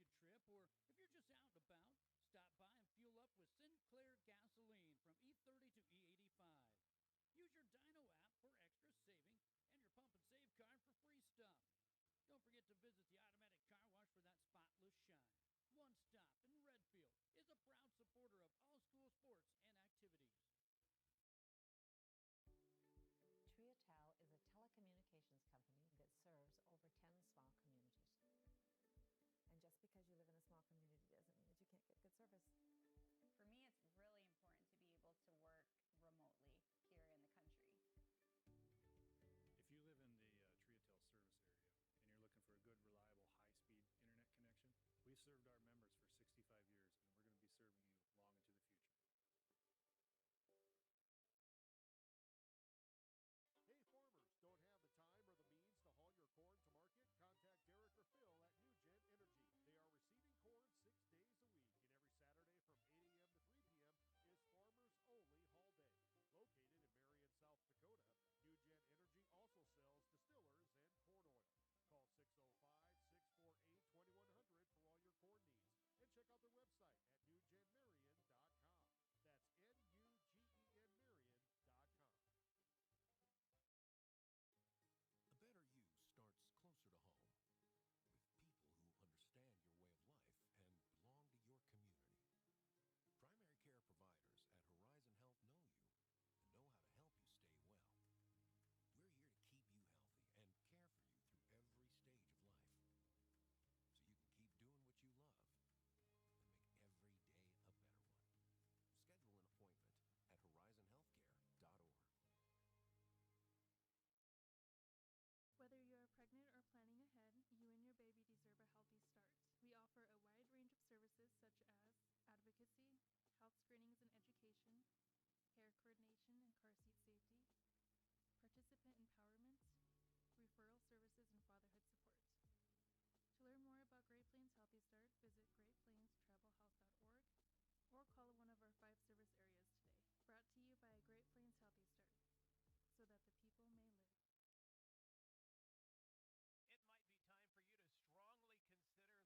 market trip, or if you're just out and about, stop by and fuel up with Sinclair gasoline from E30 to E85. Use your Dino app for extra savings and your Pump and Save card for free stuff. Don't forget to visit the automatic car wash for that spotless shine. One Stop in Redfield is a proud supporter of all school sports and activities. Triatel is a telecommunications company that serves over 10 small communities. And just because you live in a small community doesn't mean that you can't get good service. For me, it's really important to be able to work remotely here in the country. If you live in the Triatel service area and you're looking for a good, reliable, high-speed internet connection, we've served our members for 65 years, and we're going to be serving you long into the future. Hey farmers, don't have the time or the means to haul your corn to market? Contact Derek or Phil at NewGen Energy. They are receiving corn 6 days a week, and every Saturday from 8 a.m. to 3 p.m. is Farmers Only Haul Day. Located in Marion, South Dakota, NewGen Energy also sells distillers and corn oil. Call 605-648-2100 for all your corn needs. And check out their website at newgenmarion.com. That's N-U-G-E-N Marion.com. A better you starts closer to home, with people who understand your way of life and belong to your community. Primary care providers at Horizon Health know you and know how to help you stay well. We're here to keep you healthy and care for you through every stage of life, so you can keep doing what you love and make every day a better one. Schedule an appointment at horizonhealthcare.org. Whether you're pregnant or planning ahead, you and your baby deserve a healthy start. We offer a wide range of services such as advocacy, health screenings and education, care coordination and car seat safety,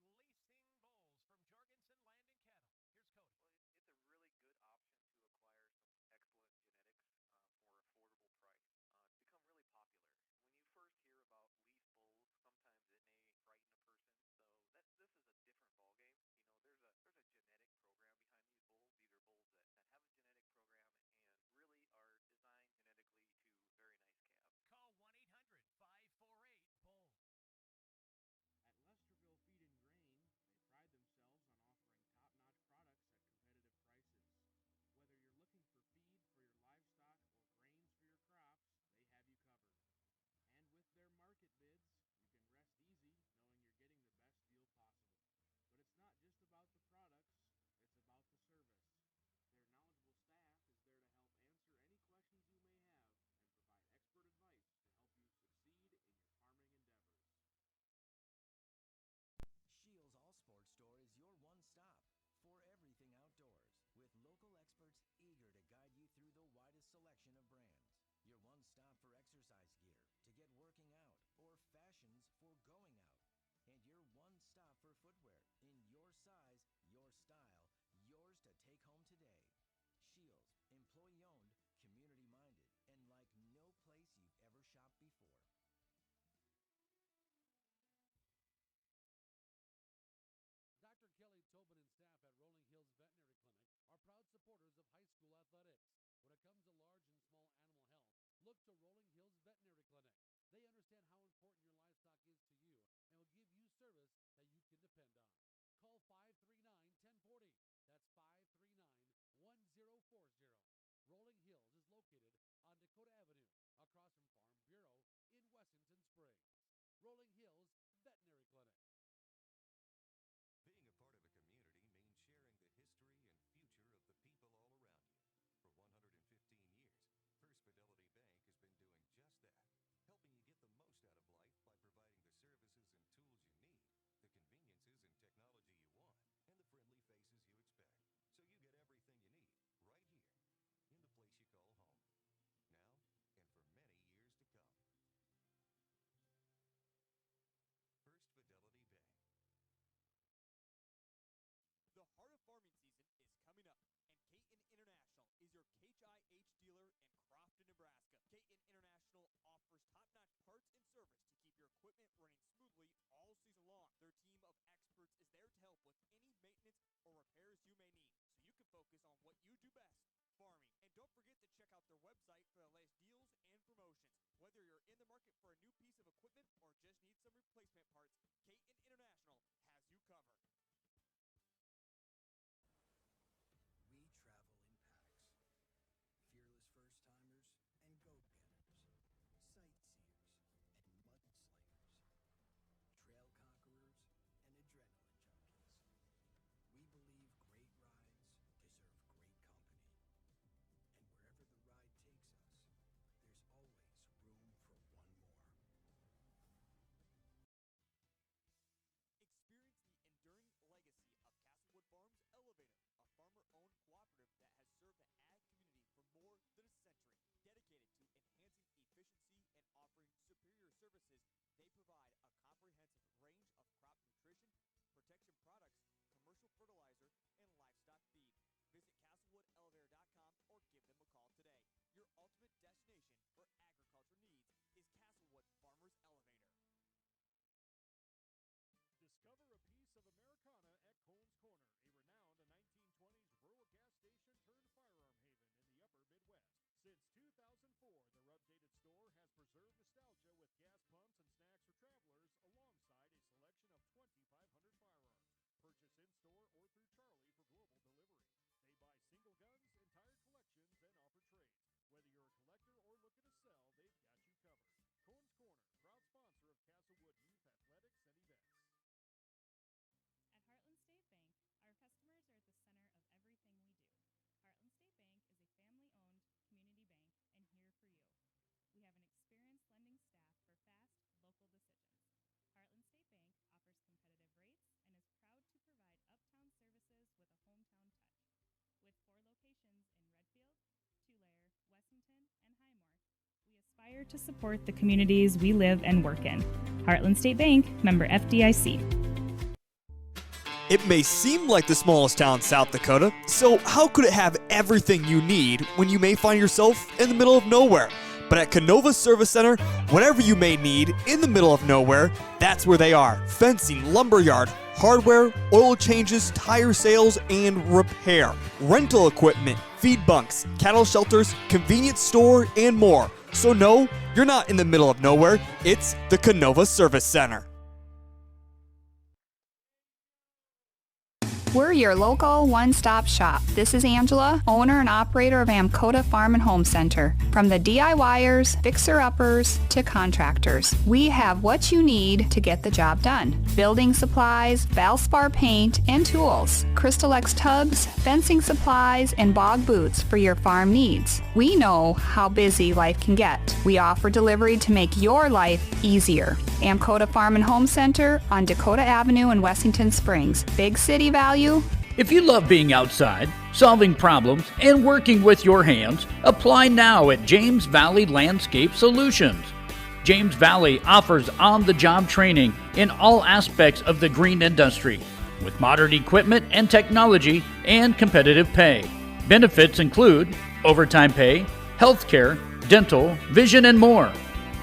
participant empowerment, referral services, and fatherhood support. To learn more about Great Plains Healthy Start, visit greatplainstravelhealth.org or call one of our 5 service areas today. Brought to you by Great Plains Healthy Start, so that the people may live. It might be time for you to strongly consider leasing bulls from Jorgensen Land and Cattle. Here's Cody. Well, it's a really good option to acquire some excellent genetics for affordable price. It's become really popular. When you first hear about leaf bulls, sometimes it may frighten a person. So this is a different ballgame. You know, there's a genetic program behind these bulls. These are bulls that have a genetic program and really are designed genetically to very nice calves. Call 1-800-548-BULL. At Lesterville Feed and Grain, they pride themselves on offering top-notch products at competitive prices. Whether you're looking for feed for your livestock or grains for your crops, they have you covered. And with their market bids, you can rest easy knowing you're getting the best deal possible. But it's not just about the products, it's about the service. Their knowledgeable staff is there to help answer any questions you may have and provide expert advice to help you succeed in your farming endeavors. Shields All Sports Store is your one-stop for everything outdoors, with local experts eager to guide you through the widest selection of brands. Your one-stop for exercise gear to get working out or fashions for going out. And your one-stop for footwear in your size, your style, yours to take home today. Shields, employee-owned, community-minded, and like no place you've ever shopped before. Dr. Kelly Tobin and staff at Rolling Hills Veterinary Clinic are proud supporters of high school athletics. When it comes to large and small animal health, look to Rolling Hills Veterinary Clinic. They understand how important your livestock is to you and will give you service that you can depend on. Call 539-1040. That's 539-1040. Rolling Hills is located on Dakota Avenue, across from Farm Bureau in Wessington Springs. Rolling Hills Veterinary Clinic. Being a part of a community means sharing the history and future of the people all around you. For 115 years, First Fidelity Bank has been doing just that, helping you get the most out of life by providing the services and tools you need, the conveniences and technology you want, and the friendly faces you expect. So you get everything you need right here in the place you call home. with any maintenance or repairs you may need, so you can focus on what you do best, farming. And don't forget to check out their website for the latest deals and promotions. Whether you're in the market for a new piece of equipment or just need some replacement parts, Caton International has you covered. We travel in packs. Fearless first-timers and go-getters. Sightseers and mudslingers. Trail conquerors and adrenaline junkies. We believe great rides deserve great company. And wherever the ride takes us, there's always room for one more. Experience the enduring legacy of Castlewood Farms Elevator, a farmer-owned cooperative that has served the ag community for more than a century. Dedicated to enhancing efficiency and offering superior services, they provide a comprehensive range of crop nutrition, protection products, commercial fertilizer, and livestock feed. Visit CastlewoodElevator.com or give them a call today. Your ultimate destination for agriculture needs is Castlewood Farmers Elevator. Discover a piece of Americana at Cohn's Corner, a renowned 1920s rural gas station turned firearm haven in the upper Midwest. Since 2004, their updated store has preserved nostalgia with gas pumps and snacks for travelers alongside a selection of 2,500 firearms. Purchase in-store or through Charlie for global delivery. They buy single guns, entire collections, and offer trades. Whether you're a collector or looking to sell, they've got you covered. Cohn's Corner, proud sponsor of Castlewood Youth Athletics and Events. At Heartland State Bank, our customers are at the center of everything we do. Heartland State Bank is a family-owned community bank and here for you. We have an experienced lending staff for fast, local decisions. Heartland State Bank offers competitive rates and is proud to provide uptown services with a hometown touch. With 4 locations in Redfield, Tulare, Wessington, and Highmore, we aspire to support the communities we live and work in. Heartland State Bank, member FDIC. It may seem like the smallest town in South Dakota, so how could it have everything you need when you may find yourself in the middle of nowhere? But at Canova Service Center, whatever you may need in the middle of nowhere, that's where they are. Fencing, lumberyard, hardware, oil changes, tire sales, and repair. Rental equipment, feed bunks, cattle shelters, convenience store, and more. So no, you're not in the middle of nowhere. It's the Canova Service Center. We're your local one-stop shop. This is Angela, owner and operator of Amcota Farm and Home Center. From the DIYers, fixer-uppers, to contractors, we have what you need to get the job done. Building supplies, Valspar paint, and tools, Crystal X tubs, fencing supplies, and bog boots for your farm needs. We know how busy life can get. We offer delivery to make your life easier. Amcota Farm and Home Center on Dakota Avenue in Wessington Springs. Big city value. If you love being outside, solving problems, and working with your hands, apply now at James Valley Landscape Solutions. James Valley offers on-the-job training in all aspects of the green industry, with modern equipment and technology and competitive pay. Benefits include overtime pay, healthcare, dental, vision, and more.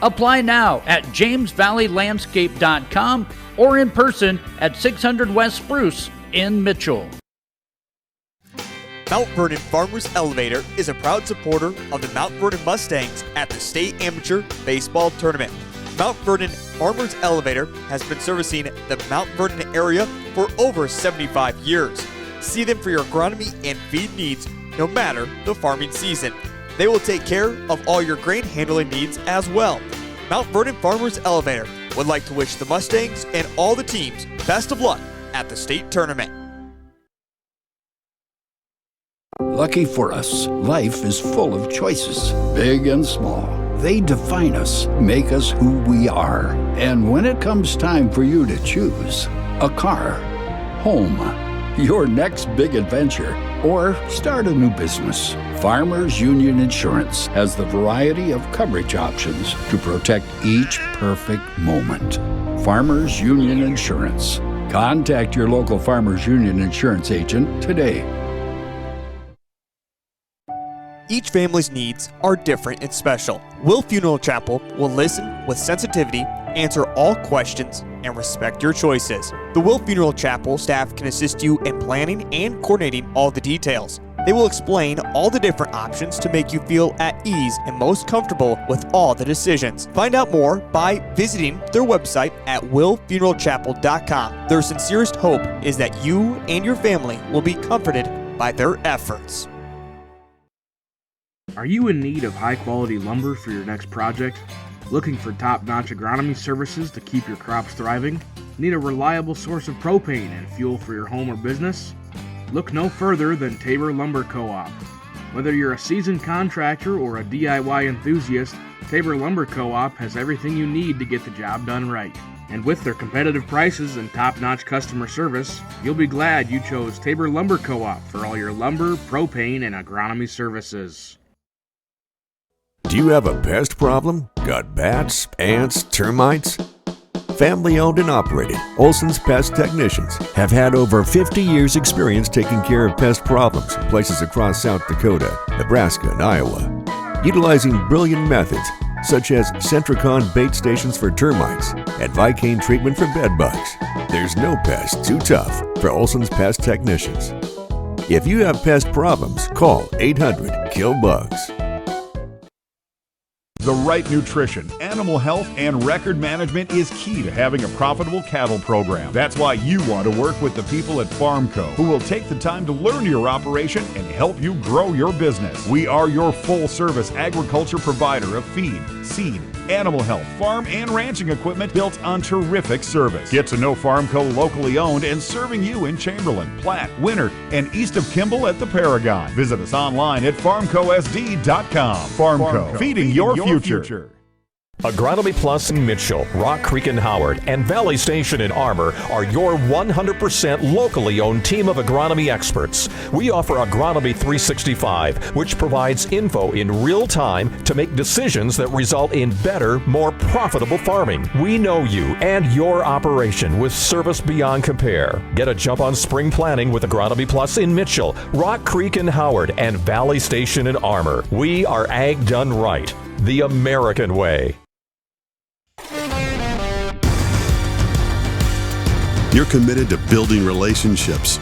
Apply now at jamesvalleylandscape.com or in person at 600 West Spruce in Mitchell. Mount Vernon Farmers Elevator is a proud supporter of the Mount Vernon Mustangs at the State Amateur Baseball Tournament. Mount Vernon Farmers Elevator has been servicing the Mount Vernon area for over 75 years. See them for your agronomy and feed needs no matter the farming season. They will take care of all your grain handling needs as well. Mount Vernon Farmers Elevator would like to wish the Mustangs and all the teams best of luck at the state tournament. Lucky for us, life is full of choices, big and small. They define us, make us who we are. And when it comes time for you to choose, a car, home, your next big adventure, or start a new business, Farmers Union Insurance has the variety of coverage options to protect each perfect moment. Farmers Union Insurance. Contact your local Farmers Union Insurance agent today. Each family's needs are different and special. Will Funeral Chapel will listen with sensitivity answer all questions, and respect your choices. The Will Funeral Chapel staff can assist you in planning and coordinating all the details. They will explain all the different options to make you feel at ease and most comfortable with all the decisions. Find out more by visiting their website at willfuneralchapel.com. Their sincerest hope is that you and your family will be comforted by their efforts. Are you in need of high-quality lumber for your next project? Looking for top-notch agronomy services to keep your crops thriving? Need a reliable source of propane and fuel for your home or business? Look no further than Tabor Lumber Co-op. Whether you're a seasoned contractor or a DIY enthusiast, Tabor Lumber Co-op has everything you need to get the job done right. And with their competitive prices and top-notch customer service, you'll be glad you chose Tabor Lumber Co-op for all your lumber, propane, and agronomy services. Do you have a pest problem? Got bats, ants, termites? Family owned and operated, Olson's Pest Technicians have had over 50 years experience taking care of pest problems in places across South Dakota, Nebraska, and Iowa. Utilizing brilliant methods such as Centricon bait stations for termites and Vicane treatment for bed bugs. There's no pest too tough for Olson's Pest Technicians. If you have pest problems, call 800-KILL-BUGS. The right nutrition, animal health, and record management is key to having a profitable cattle program. That's why you want to work with the people at FarmCo, who will take the time to learn your operation and help you grow your business. We are your full-service agriculture provider of feed, seed, animal health, farm, and ranching equipment built on terrific service. Get to know FarmCo locally owned and serving you in Chamberlain, Platte, Winter, and east of Kimball at the Paragon. Visit us online at farmcosd.com. FarmCo, feeding your future. Agronomy Plus in Mitchell, Rock Creek and Howard, and Valley Station in Armour are your 100% locally owned team of agronomy experts. We offer Agronomy 365, which provides info in real time to make decisions that result in better, more profitable farming. We know you and your operation with service beyond compare. Get a jump on spring planning with Agronomy Plus in Mitchell, Rock Creek and Howard, and Valley Station in Armour. We are ag done right, the American way. You're committed to building relationships,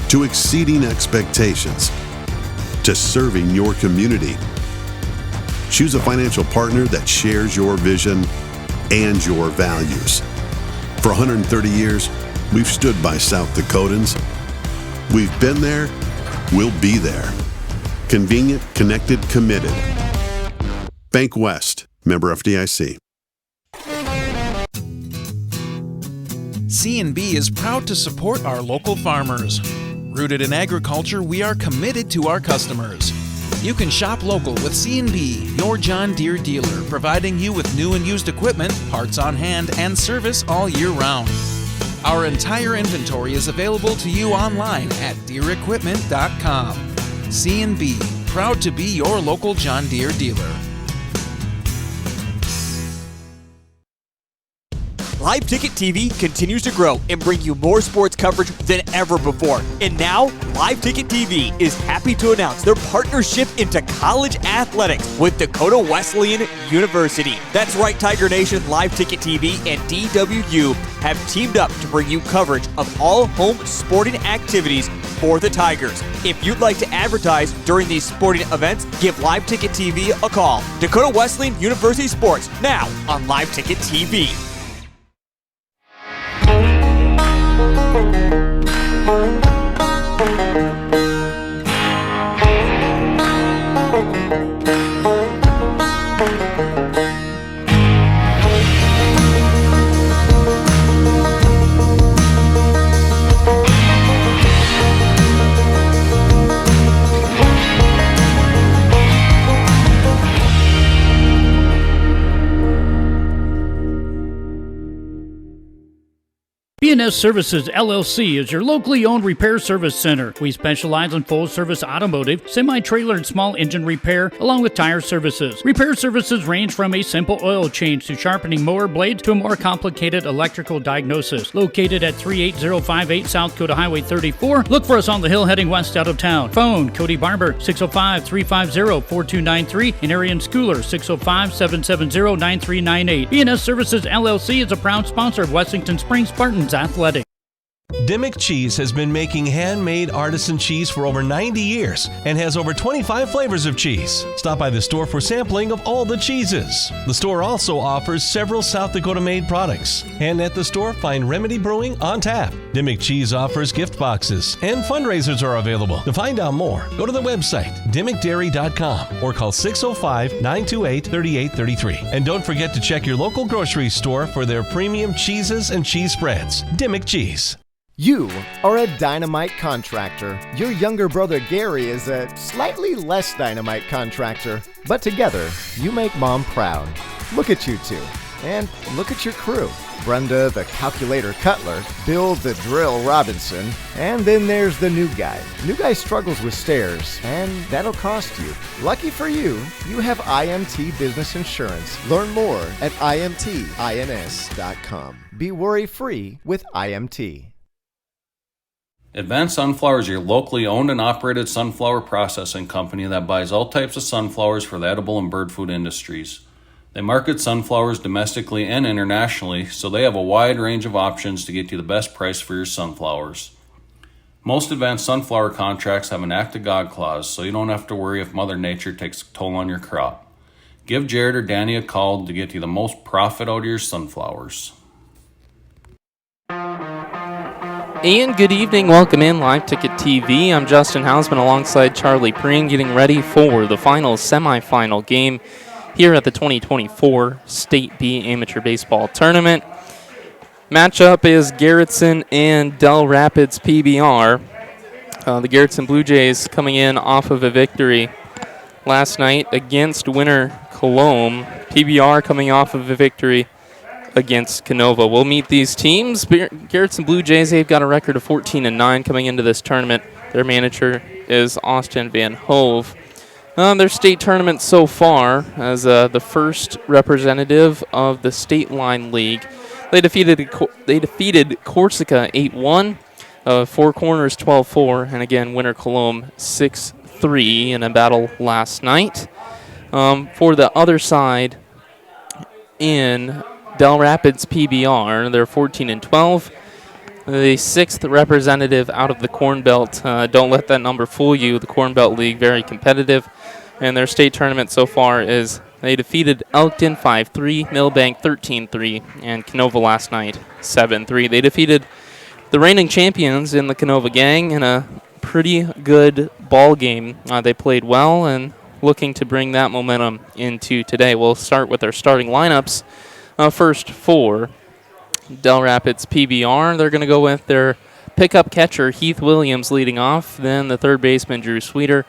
to exceeding expectations, to serving your community. Choose a financial partner that shares your vision and your values. For 130 years, we've stood by South Dakotans. We've been there, we'll be there. Convenient, connected, committed. Bank West, member FDIC. C&B is proud to support our local farmers. Rooted in agriculture, we are committed to our customers. You can shop local with C&B, your John Deere dealer, providing you with new and used equipment, parts on hand, and service all year round. Our entire inventory is available to you online at DeereEquipment.com. C&B, proud to be your local John Deere dealer. Live Ticket TV continues to grow and bring you more sports coverage than ever before. And now, Live Ticket TV is happy to announce their partnership into college athletics with Dakota Wesleyan University. That's right, Tiger Nation. Live Ticket TV and DWU have teamed up to bring you coverage of all home sporting activities for the Tigers. If you'd like to advertise during these sporting events, give Live Ticket TV a call. Dakota Wesleyan University Sports, now on Live Ticket TV. B&S Services LLC is your locally owned repair service center. We specialize in full-service automotive, semi-trailer, and small engine repair, along with tire services. Repair services range from a simple oil change to sharpening mower blades to a more complicated electrical diagnosis. Located at 38058 South Coda Highway 34. Look for us on the hill heading west out of town. Phone Cody Barber 605-350-4293 and Arian Schooler 605-770-9398. B&S Services LLC is a proud sponsor of Wessington Springs Spartans Athletic. Dimmick Cheese has been making handmade artisan cheese for over 90 years and has over 25 flavors of cheese. Stop by the store for sampling of all the cheeses. The store also offers several South Dakota-made products. And at the store, find Remedy Brewing on tap. Dimmick Cheese offers gift boxes, and fundraisers are available. To find out more, go to the website, dimmickdairy.com, or call 605-928-3833. And don't forget to check your local grocery store for their premium cheeses and cheese spreads. Dimmick Cheese. You are a dynamite contractor. Your younger brother Gary is a slightly less dynamite contractor. But together, you make Mom proud. Look at you two. And look at your crew. Brenda the Calculator Cutler, Bill the Drill Robinson, and then there's the new guy. New guy struggles with stairs, and that'll cost you. Lucky for you, you have IMT Business Insurance. Learn more at imtins.com. Be worry-free with IMT. Advanced Sunflower is your locally owned and operated sunflower processing company that buys all types of sunflowers for the edible and bird food industries. They market sunflowers domestically and internationally, so they have a wide range of options to get you the best price for your sunflowers. Most advanced sunflower contracts have an Act of God clause, so you don't have to worry if Mother Nature takes a toll on your crop. Give Jared or Danny a call to get you the most profit out of your sunflowers. And good evening, welcome in Live Ticket TV. I'm Justin Hausman alongside Charlie Preen, getting ready for the final semifinal game here at the 2024 State B Amateur Baseball Tournament. Matchup is Garretson and Dell Rapids PBR. The Garretson BlueJays coming in off of a victory last night against winner Colombe. PBR coming off of a victory against Canova. We'll meet these teams. Garretson BlueJays, they've got a record of 14-9 coming into this tournament. Their manager is Austin Van Hove. Their state tournament so far as the first representative of the State Line League. They defeated Corsica 8-1, Four Corners 12-4, and again winner Colombe 6-3 in a battle last night. For the other side, in Dell Rapids PBR, they're 14-12. The sixth representative out of the Corn Belt. Don't let that number fool you. The Corn Belt League, very competitive. And their state tournament so far is they defeated Elkton 5-3, Millbank 13-3, and Canova last night 7-3. They defeated the reigning champions in the Canova gang in a pretty good ball game. They played well and looking to bring that momentum into today. We'll start with their starting lineups. First for Dell Rapids PBR, they're going to go with their pickup catcher Heath Williams leading off, then the third baseman Drew Sweeter,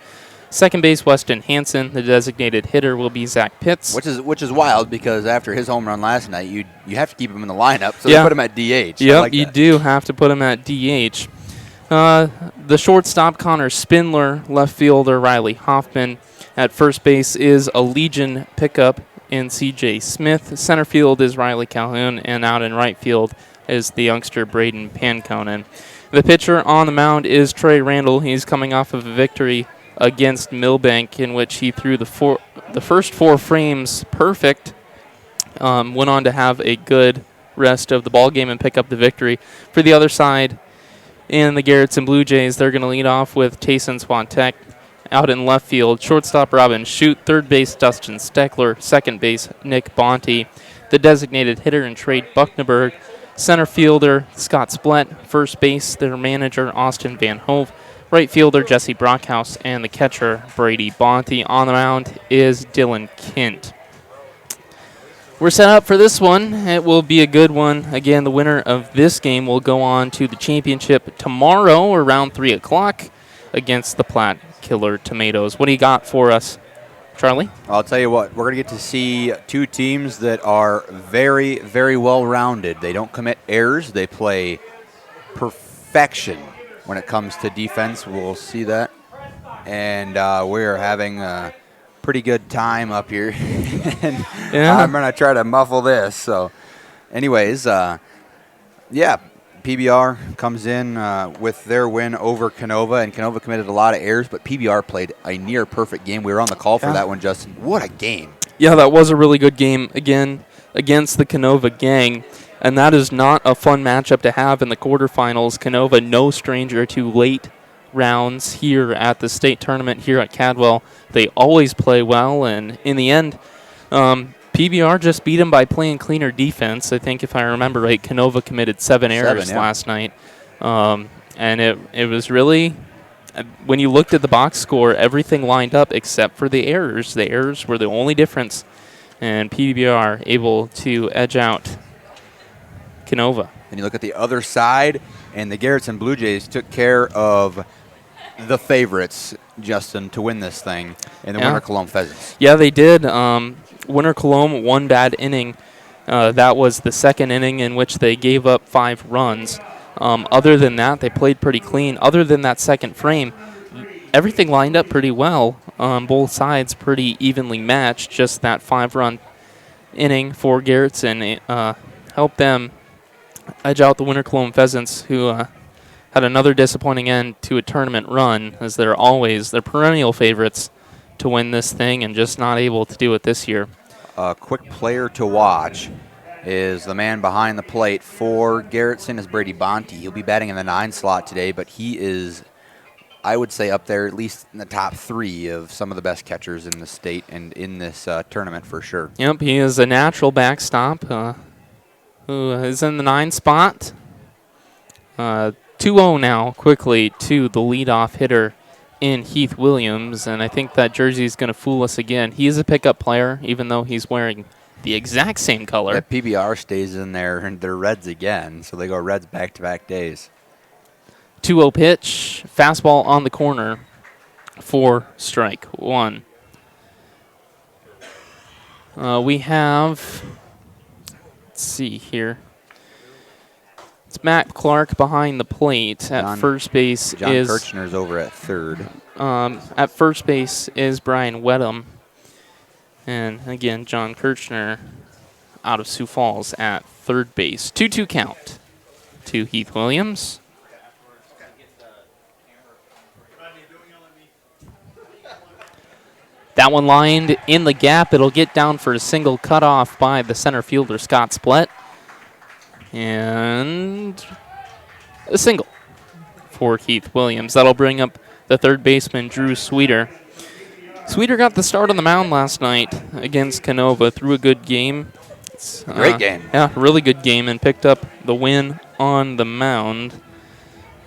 second base Weston Hansen, the designated hitter will be Zach Pitts. Which is wild because after his home run last night, you have to keep him in the lineup, so they put him at DH. Yep, like you do have to put him at DH. The shortstop Connor Spindler, left fielder Riley Hoffman, at first base is a Legion pickup in C.J. Smith. Center field is Riley Calhoun, and out in right field is the youngster Braden Panconen. The pitcher on the mound is Trey Randall. He's coming off of a victory against Millbank in which he threw the first four frames perfect. Went on to have a good rest of the ball game and pick up the victory. For the other side, in the Garretson BlueJays, they're going to lead off with Tayson Swantek. Out in left field, shortstop Robin Shute, third base Dustin Steckler, second base Nick Bonte, the designated hitter and Trade Buckneberg, center fielder Scott Splett, first base their manager Austin Van Hove, right fielder Jesse Brockhouse, and the catcher Brady Bonte. On the mound is Dylan Kint. We're set up for this one. It will be a good one. Again, the winner of this game will go on to the championship tomorrow around 3 o'clock against the Platte Killer Tomatoes. What do you got for us, Charlie? I'll tell you what, we're going to get to see two teams that are very, very well-rounded. They don't commit errors. They play perfection when it comes to defense. We'll see that. And we're having a pretty good time up here. And I'm going to try to muffle this. So, anyways, yeah, PBR comes in with their win over Canova, and Canova committed a lot of errors, but PBR played a near perfect game. We were on the call for that one, Justin. What a game. Yeah, that was a really good game, again, against the Canova gang, and that is not a fun matchup to have in the quarterfinals. Canova, no stranger to late rounds here at the state tournament here at Cadwell. They always play well, and in the end, PBR just beat them by playing cleaner defense. I think if I remember right, Canova committed 7 errors last night. And it was really, when you looked at the box score, everything lined up except for the errors. The errors were the only difference, and PBR able to edge out Canova. And you look at the other side, and the Garretson BlueJays took care of the favorites, Justin, to win this thing, and the Winter Cologne Pheasants. Yeah, they did. Winter Cologne, one bad inning. That was the second inning in which they gave up 5 runs. Other than that, they played pretty clean. Other than that second frame, everything lined up pretty well on both sides, pretty evenly matched. Just that 5-run inning for Garretson helped them edge out the Winter Cologne Pheasants, who had another disappointing end to a tournament run, as they're perennial favorites to win this thing and just not able to do it this year. A quick player to watch is the man behind the plate for Garretson is Brady Bonte. He'll be batting in the 9 slot today, but he is, I would say, up there at least in the top 3 of some of the best catchers in the state and in this tournament for sure. Yep, he is a natural backstop who is in the 9 spot. 2-0 now, quickly, to the leadoff hitter in Heath Williams, and I think that jersey is going to fool us again. He is a pickup player, even though he's wearing the exact same color. That PBR stays in there, and they're Reds again, so they go Reds back-to-back days. 2-0 pitch, fastball on the corner for strike 1. We have, let's see here. It's Matt Clark behind the plate at first base. John Kirchner's over at third. At first base is Brian Wedham. And again, John Kirchner out of Sioux Falls at third base. 2-2 count to Heath Williams. That one lined in the gap. It'll get down for a single cutoff by the center fielder, Scott Splett. And a single for Heath Williams. That'll bring up the third baseman, Drew Sweeter. Sweeter got the start on the mound last night against Canova, threw a good game. Great game. Yeah, really good game, and picked up the win on the mound.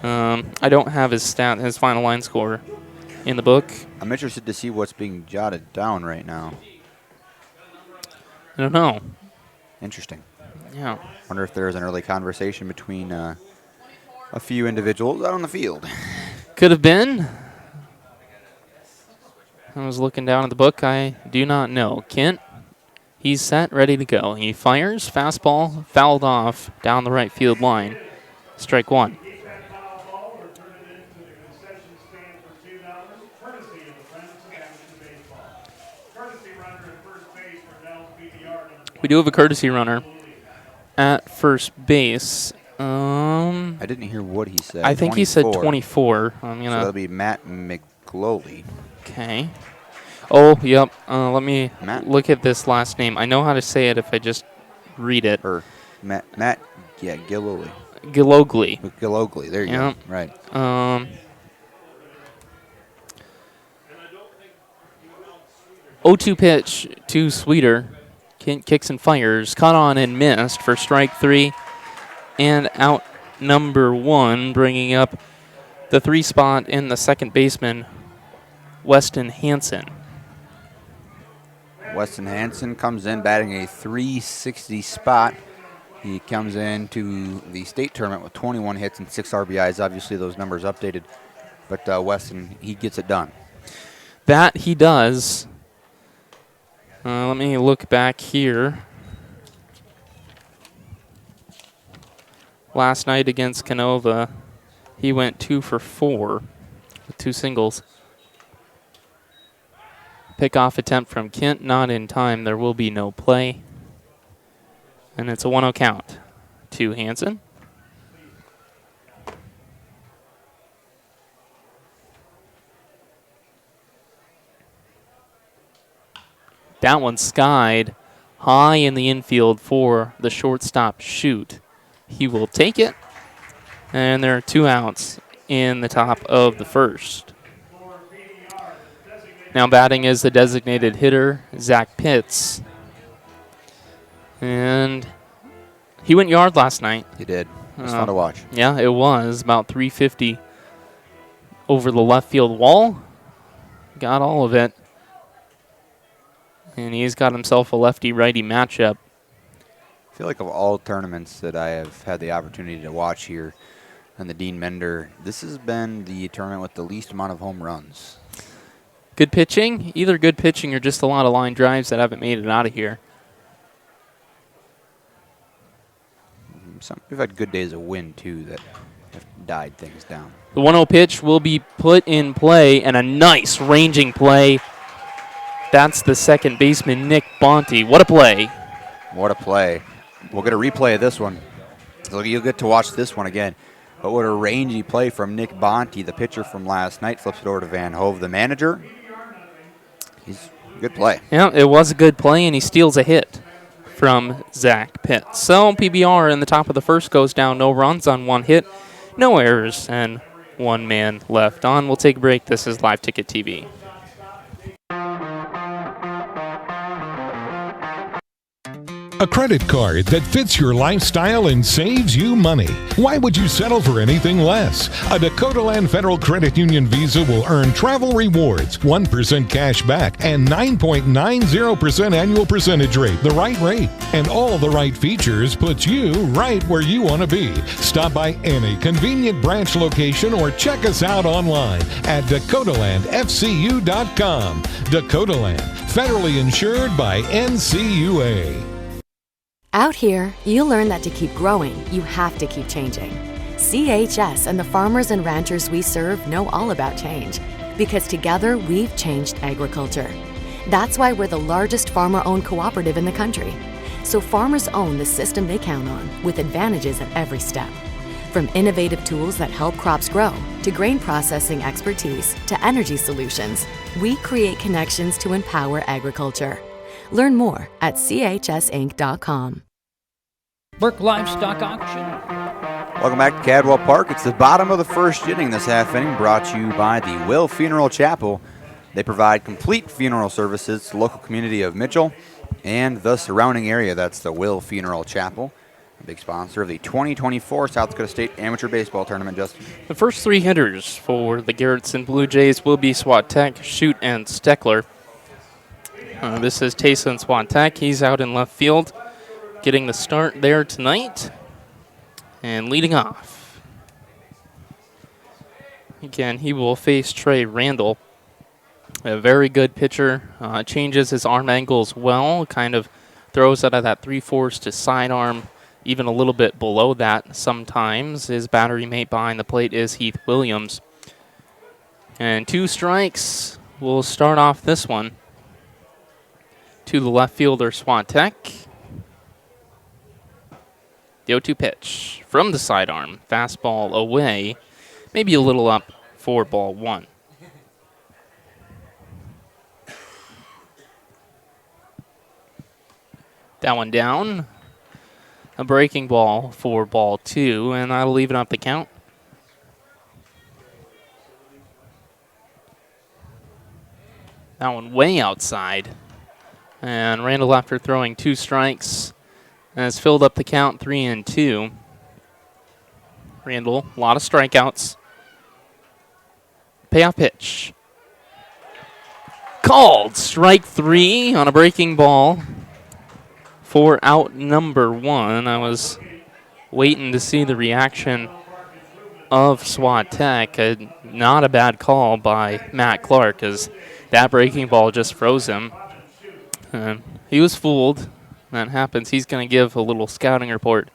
I don't have his final line score in the book. I'm interested to see what's being jotted down right now. I don't know. Interesting. Yeah. Wonder if there's an early conversation between a few individuals out on the field. Could have been. I was looking down at the book. I do not know. Kent, he's set, ready to go. He fires, fastball, fouled off down the right field line. Strike 1. We do have a courtesy runner at first base. I didn't hear what he said. I think 24. he said 24. So that'll be Matt McGlowley. Okay. Oh, yep. Let me look at this last name. I know how to say it if I just read it. Or Matt, yeah, Gillogly. Gillogly. There you go. Right. 0-2 pitch to Sweeter. Kent kicks and fires. Caught on and missed for strike 3. And out number 1, bringing up the 3 spot in the second baseman, Weston Hansen. Weston Hansen comes in batting a .360 spot. He comes into the state tournament with 21 hits and 6 RBIs. Obviously, those numbers updated. But Weston, he gets it done. That he does. Let me look back here. last night against Canova. He went 2 for 4 with 2 singles. Pickoff attempt from Kent, not in time. There will be no play. And it's a 1-0 count to Hansen. That one skied high in the infield for the shortstop shoot. He will take it. And there are 2 outs in the top of the first. Now batting is the designated hitter, Zach Pitts. And he went yard last night. He did. It was fun to watch. Yeah, it was. About 350 over the left field wall. Got all of it. And he's got himself a lefty-righty matchup. I feel like of all tournaments that I have had the opportunity to watch here on the Dean Mender, this has been the tournament with the least amount of home runs. Good pitching, either good pitching or just a lot of line drives that haven't made it out of here. We've had good days of wind, too, that have died things down. The 1-0 pitch will be put in play, and a nice ranging play. That's the second baseman, Nick Bonte. What a play. What a play. We'll get a replay of this one. So you'll get to watch this one again. But what a rangy play from Nick Bonte, the pitcher from last night. Flips it over to Van Hove, the manager. He's a good play. Yeah, it was a good play, and he steals a hit from Zach Pitts. So PBR in the top of the first goes down, no runs on 1 hit, no errors, and 1 man left on. We'll take a break. This is Live Ticket TV. A credit card that fits your lifestyle and saves you money. Why would you settle for anything less? A Dakota Land Federal Credit Union Visa will earn travel rewards, 1% cash back, and 9.90% annual percentage rate, the right rate. And all the right features puts you right where you want to be. Stop by any convenient branch location or check us out online at DakotaLandFCU.com. Dakota Land, federally insured by NCUA. Out here, you learn that to keep growing, you have to keep changing. CHS and the farmers and ranchers we serve know all about change, because together we've changed agriculture. That's why we're the largest farmer-owned cooperative in the country. So farmers own the system they count on, with advantages at every step. From innovative tools that help crops grow, to grain processing expertise, to energy solutions, we create connections to empower agriculture. Learn more at chsinc.com. Burke Livestock Auction. Welcome back to Cadwell Park. It's the bottom of the first inning this half inning, brought to you by the Will Funeral Chapel. They provide complete funeral services to the local community of Mitchell and the surrounding area. That's the Will Funeral Chapel, a big sponsor of the 2024 South Dakota State Amateur Baseball Tournament. Justin. The first 3 hitters for the Garretson BlueJays will be Swatek, Shute, and Steckler. This is Tayson Swatek. He's out in left field, getting the start there tonight and leading off. Again, he will face Trey Randall, a very good pitcher. Changes his arm angles well, kind of throws out of that 3/4 to sidearm, even a little bit below that sometimes. His battery mate behind the plate is Heath Williams. And 2 strikes will start off this one. To the left fielder, Swatek. The 0-2 pitch from the sidearm. Fastball away. Maybe a little up for ball 1. That one down. A breaking ball for ball 2, and that'll even up the count. That one way outside. And Randall, after throwing 2 strikes, has filled up the count 3-2. Randall, a lot of strikeouts. Payoff pitch. Called strike 3 on a breaking ball for out number 1. I was waiting to see the reaction of Swatek. Not a bad call by Matt Clark, as that breaking ball just froze him. He was fooled. That happens. He's going to give a little scouting report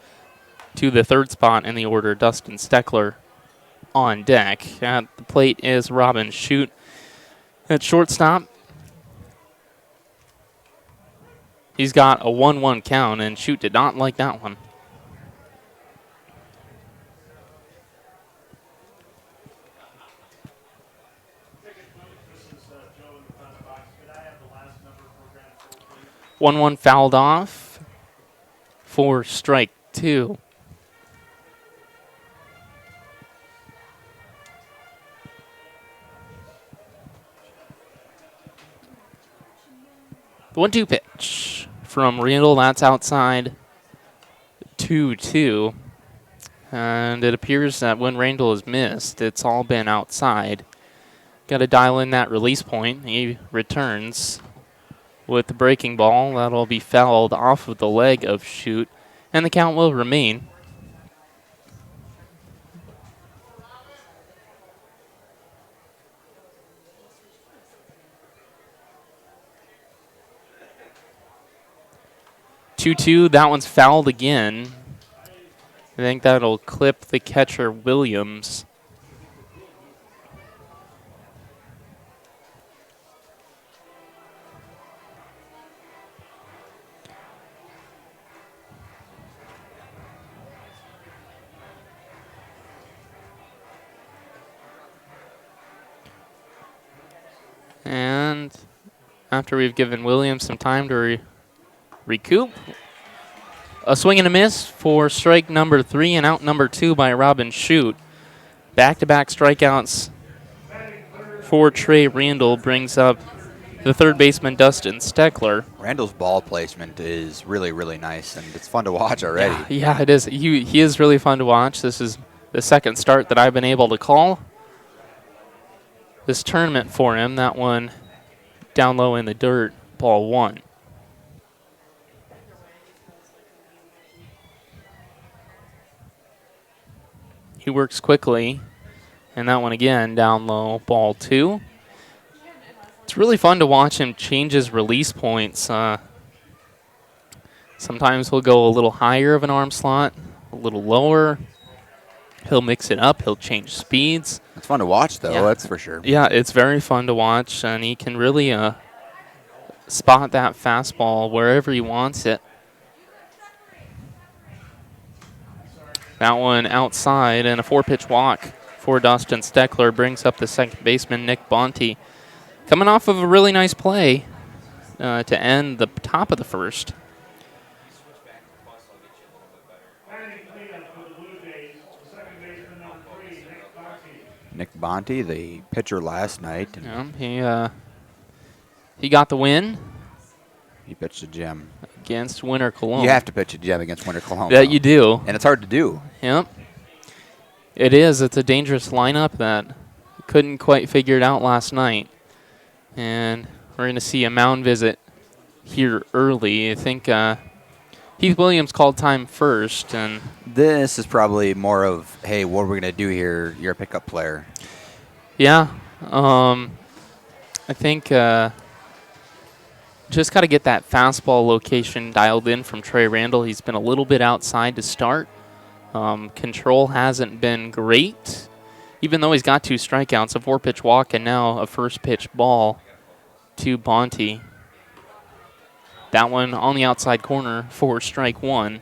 to the third spot in the order, Dustin Steckler on deck. At the plate is Robin Shute. At shortstop, he's got a 1-1 count, and Shute did not like that one. One fouled off for strike 2. The 1-2 pitch from Randall. That's outside 2-2. And it appears that when Randall is missed, it's all been outside. Got to dial in that release point. He returns with the breaking ball. That'll be fouled off of the leg of Shute, and the count will remain. Two-two. That one's fouled again. I think that'll clip the catcher Williams. And after we've given Williams some time to recoup, a swing and a miss for strike number 3 and out number 2 by Robin Shute. Back-to-back strikeouts for Trey Randall brings up the third baseman Dustin Steckler. Randall's ball placement is really, really nice, and it's fun to watch already. Yeah, it is. He is really fun to watch. This is the second start that I've been able to call this tournament for him. That one down low in the dirt, ball 1. He works quickly, and that one again down low, ball 2. It's really fun to watch him change his release points. Sometimes he'll go a little higher of an arm slot, a little lower. He'll mix it up. He'll change speeds. It's fun to watch, though, that's for sure. Yeah, it's very fun to watch, and he can really spot that fastball wherever he wants it. That one outside, and a 4-pitch walk for Dustin Steckler brings up the second baseman, Nick Bonte. Coming off of a really nice play to end the top of the first. Nick Bonte, the pitcher last night. Yeah, he got the win. He pitched a gem. Against Winter Cologne. You have to pitch a gem against Winter Cologne. That you do. And it's hard to do. Yep. It is. It's a dangerous lineup that couldn't quite figure it out last night. And we're going to see a mound visit here early. I think Heath Williams called time first. And this is probably more of, hey, what are we going to do here? You're a pickup player. Yeah. I think just got to get that fastball location dialed in from Trey Randall. He's been a little bit outside to start. Control hasn't been great, even though he's got 2 strikeouts, a 4-pitch walk, and now a first-pitch ball to Bonte. That one on the outside corner for strike 1.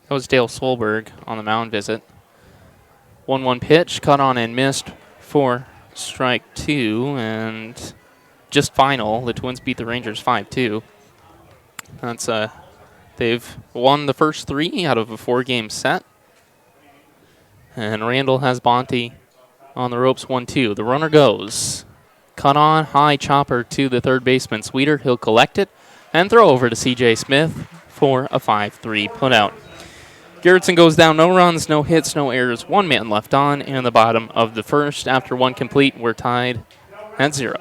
That was Dale Solberg on the mound visit. 1-1 pitch, cut on and missed for strike 2, and just final. The Twins beat the Rangers 5-2. That's they've won the first 3 out of a 4-game set. And Randall has Bonte on the ropes 1-2. The runner goes. Cut on, high chopper to the third baseman Sweeter. He'll collect it and throw over to C.J. Smith for a 5-3 putout. Garretson goes down, no runs, no hits, no errors. 1 man left on in the bottom of the first. After 1 complete, we're tied at 0.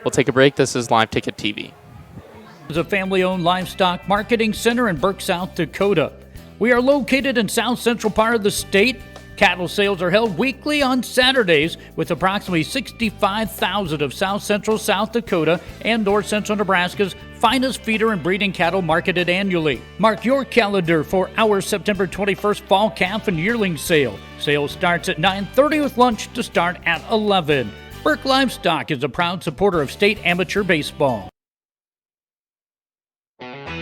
We'll take a break. This is Live Ticket TV. It's a family-owned livestock marketing center in Burke, South Dakota. We are located in south central part of the state, Cattle sales are held weekly on Saturdays, with approximately 65,000 of South Central South Dakota and North Central Nebraska's finest feeder and breeding cattle marketed annually. Mark your calendar for our September 21st fall calf and yearling sale. Sale starts at 9:30 with lunch to start at 11. Burke Livestock is a proud supporter of state amateur baseball.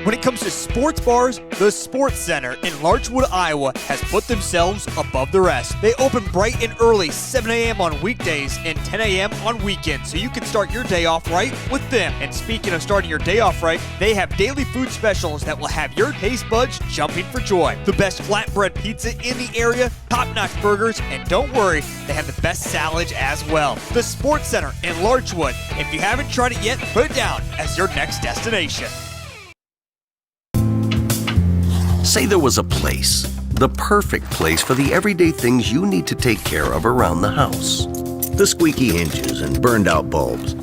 When it comes to sports bars, the Sports Center in Larchwood, Iowa has put themselves above the rest. They open bright and early, 7 a.m. on weekdays and 10 a.m. on weekends, so you can start your day off right with them. And speaking of starting your day off right, they have daily food specials that will have your taste buds jumping for joy. The best flatbread pizza in the area, top-notch burgers, and don't worry, they have the best salads as well. The Sports Center in Larchwood. If you haven't tried it yet, put it down as your next destination. Say there was a place, the perfect place for the everyday things you need to take care of around the house. The squeaky hinges and burned out bulbs.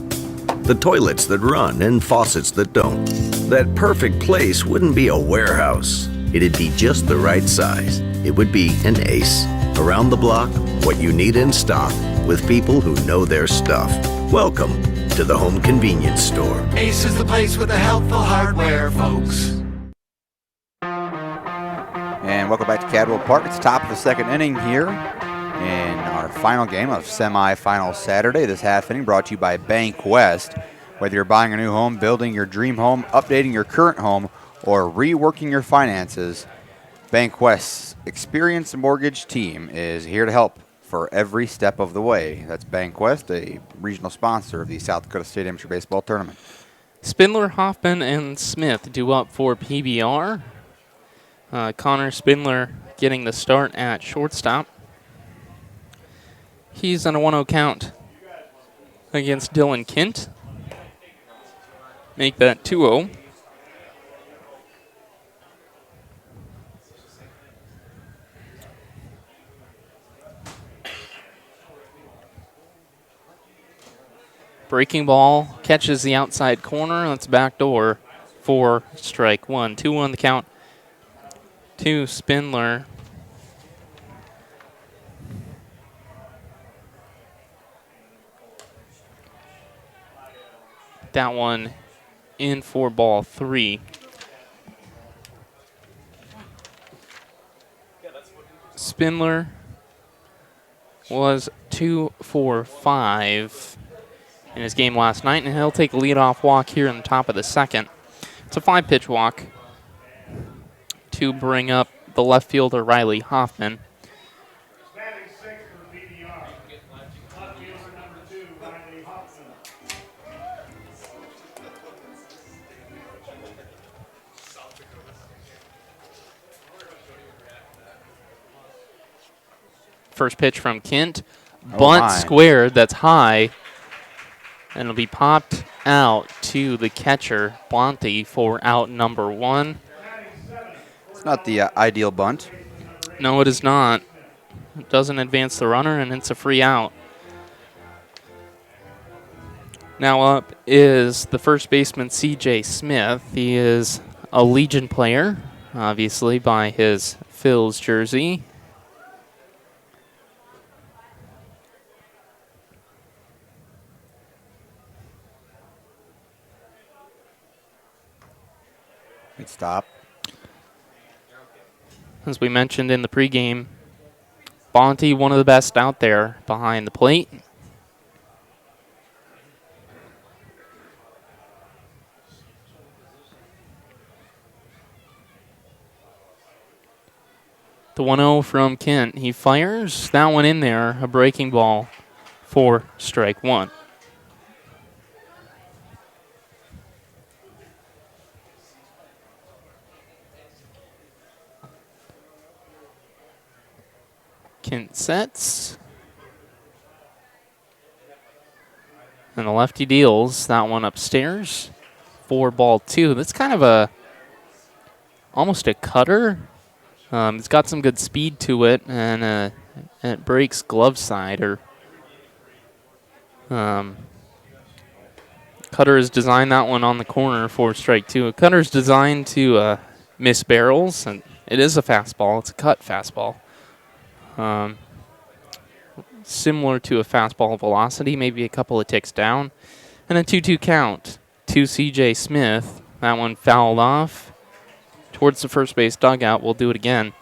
The toilets that run and faucets that don't. That perfect place wouldn't be a warehouse. It'd be just the right size. It would be an Ace. Around the block, what you need in stock, with people who know their stuff. Welcome to the Home Convenience Store. Ace is the place with the helpful hardware, folks. And welcome back to Cadwell Park. It's top of the second inning here in our final game of semifinal Saturday. This half inning brought to you by Bank West. Whether you're buying a new home, building your dream home, updating your current home, or reworking your finances, Bank West's experienced mortgage team is here to help for every step of the way. That's Bank West, a regional sponsor of the South Dakota State Amateur Baseball Tournament. Spindler, Hoffman, and Smith due up for PBR. Connor Spindler getting the start at shortstop. He's on a 1-0 count against Dylan Kent. Make that 2-0. Breaking ball catches the outside corner. That's backdoor for strike one. 2-1 the count to Spindler. That one in for ball three. Spindler was 2 for 5 in his game last night, and he'll take a leadoff walk here in the top of the second. It's a 5-pitch walk to bring up the left fielder Riley Hoffman. First pitch from Kent. Bunt squared, that's high. And it'll be popped out to the catcher, Bonte, for out number one. It's not the ideal bunt. No, it is not. It doesn't advance the runner, and it's a free out. Now up is the first baseman, C.J. Smith. He is a Legion player, obviously, by his Phil's jersey. Good stop. As we mentioned in the pregame, Bonte, one of the best out there behind the plate. The 1-0 from Kent. He fires that one in there, a breaking ball for strike one. Kent sets. And the lefty deals that one upstairs for ball two. That's kind of almost a cutter. It's got some good speed to it, and it breaks glove side. Cutter has designed that one on the corner for strike two. A cutter's designed to miss barrels, and it is a fastball. It's a cut fastball. Similar to a fastball velocity, maybe a couple of ticks down. And a 2-2 count to C.J. Smith. That one fouled off towards the first base dugout. We'll do it again.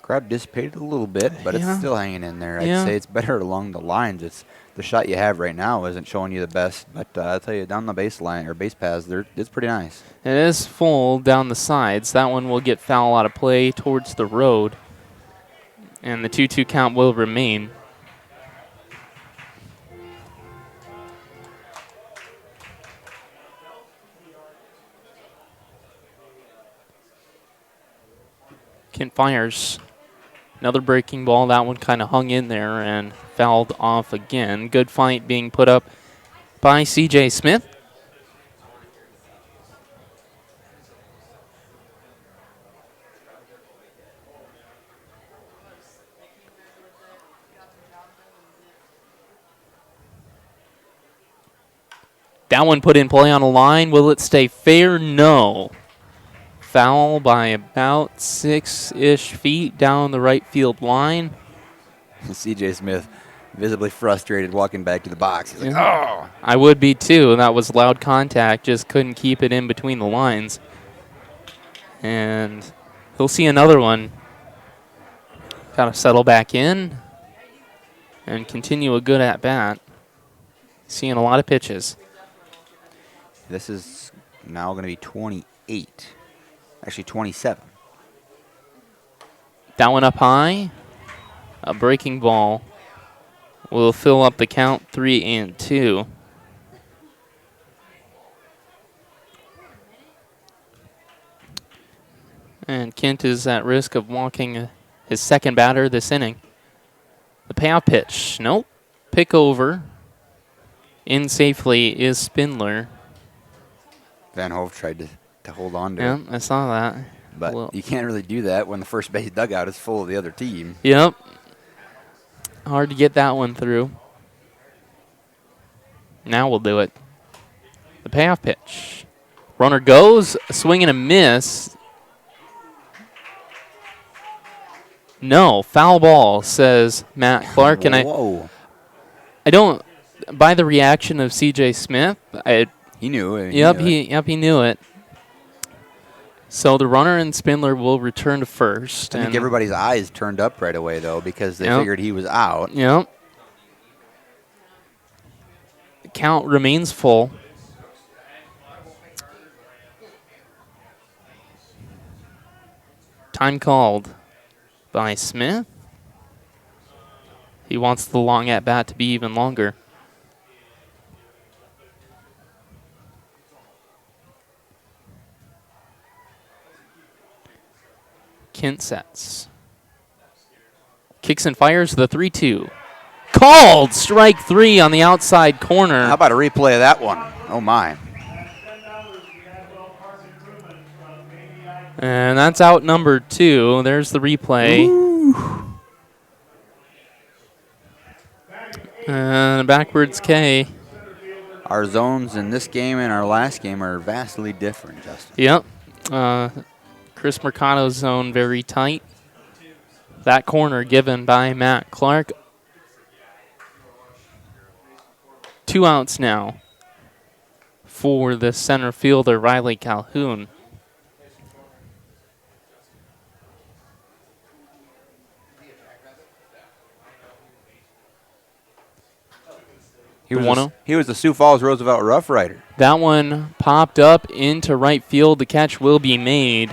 Crowd dissipated a little bit, but it's still hanging in there. I'd say it's better along the lines. It's the shot you have right now isn't showing you the best, but I'll tell you, down the baseline or base paths, it's pretty nice. It is full down the sides. That one will get foul out of play towards the road, and the 2-2 count will remain. Kent fires another breaking ball. That one kind of hung in there and fouled off again. Good fight being put up by C.J. Smith. That one put in play on a line. Will it stay fair? No. Foul by about 6-ish feet down the right field line. C.J. Smith visibly frustrated walking back to the box. He's like, oh! I would be too, and that was loud contact. Just couldn't keep it in between the lines. And he'll see another one. Got to settle back in and continue a good at-bat. Seeing a lot of pitches. This is now going to be 28. Actually, 27. That one up high. A breaking ball will fill up the count 3-2. And Kent is at risk of walking his second batter this inning. The payoff pitch. Nope. Pick over. In safely is Spindler. Van Hove tried to hold on to it. Yeah, I saw that. But you can't really do that when the first base dugout is full of the other team. Yep. Hard to get that one through. Now we'll do it. The payoff pitch. Runner goes, a swing and a miss. No, foul ball, says Matt Clark. And I don't, by the reaction of C.J. Smith, he knew it. He knew it. So the runner and Spindler will return to first. I think everybody's eyes turned up right away, though, because they figured he was out. Yep. The count remains full. Time called by Smith. He wants the long at-bat to be even longer. Kent sets. Kicks and fires the 3-2. Called! Strike 3 on the outside corner. How about a replay of that one? Oh, my. And that's out number 2. There's the replay. Ooh. And a backwards K. Our zones in this game and our last game are vastly different, Justin. Yep. Chris Mercado's zone very tight. That corner given by Matt Clark. 2 outs now for the center fielder, Riley Calhoun. He was the Sioux Falls Roosevelt Rough Rider. That one popped up into right field. The catch will be made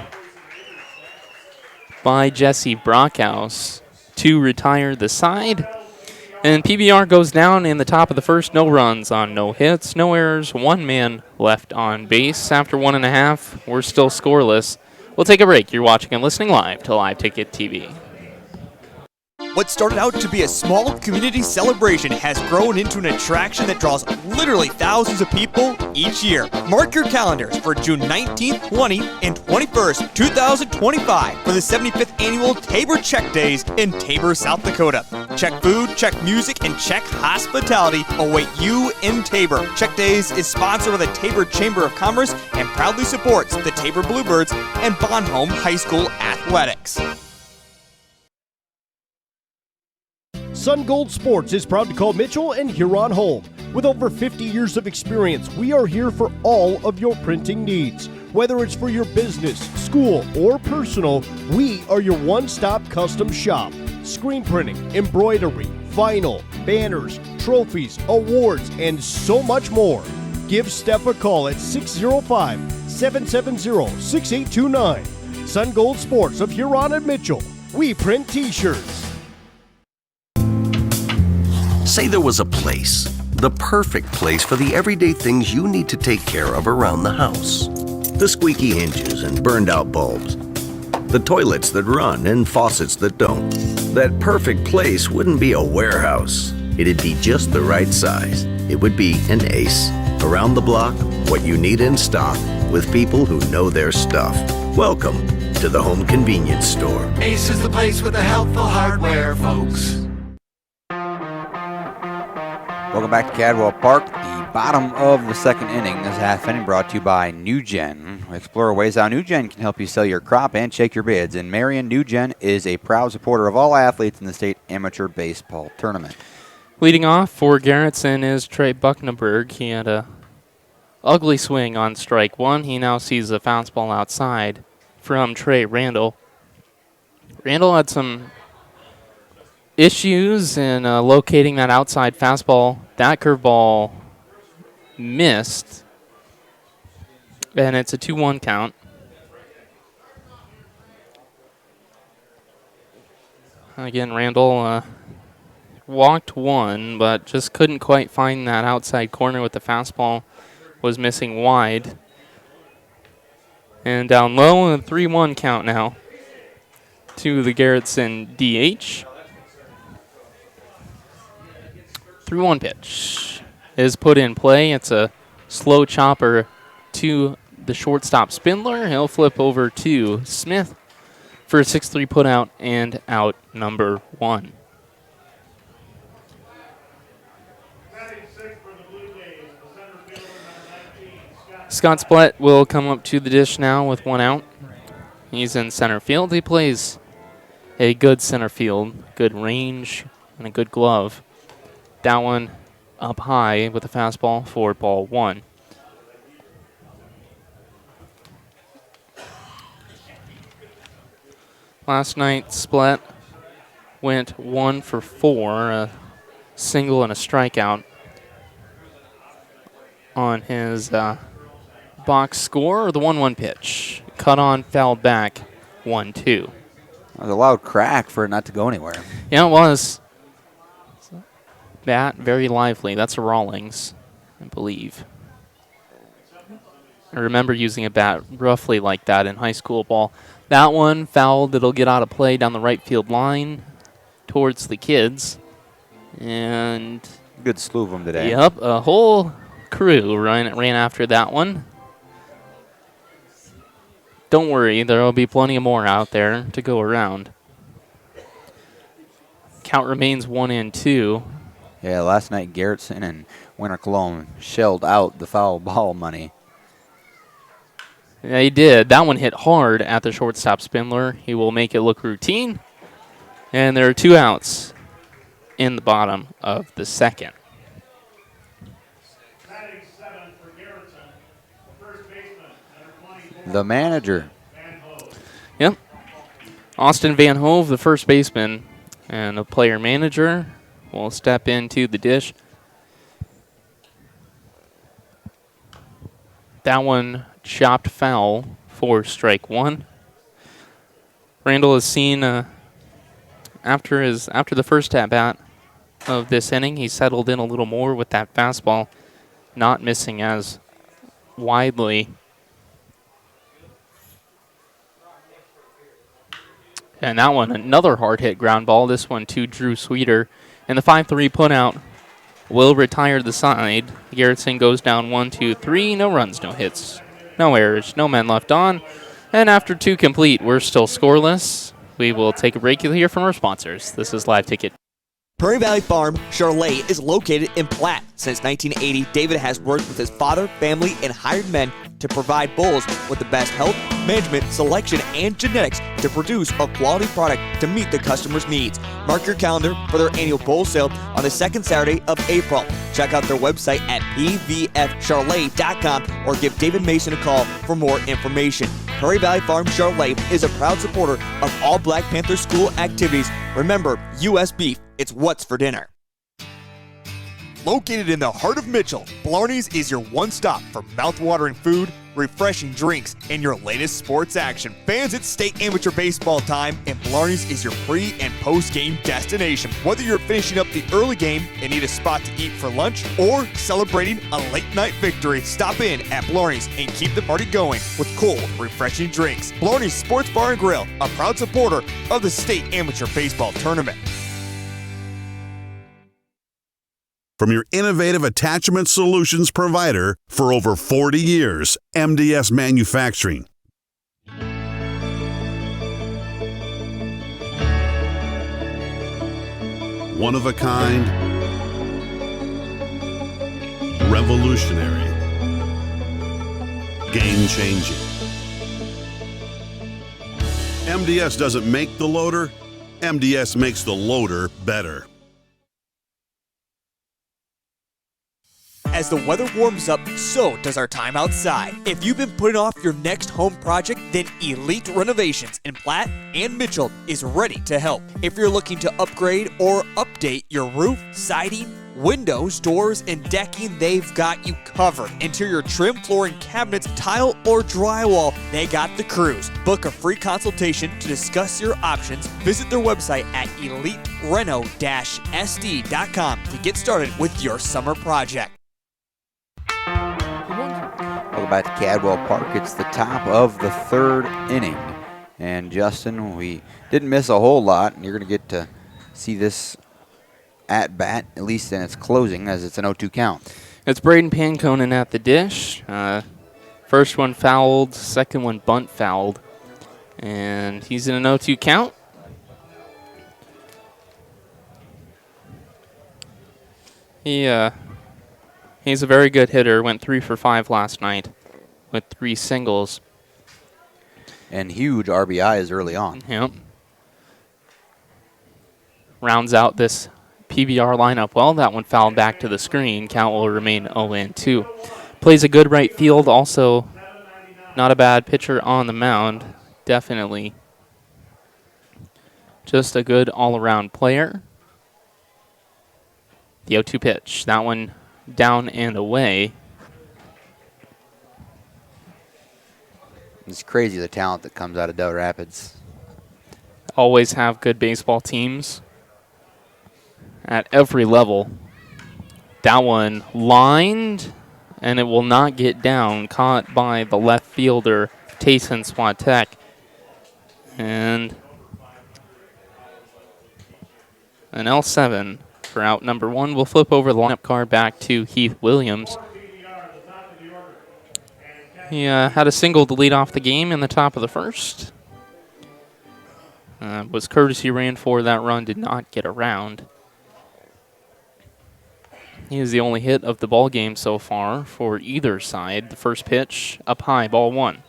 by Jesse Brockhouse to retire the side. And PBR goes down in the top of the first. No runs on no hits, no errors, 1 man left on base. After 1.5, we're still scoreless. We'll take a break. You're watching and listening live to Live Ticket TV. What started out to be a small community celebration has grown into an attraction that draws literally thousands of people each year. Mark your calendars for June 19th, 20th, and 21st, 2025 for the 75th Annual Tabor Check Days in Tabor, South Dakota. Check food, check music, and check hospitality await you in Tabor. Check Days is sponsored by the Tabor Chamber of Commerce and proudly supports the Tabor Bluebirds and Bonhomme High School athletics. Sun Gold Sports is proud to call Mitchell and Huron home. With over 50 years of experience, we are here for all of your printing needs. Whether it's for your business, school, or personal, we are your one-stop custom shop. Screen printing, embroidery, vinyl, banners, trophies, awards, and so much more. Give Steph a call at 605-770-6829. Sun Gold Sports of Huron and Mitchell. We print t-shirts. Say there was a place, the perfect place for the everyday things you need to take care of around the house. The squeaky hinges and burned out bulbs. The toilets that run and faucets that don't. That perfect place wouldn't be a warehouse. It'd be just the right size. It would be an Ace. Around the block, what you need in stock, with people who know their stuff. Welcome to the Home Convenience Store. Ace is the place with the helpful hardware, folks. Welcome back to Cadwell Park. The bottom of the second inning. This half inning brought to you by NewGen. Explore ways how NewGen can help you sell your crop and check your bids. And Marion, NewGen is a proud supporter of all athletes in the state amateur baseball tournament. Leading off for Garretson is Trey Bucknaberg. He had a ugly swing on strike one. He now sees a fastball outside from Trey Randall. Randall had some issues in locating that outside fastball. That curveball missed, and it's a 2-1 count. Again, Randall walked one, but just couldn't quite find that outside corner with the fastball. Was missing wide. And down low, a 3-1 count now to the Garretson DH. 3-1 pitch is put in play. It's a slow chopper to the shortstop Spindler. He'll flip over to Smith for a 6-3 putout and out number 1. Scott Splett will come up to the dish now with 1 out. He's in center field. He plays a good center field, good range, and a good glove. That one up high with a fastball for ball 1. Last night, Splett went 1 for 4, a single and a strikeout on his box score. The 1-1 pitch. Cut on, fouled back, 1-2. That was a loud crack for it not to go anywhere. Yeah, it was. Bat, very lively. That's a Rawlings, I believe. I remember using a bat roughly like that in high school ball. That one fouled. It'll get out of play down the right field line towards the kids. And good slew of them today. Yep, a whole crew ran after that one. Don't worry, there will be plenty more out there to go around. Count remains 1-2. Yeah, last night Garretson and Winter Cologne shelled out the foul ball money. Yeah, he did. That one hit hard at the shortstop Spindler. He will make it look routine. And there are 2 outs in the bottom of the second. The manager. Yep. Austin Van Hove, the first baseman, and the player manager will step into the dish. That one chopped foul for strike 1. Randall has seen after the first at bat of this inning, he settled in a little more with that fastball, not missing as widely. And that one, another hard hit ground ball. This one to Drew Sweeter. And the 5-3 putout will retire the side. Garretson goes down 1-2-3. No runs, no hits, no errors, no men left on. And after 2 complete, we're still scoreless. We will take a break here from our sponsors. This is Live Ticket. Prairie Valley Farm Charlotte is located in Platte. Since 1980, David has worked with his father, family, and hired men to provide bulls with the best health, management, selection, and genetics to produce a quality product to meet the customer's needs. Mark your calendar for their annual bull sale on the second Saturday of April. Check out their website at pvfcharlotte.com or give David Mason a call for more information. Prairie Valley Farm Charlotte is a proud supporter of all Black Panther school activities. Remember, U.S. beef, it's what's for dinner. Located in the heart of Mitchell, Blarney's is your one stop for mouth-watering food, refreshing drinks, and your latest sports action. Fans, it's state amateur baseball time, and Blarney's is your pre- and post-game destination. Whether you're finishing up the early game and need a spot to eat for lunch, or celebrating a late-night victory, stop in at Blarney's and keep the party going with cold, refreshing drinks. Blarney's Sports Bar and Grill, a proud supporter of the state amateur baseball tournament. From your innovative attachment solutions provider for over 40 years, MDS Manufacturing. One of a kind, revolutionary, game-changing. MDS doesn't make the loader, MDS makes the loader better. As the weather warms up, so does our time outside. If you've been putting off your next home project, then Elite Renovations in Platte and Mitchell is ready to help. If you're looking to upgrade or update your roof, siding, windows, doors, and decking, they've got you covered. Interior trim, flooring, cabinets, tile, or drywall, they got the crews. Book a free consultation to discuss your options. Visit their website at elitereno-sd.com to get started with your summer project. Welcome back to Cadwell Park. It's the top of the third inning. And Justin, we didn't miss a whole lot. You're going to get to see this at bat, at least in its closing, as it's an 0-2 count. It's Braden Panconen at the dish. First one fouled, second one bunt fouled. And he's in an 0-2 count. He's a very good hitter. Went 3 for 5 last night with 3 singles. And huge RBIs early on. Yep. Rounds out this PBR lineup well. That one fouled back to the screen. Count will remain 0-2. Plays a good right field. Also, not a bad pitcher on the mound. Definitely just a good all-around player. The 0-2 pitch. That one down and away. It's crazy the talent that comes out of Del Rapids. Always have good baseball teams at every level. That one lined, and it will not get down. Caught by the left fielder, Tayson Swatek. And an L7 for out number 1. We'll flip over the lineup card back to Heath Williams. He had a single to lead off the game in the top of the first. Was courtesy ran for that run, did not get around. He is the only hit of the ball game so far for either side. The first pitch up high, ball 1.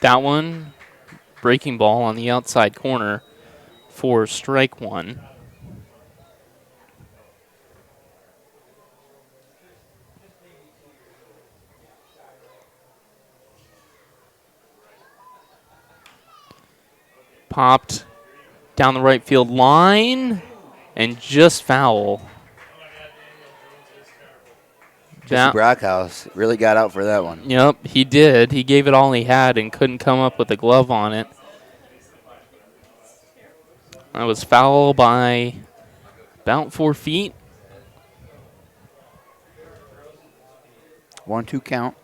That one, breaking ball on the outside corner for strike 1. Popped down the right field line and just foul. Jesse Brockhouse really got out for that one. Yep, he did. He gave it all he had and couldn't come up with a glove on it. That was foul by about 4 feet. 1-2 count.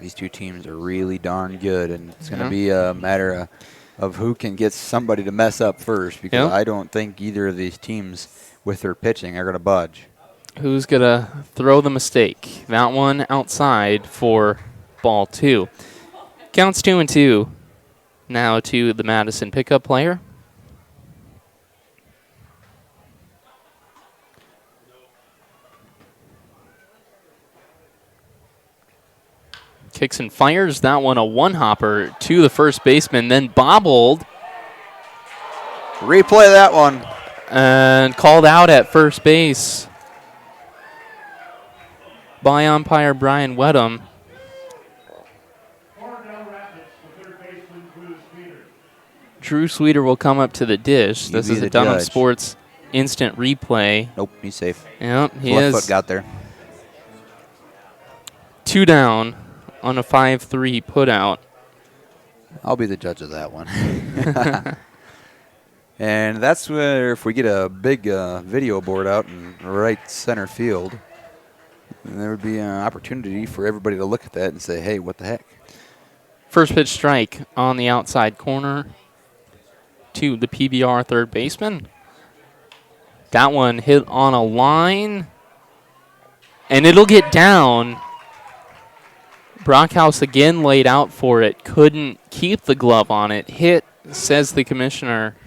These two teams are really darn good, and it's going to be a matter of who can get somebody to mess up first, because I don't think either of these teams with their pitching are going to budge. Who's going to throw the mistake? That one outside for ball 2. Counts 2-2. Now to the Madison pickup player. Kicks and fires that one, a one-hopper to the first baseman, then bobbled. Replay that one. And called out at first base by umpire Brian Wedham. Drew Sweeter will come up to the dish. This is a Dunham Sports instant replay. Nope, he's safe. Yep, he Left is. foot got there. 2 down on a 5-3 putout. I'll be the judge of that one. And that's where, if we get a big video board out in right center field, there would be an opportunity for everybody to look at that and say, hey, what the heck? First pitch strike on the outside corner to the PBR third baseman. That one hit on a line, and it'll get down. Brockhouse again laid out for it, couldn't keep the glove on it. Hit, says the commissioner,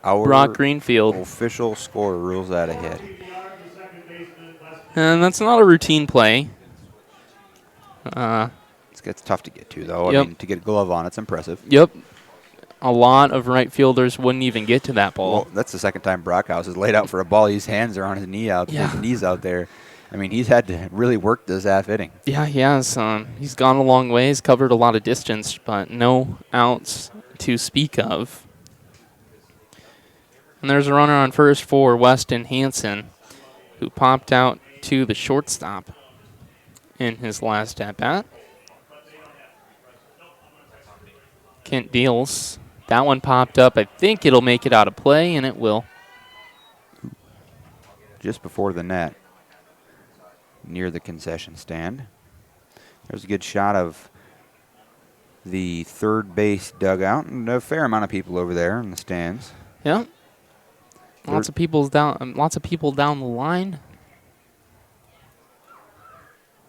Brock Greenfield. Official score rules that a hit. And that's not a routine play. It's tough to get to, though. Yep. I mean, to get a glove on, it's impressive. Yep. A lot of right fielders wouldn't even get to that ball. Well, that's the second time Brockhouse has laid out for a ball. His hands are on his knees out there. I mean, he's had to really work this half inning. Yeah, he has. He's gone a long way. He's covered a lot of distance, but no outs to speak of. And there's a runner on first for Weston Hansen, who popped out to the shortstop in his last at-bat. Kent deals. That one popped up. I think it'll make it out of play, and it will. Just before the net, near the concession stand. There's a good shot of the third base dugout, and a fair amount of people over there in the stands. Yep. Lots of people down the line.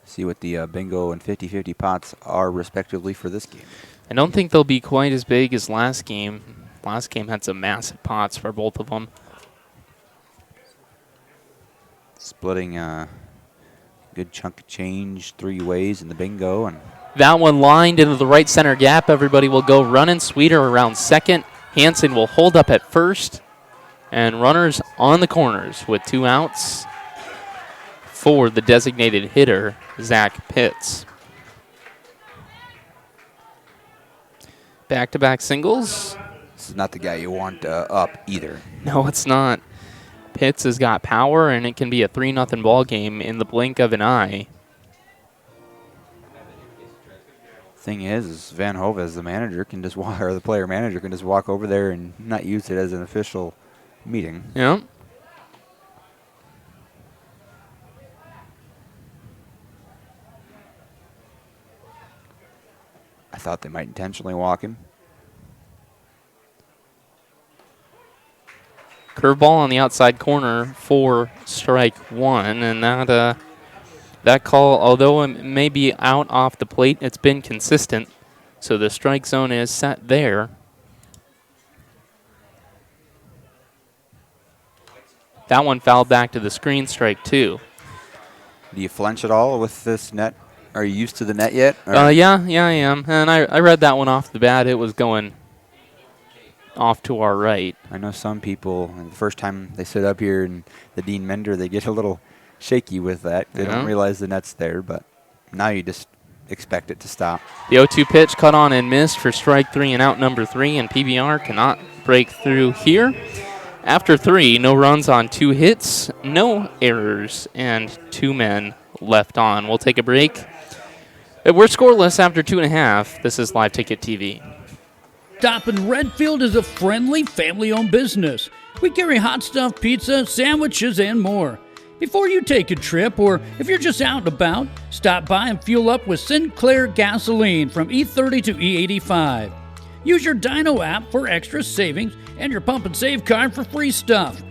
See what the bingo and 50-50 pots are respectively for this game. I don't think they'll be quite as big as last game. Last game had some massive pots for both of them. Splitting a good chunk of change 3 ways in the bingo. And that one lined into the right center gap. Everybody will go running. Sweeter around second. Hansen will hold up at first. And runners on the corners with 2 outs for the designated hitter, Zach Pitts. Back-to-back singles. This is not the guy you want up either. No, it's not. Pitts has got power, and it can be a 3-0 ball game in the blink of an eye. Thing is Van Hove, as the manager, can just walk, or the player manager can just walk over there and not use it as an official meeting. Yeah. I thought they might intentionally walk him. Curveball on the outside corner for strike 1, and that call, although it may be out off the plate, it's been consistent, so the strike zone is set there. That one fouled back to the screen, strike 2. Do you flinch at all with this net? Are you used to the net yet? Yeah, I am. And I read that one off the bat. It was going off to our right. I know some people, and the first time they sit up here and the Dean Mender, they get a little shaky with that. They don't realize the net's there, but now you just expect it to stop. The 0-2 pitch cut on and missed for strike 3 and out number 3, and PBR cannot break through here. After 3, no runs on 2 hits, no errors, and 2 men left on. We'll take a break. We're scoreless after 2.5. This is Live Ticket TV. Stop in Redfield is a friendly, family-owned business. We carry hot stuff, pizza, sandwiches, and more. Before you take a trip, or if you're just out and about, stop by and fuel up with Sinclair gasoline from E30 to E85. Use your Dyno app for extra savings and your Pump and Save card for free stuff.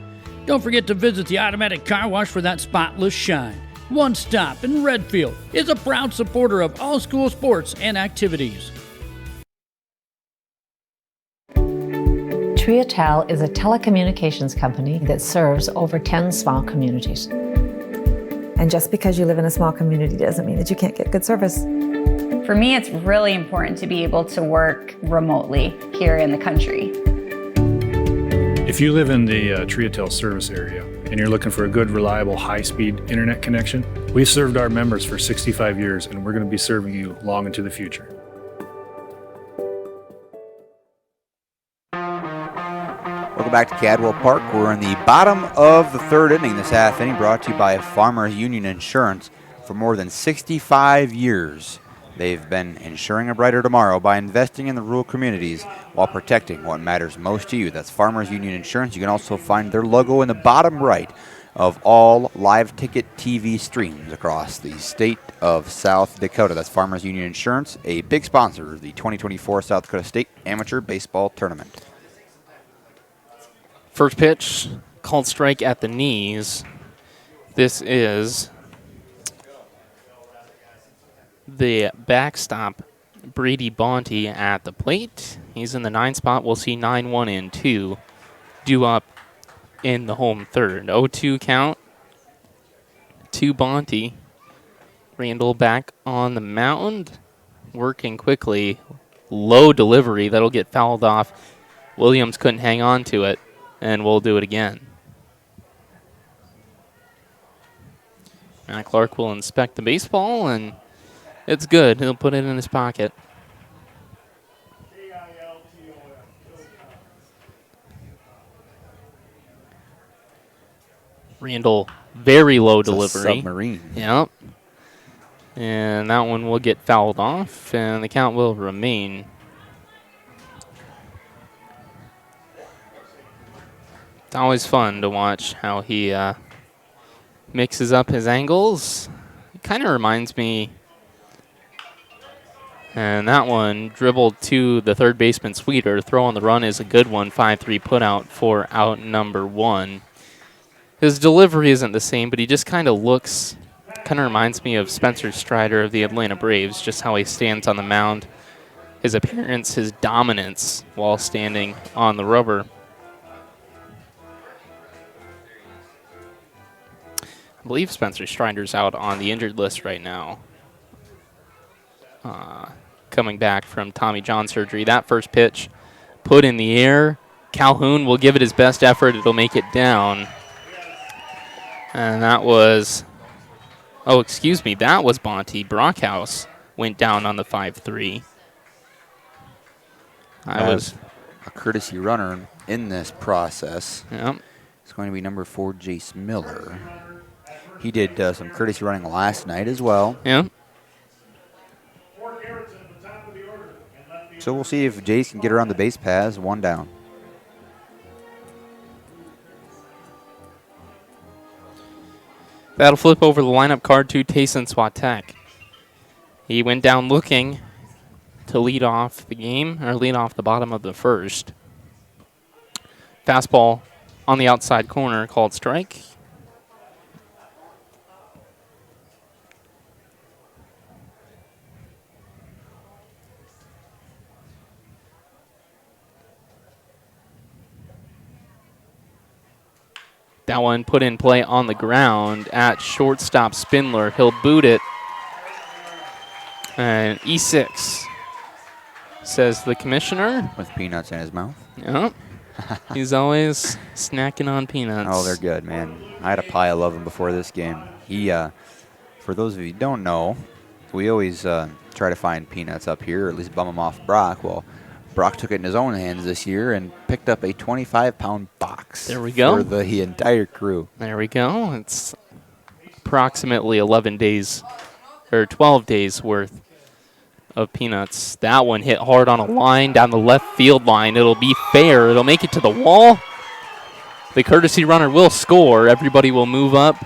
Don't forget to visit the automatic car wash for that spotless shine. One Stop in Redfield is a proud supporter of all school sports and activities. Triatel is a telecommunications company that serves over 10 small communities. And just because you live in a small community doesn't mean that you can't get good service. For me, it's really important to be able to work remotely here in the country. If you live in the Triatel service area and you're looking for a good, reliable, high-speed internet connection, we've served our members for 65 years and we're going to be serving you long into the future. Welcome back to Cadwell Park. We're in the bottom of the third inning this half inning, brought to you by Farmers Union Insurance. For more than 65 years, they've been ensuring a brighter tomorrow by investing in the rural communities while protecting what matters most to you. That's Farmers Union Insurance. You can also find their logo in the bottom right of all live ticket TV streams across the state of South Dakota. That's Farmers Union Insurance, a big sponsor of the 2024 South Dakota State Amateur Baseball Tournament. First pitch, called strike at the knees. This is the backstop, Brady Bonte at the plate. He's in the 9 spot. We'll see 9-1 and 2 due up in the home third. 0-2 count to Bonte. Randall back on the mound, working quickly. Low delivery. That'll get fouled off. Williams couldn't hang on to it, and we'll do it again. Matt Clark will inspect the baseball, and it's good. He'll put it in his pocket. Randall, very low delivery. Submarine. Yep. And that one will get fouled off, and the count will remain. It's always fun to watch how he mixes up his angles. It kind of reminds me. And that one dribbled to the third baseman, Sweeter. Throw on the run is a good one. 5-3 put out for out number 1. His delivery isn't the same, but he just kind of looks, kind of reminds me of Spencer Strider of the Atlanta Braves, just how he stands on the mound, his appearance, his dominance while standing on the rubber. I believe Spencer Strider's out on the injured list right now. Coming back from Tommy John surgery. That first pitch put in the air. Calhoun will give it his best effort. It'll make it down. And that was, that was Bonte. Brockhouse went down on the 5-3. I was a courtesy runner in this process. Yep. It's going to be number 4, Jace Miller. He did some courtesy running last night as well. Yep. So we'll see if Jace can get around the base paths. 1 down. That'll flip over the lineup card to Tayson Swatek. He went down looking to lead off the game, or lead off the bottom of the first. Fastball on the outside corner, called strike. That one put in play on the ground at shortstop Spindler. He'll boot it. And E6, says the commissioner. With peanuts in his mouth. Yep. He's always snacking on peanuts. Oh, they're good, man. I had a pile of them before this game. He, for those of you who don't know, we always try to find peanuts up here, or at least bum them off Brock. Well, Brock took it in his own hands this year and picked up a 25-pound box. There we go. For the entire crew. There we go. It's approximately 11 days or 12 days worth of peanuts. That one hit hard on a line down the left field line. It'll be fair. It'll make it to the wall. The courtesy runner will score. Everybody will move up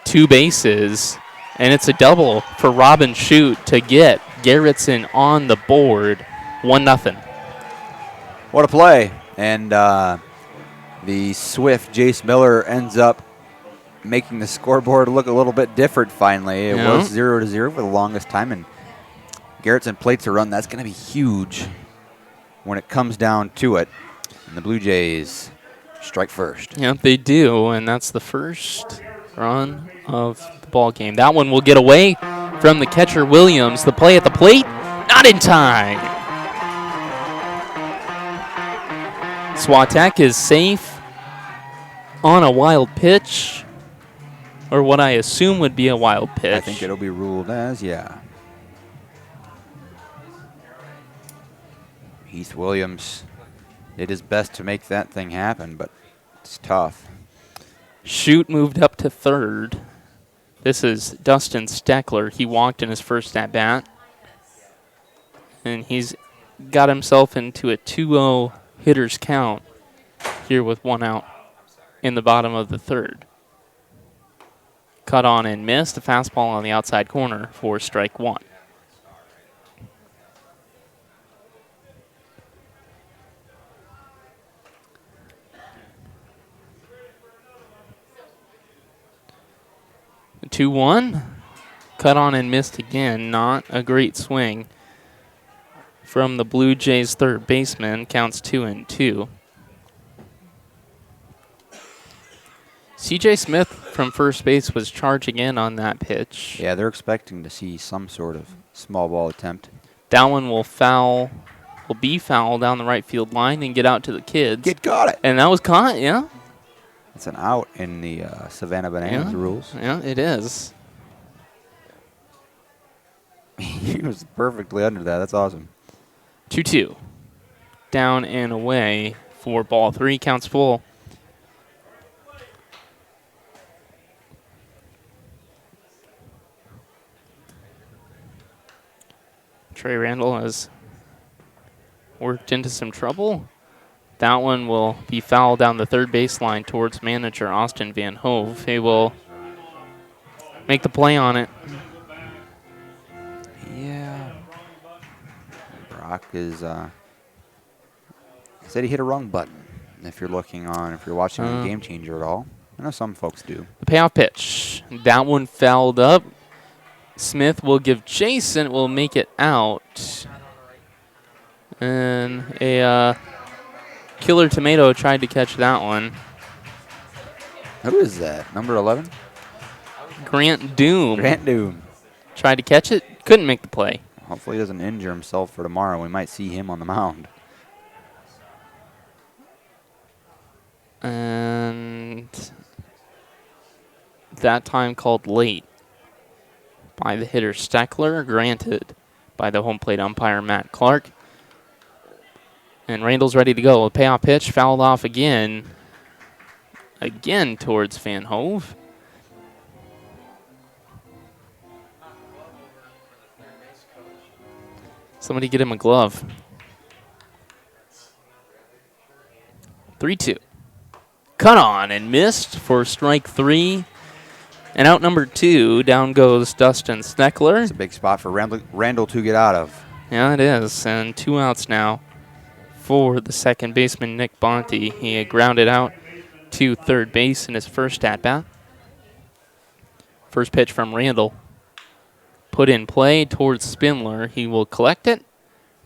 2 bases, and it's a double for Robin Shute to get Garretson on the board. 1-0. What a play. And the swift Jace Miller ends up making the scoreboard look a little bit different finally. It was 0-0 for the longest time, and Garretson plates a run. That's going to be huge when it comes down to it. And the Blue Jays strike first. Yep, they do, and that's the first run of the ball game. That one will get away from the catcher Williams. The play at the plate, not in time. Swatek is safe on a wild pitch, or what I assume would be a wild pitch. I think it'll be ruled as, Heath Williams did his best to make that thing happen, but it's tough. Shute moved up to third. This is Dustin Steckler. He walked in his first at-bat, and he's got himself into a 2-0 hitter's count here with 1 out in the bottom of the third. Cut on and missed. A fastball on the outside corner for strike 1. The 2-1. Cut on and missed again. Not a great swing from the Blue Jays third baseman. Counts 2-2. C.J. Smith from first base was charging in on that pitch. Yeah, they're expecting to see some sort of small ball attempt. That one will be foul down the right field line and get out to the kids. Got it. And that was caught, yeah. It's an out in the Savannah Bananas rules. Yeah, it is. He was perfectly under that. That's awesome. 2-2. Down and away for ball 3. Counts full. Trey Randall has worked into some trouble. That one will be fouled down the third baseline towards manager Austin Van Hove. He will make the play on it. Yeah. Brock is said he hit a wrong button. If you're watching on Game Changer at all, I know some folks do. The payoff pitch. That one fouled up. Smith will give chase and it will make it out. And a Killer Tomato tried to catch that one. Who is that? Number 11? Grant Doom. Grant Doom. Tried to catch it, couldn't make the play. Hopefully he doesn't injure himself for tomorrow. We might see him on the mound. And that time called late by the hitter Steckler, granted by the home plate umpire Matt Clark. And Randall's ready to go. A payoff pitch fouled off again towards Van Hove. Somebody get him a glove. 3-2. Cut on and missed for strike 3. And out number 2, down goes Dustin Steckler. It's a big spot for Randall to get out of. Yeah, it is. And 2 outs now for the second baseman, Nick Bonte. He had grounded out to third base in his first at-bat. First pitch from Randall. Put in play towards Spindler. He will collect it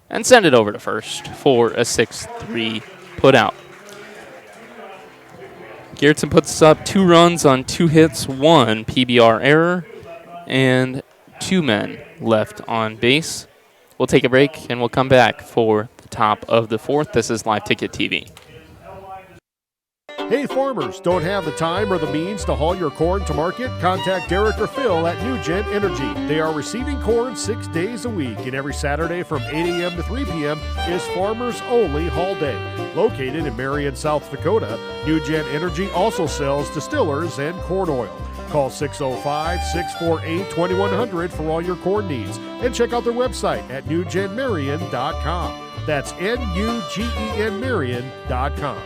and send it over to first for a 6-3 put out. Garretson puts up 2 runs on 2 hits, 1 PBR error, and 2 men left on base. We'll take a break, and we'll come back for the top of the 4th. This is Live Ticket TV. Hey farmers, don't have the time or the means to haul your corn to market? Contact Derek or Phil at New Gen Energy. They are receiving corn 6 days a week, and every Saturday from 8 a.m. to 3 p.m. is Farmers Only Haul Day. Located in Marion, South Dakota, New Gen Energy also sells distillers and corn oil. Call 605-648-2100 for all your corn needs, and check out their website at newgenmarion.com. That's Nugen Marion.com.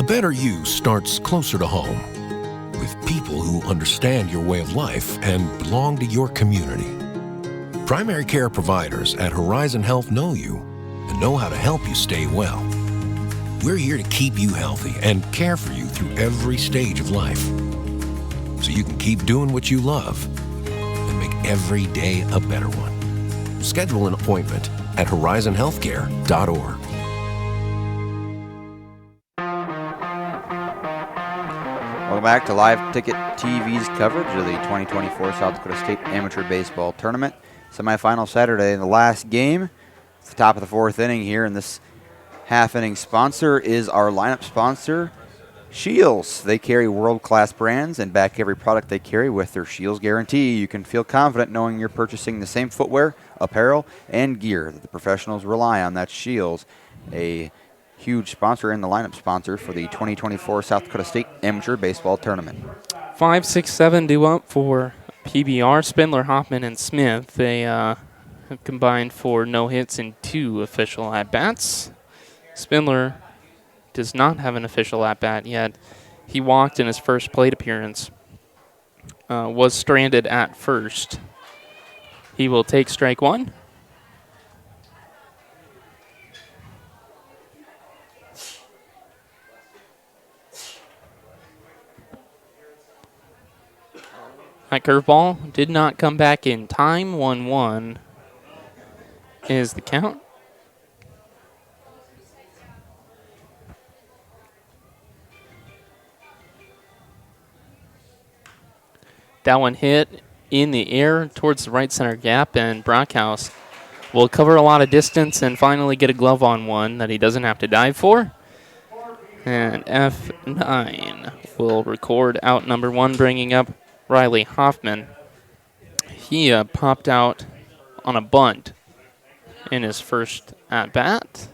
better you starts closer to home, with people who understand your way of life and belong to your community. Primary care providers at Horizon Health know you and know how to help you stay well. We're here to keep you healthy and care for you through every stage of life, so you can keep doing what you love and make every day a better one. Schedule an appointment at horizonhealthcare.org. Welcome back to Live Ticket TV's coverage of the 2024 South Dakota State Amateur Baseball Tournament. Semifinal Saturday, the last game. It's the top of the fourth inning here, and this half-inning sponsor is our lineup sponsor, Shields. They carry world-class brands and back every product they carry with their Shields guarantee. You can feel confident knowing you're purchasing the same footwear, apparel, and gear that the professionals rely on. That's Shields, a huge sponsor and the lineup sponsor for the 2024 South Dakota State Amateur Baseball Tournament. 5, 6, 7 due up for PBR, Spindler, Hoffman, and Smith. They have combined for no hits in 2 official at-bats. Spindler does not have an official at-bat yet. He walked in his first plate appearance. Was stranded at first. He will take strike 1. That curveball did not come back in time. 1-1 is the count. That one hit in the air towards the right center gap, and Brockhouse will cover a lot of distance and finally get a glove on one that he doesn't have to dive for. And F9 will record out number 1, bringing up Riley Hoffman. He popped out on a bunt in his first at-bat.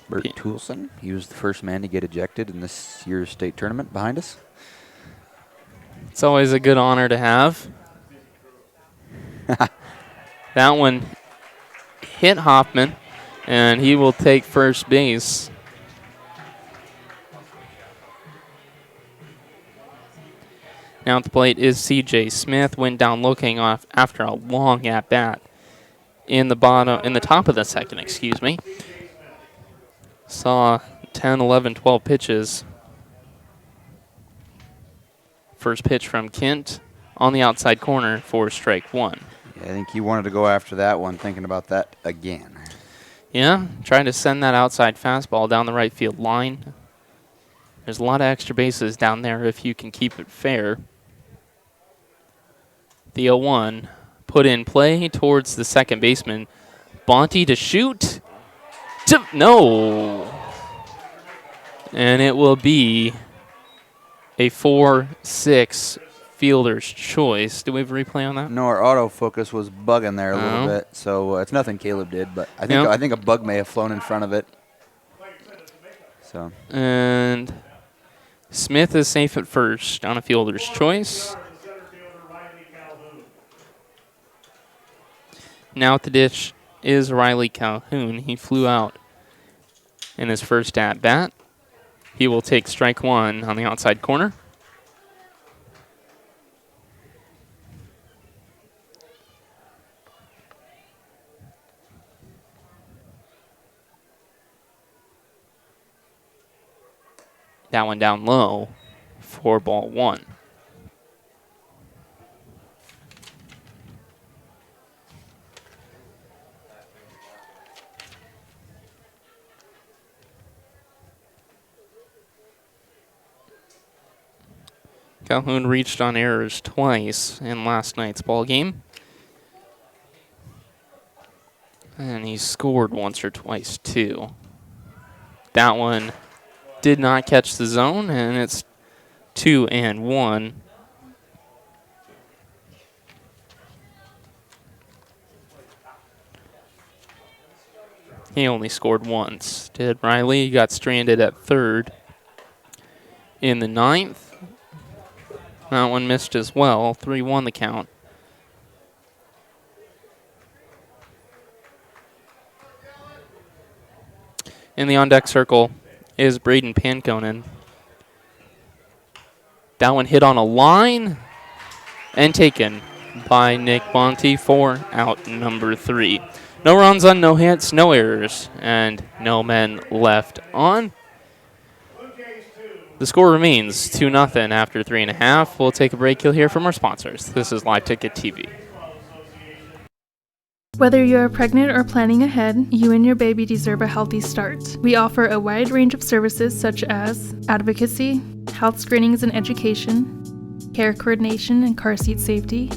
Bert Toulson, he was the first man to get ejected in this year's state tournament behind us. It's always a good honor to have. That one hit Hoffman, and he will take first base. Now at the plate is C.J. Smith. Went down looking off after a long at-bat in the top of the second, excuse me. Saw 10, 11, 12 pitches. First pitch from Kent on the outside corner for strike 1. Yeah, I think he wanted to go after that one, thinking about that again. Yeah, trying to send that outside fastball down the right field line. There's a lot of extra bases down there if you can keep it fair. The 0-1 put in play towards the second baseman. Bonte to shoot. No. And it will be a 4-6 fielder's choice. Do we have a replay on that? No, our autofocus was bugging there a little bit, so it's nothing Caleb did, but I think a bug may have flown in front of it. So. And Smith is safe at first on a fielder's choice. Now at the dish is Riley Calhoun. He flew out in his first at-bat. He will take strike 1 on the outside corner. That one down low for ball 1. Calhoun reached on errors twice in last night's ball game. And he scored once or twice, too. That one did not catch the zone, and it's 2-1. He only scored once. Did Riley? He got stranded at third in the 9th. That one missed as well. 3-1 the count. In the on-deck circle is Braden Pankonen. That one hit on a line and taken by Nick Monty for out number 3. No runs on, no hits, no errors, and no men left on. The score remains 2-0 after 3.5. We'll take a break. You'll hear from our sponsors. This is Live Ticket TV. Whether you are pregnant or planning ahead, you and your baby deserve a healthy start. We offer a wide range of services such as advocacy, health screenings and education, care coordination and car seat safety,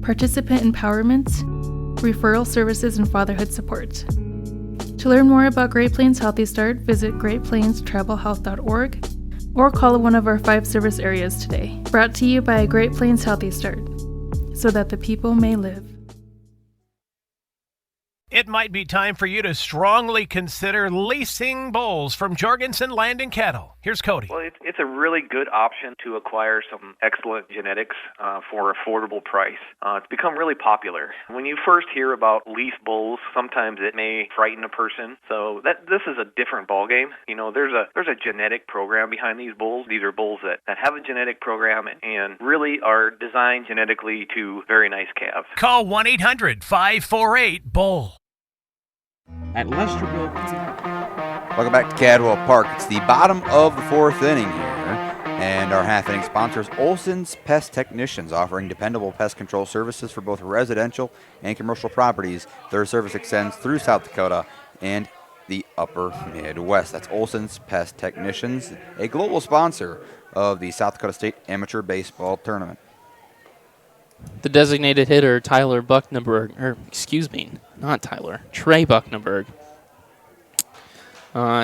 participant empowerment, referral services, and fatherhood support. To learn more about Great Plains Healthy Start, visit greatplainstravelhealth.org or call one of our 5 service areas today. Brought to you by Great Plains Healthy Start, so that the people may live. It might be time for you to strongly consider leasing bulls from Jorgensen Land and Cattle. Here's Cody. Well, it's a really good option to acquire some excellent genetics for affordable price. It's become really popular. When you first hear about lease bulls, sometimes it may frighten a person. So this is a different ballgame. You know, there's a genetic program behind these bulls. These are bulls that have a genetic program and really are designed genetically to very nice calves. Call 1-800-548-BULL. At Lesterville. Welcome back to Cadwell Park. It's the bottom of the 4th inning here, and our half-inning sponsors, Olson's Pest Technicians, offering dependable pest control services for both residential and commercial properties. Their service extends through South Dakota and the upper Midwest. That's Olson's Pest Technicians, a global sponsor of the South Dakota State Amateur Baseball Tournament. The designated hitter, Trey Bucknenberg,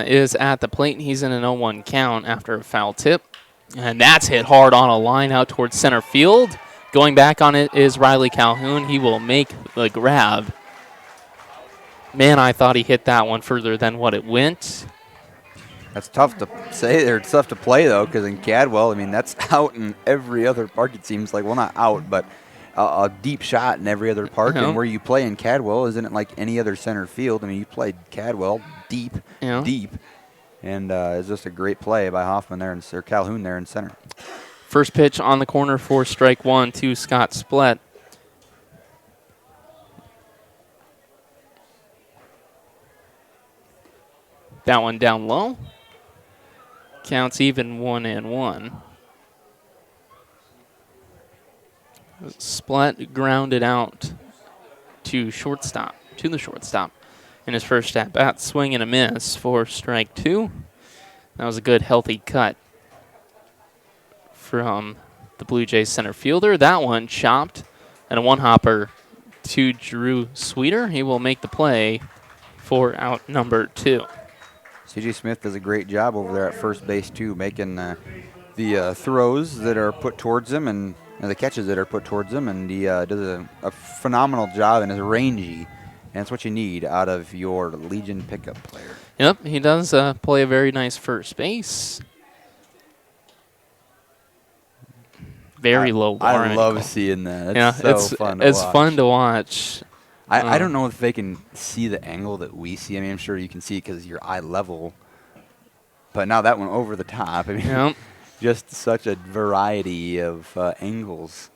is at the plate. He's in an 0-1 count after a foul tip. And that's hit hard on a line out towards center field. Going back on it is Riley Calhoun. He will make the grab. Man, I thought he hit that one further than what it went. That's tough to say there. It's tough to play, though, because in Cadwell, I mean, that's out in every other park, it seems like. Well, not out, but a deep shot in every other park. And where you play in Cadwell, isn't it like any other center field? I mean, you played Cadwell deep. And it's just a great play by Hoffman there, or Calhoun there in center. First pitch on the corner for strike 1 to Scott Splett. That one down low. Counts even 1-1. Splett grounded out to the shortstop in his first at-bat. Swing and a miss for strike 2. That was a good, healthy cut from the Blue Jays center fielder. That one chopped, and a one-hopper to Drew Sweeter. He will make the play for out number 2. C.J. Smith does a great job over there at first base, too, making the throws that are put towards him and the catches that are put towards him, and he does a phenomenal job and is rangy, and that's what you need out of your Legion pickup player. Yep, he does play a very nice first base. Very low bar. I love seeing that. It's fun to it's watch. fun to watch. I don't know if they can see the angle that we see. I mean, I'm sure you can see because you're eye level. But now that one over the top. I mean, just such a variety of angles.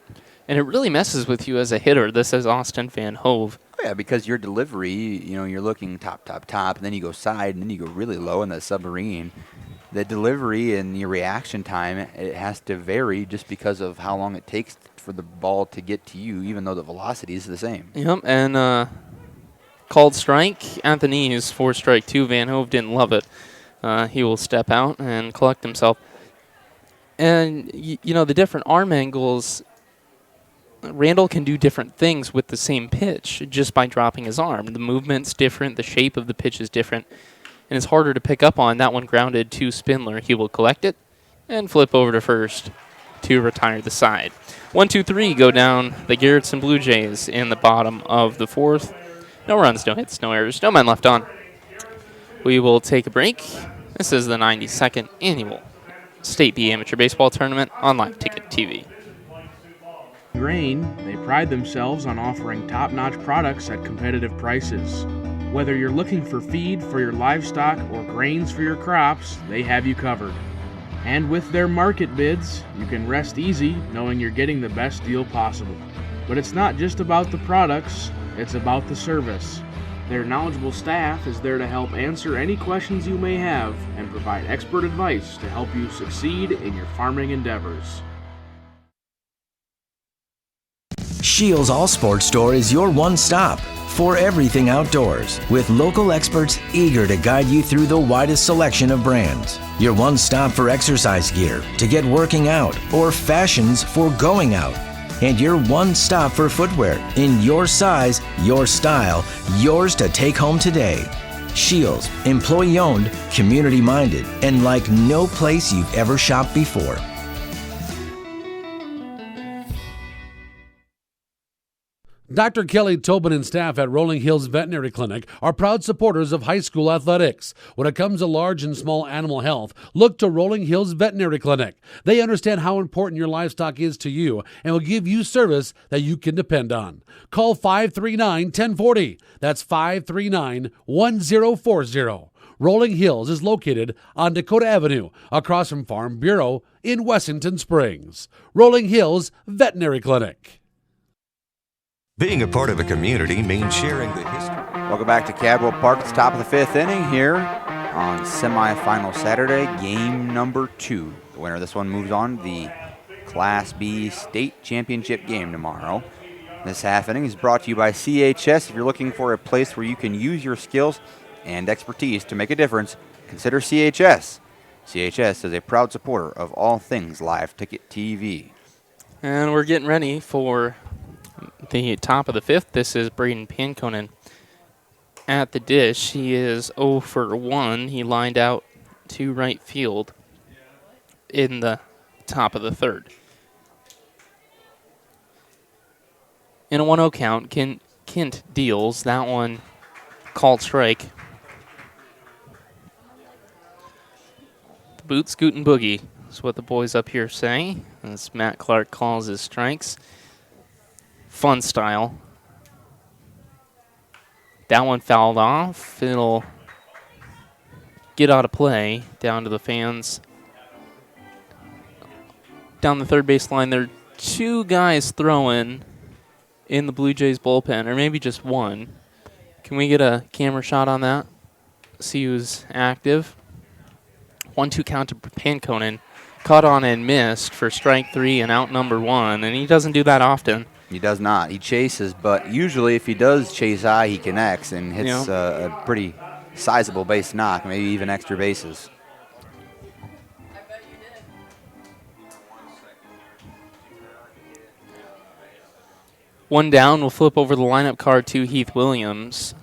And it really messes with you as a hitter. This is Austin Van Hove. Oh, yeah, because your delivery, you're looking top, and then you go side, and then you go really low in the submarine. The delivery and your reaction time, it has to vary just because of how long it takes for the ball to get to you, even though the velocity is the same. Yep, and called strike at the knees for strike 2. Van Hove didn't love it. He will step out and collect himself. And, the different arm angles, Randall can do different things with the same pitch just by dropping his arm. The movement's different, the shape of the pitch is different, and it's harder to pick up on. That one grounded to Spindler. He will collect it and flip over to first to retire the side. 1-2-3 go down the Garretson Blue Jays in the bottom of the 4th. No runs, no hits, no errors, no men left on. We will take a break. This is the 92nd annual State B Amateur Baseball Tournament on Live Ticket TV. Grain, they pride themselves on offering top-notch products at competitive prices. Whether you're looking for feed for your livestock or grains for your crops, they have you covered. And with their market bids, you can rest easy knowing you're getting the best deal possible. But it's not just about the products, it's about the service. Their knowledgeable staff is there to help answer any questions you may have and provide expert advice to help you succeed in your farming endeavors. Shields All Sports Store is your one stop for everything outdoors, with local experts eager to guide you through the widest selection of brands. Your one stop for exercise gear to get working out or fashions for going out. And your one stop for footwear in your size, your style, yours to take home today. Shields, employee owned, community minded, and like no place you've ever shopped before. Dr. Kelly Tobin and staff at Rolling Hills Veterinary Clinic are proud supporters of high school athletics. When it comes to large and small animal health, look to Rolling Hills Veterinary Clinic. They understand how important your livestock is to you and will give you service that you can depend on. Call 539-1040. That's 539-1040. Rolling Hills is located on Dakota Avenue, across from Farm Bureau in Wessington Springs. Rolling Hills Veterinary Clinic. Being a part of a community means sharing the history. Welcome back to Cadwell Park. It's top of the fifth inning here on semifinal Saturday, game number 2. The winner of this one moves on to the Class B state championship game tomorrow. This half inning is brought to you by CHS. If you're looking for a place where you can use your skills and expertise to make a difference, consider CHS. CHS is a proud supporter of all things Live Ticket TV. And we're getting ready for the top of the fifth. This is Braden Pankonen at the dish. He is 0 for 1. He lined out to right field in the top of the third. In a 1-0 count, Kent deals. That one called strike. The boot, scoot, and boogie is what the boys up here say, as Matt Clark calls his strikes. Fun style. That one fouled off. It'll get out of play down to the fans. Down the third base line, there are 2 guys throwing in the Blue Jays bullpen, or maybe just one. Can we get a camera shot on that? See who's active. 1-2 count to Pankonen. Caught on and missed for strike 3 and out number 1, and he doesn't do that often. He does not. He chases, but usually if he does chase high, he connects and hits a pretty sizable base knock, maybe even extra bases. One down, we'll flip over the lineup card to Heath Williams.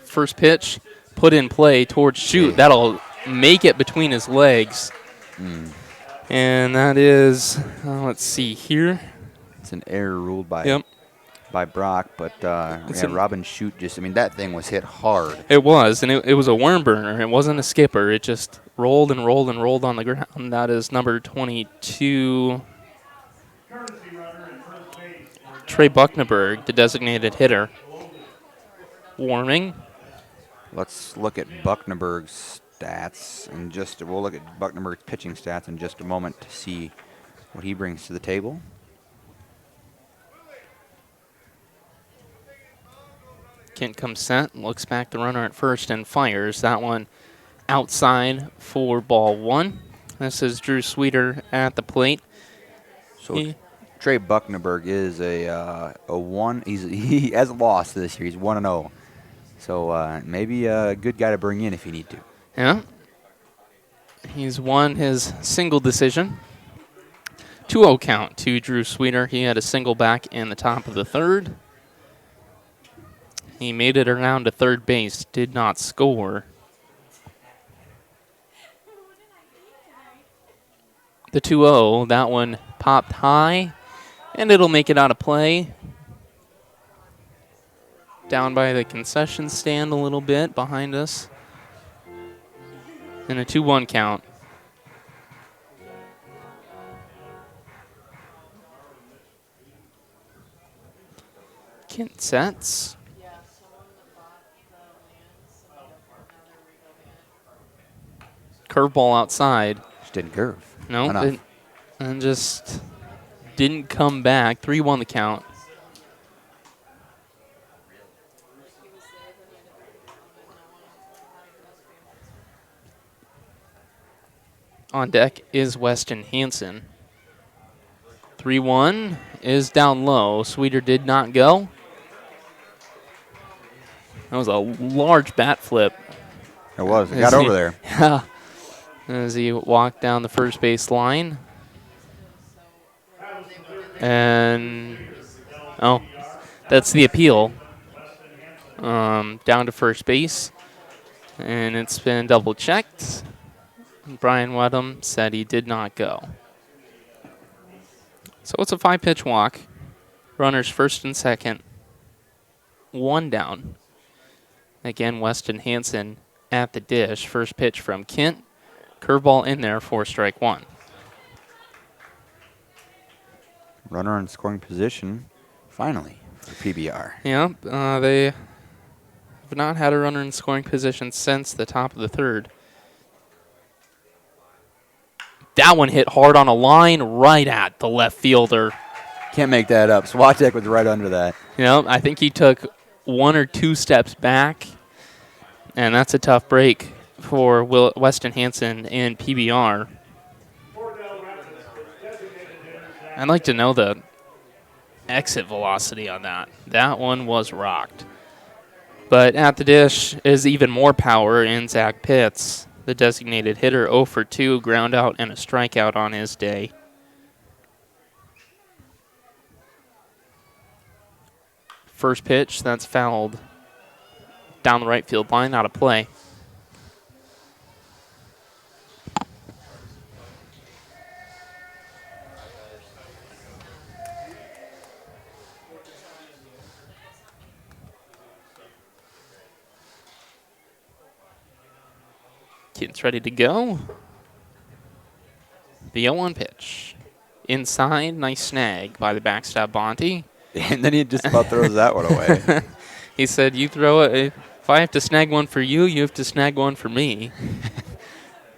First pitch, put in play towards shoot. That'll make it between his legs. And that is, let's see here. It's an error ruled by Brock, but Robin Shute just, that thing was hit hard. It was, and it was a worm burner. It wasn't a skipper. It just rolled and rolled and rolled on the ground. That is number 22, Trey Buckneberg, the designated hitter. Warming. Let's look at Buckneberg's stats, and we'll look at Buckneberg's pitching stats in just a moment to see what he brings to the table. Kent comes set, looks back the runner at first and fires. That one outside for ball 1. This is Drew Sweeter at the plate. So Trey Buckneberg is a 1. He has lost this year. He's 1-0. So maybe a good guy to bring in if you need to. Yeah. He's won his single decision. 2-0 count to Drew Sweeter. He had a single back in the top of the third. He made it around to third base, did not score. The 2-0, that one popped high, and it'll make it out of play. Down by the concession stand a little bit behind us. And a 2-1 count. Kent sets. Curveball outside. Just didn't curve. No, Enough. and just didn't come back. 3-1 the count. On deck is Weston Hansen. 3-1 is down low. Sweeter did not go. That was a large bat flip. It was. It got over there. Yeah. As he walked down the first base line. And, oh, that's the appeal. Down to first base. And it's been double checked. Brian Wedham said he did not go. So it's a 5-pitch walk. Runners first and second. 1 down. Again, Weston Hansen at the dish. First pitch from Kent. Curveball in there for strike 1. Runner in scoring position, finally, for PBR. Yeah, they have not had a runner in scoring position since the top of the third. That one hit hard on a line right at the left fielder. Can't make that up. Swatek was right under that. Yeah, I think he took 1 or 2 steps back, and that's a tough break for Weston Hansen and PBR. I'd like to know the exit velocity on that. That one was rocked. But at the dish is even more power in Zach Pitts, the designated hitter. 0 for 2, ground out and a strikeout on his day. First pitch, that's fouled down the right field line, out of play. Kent's ready to go. The 0-1 pitch. Inside, nice snag by the backstop Bonte. And then he just about throws that one away. He said, you throw it. If I have to snag one for you, you have to snag one for me.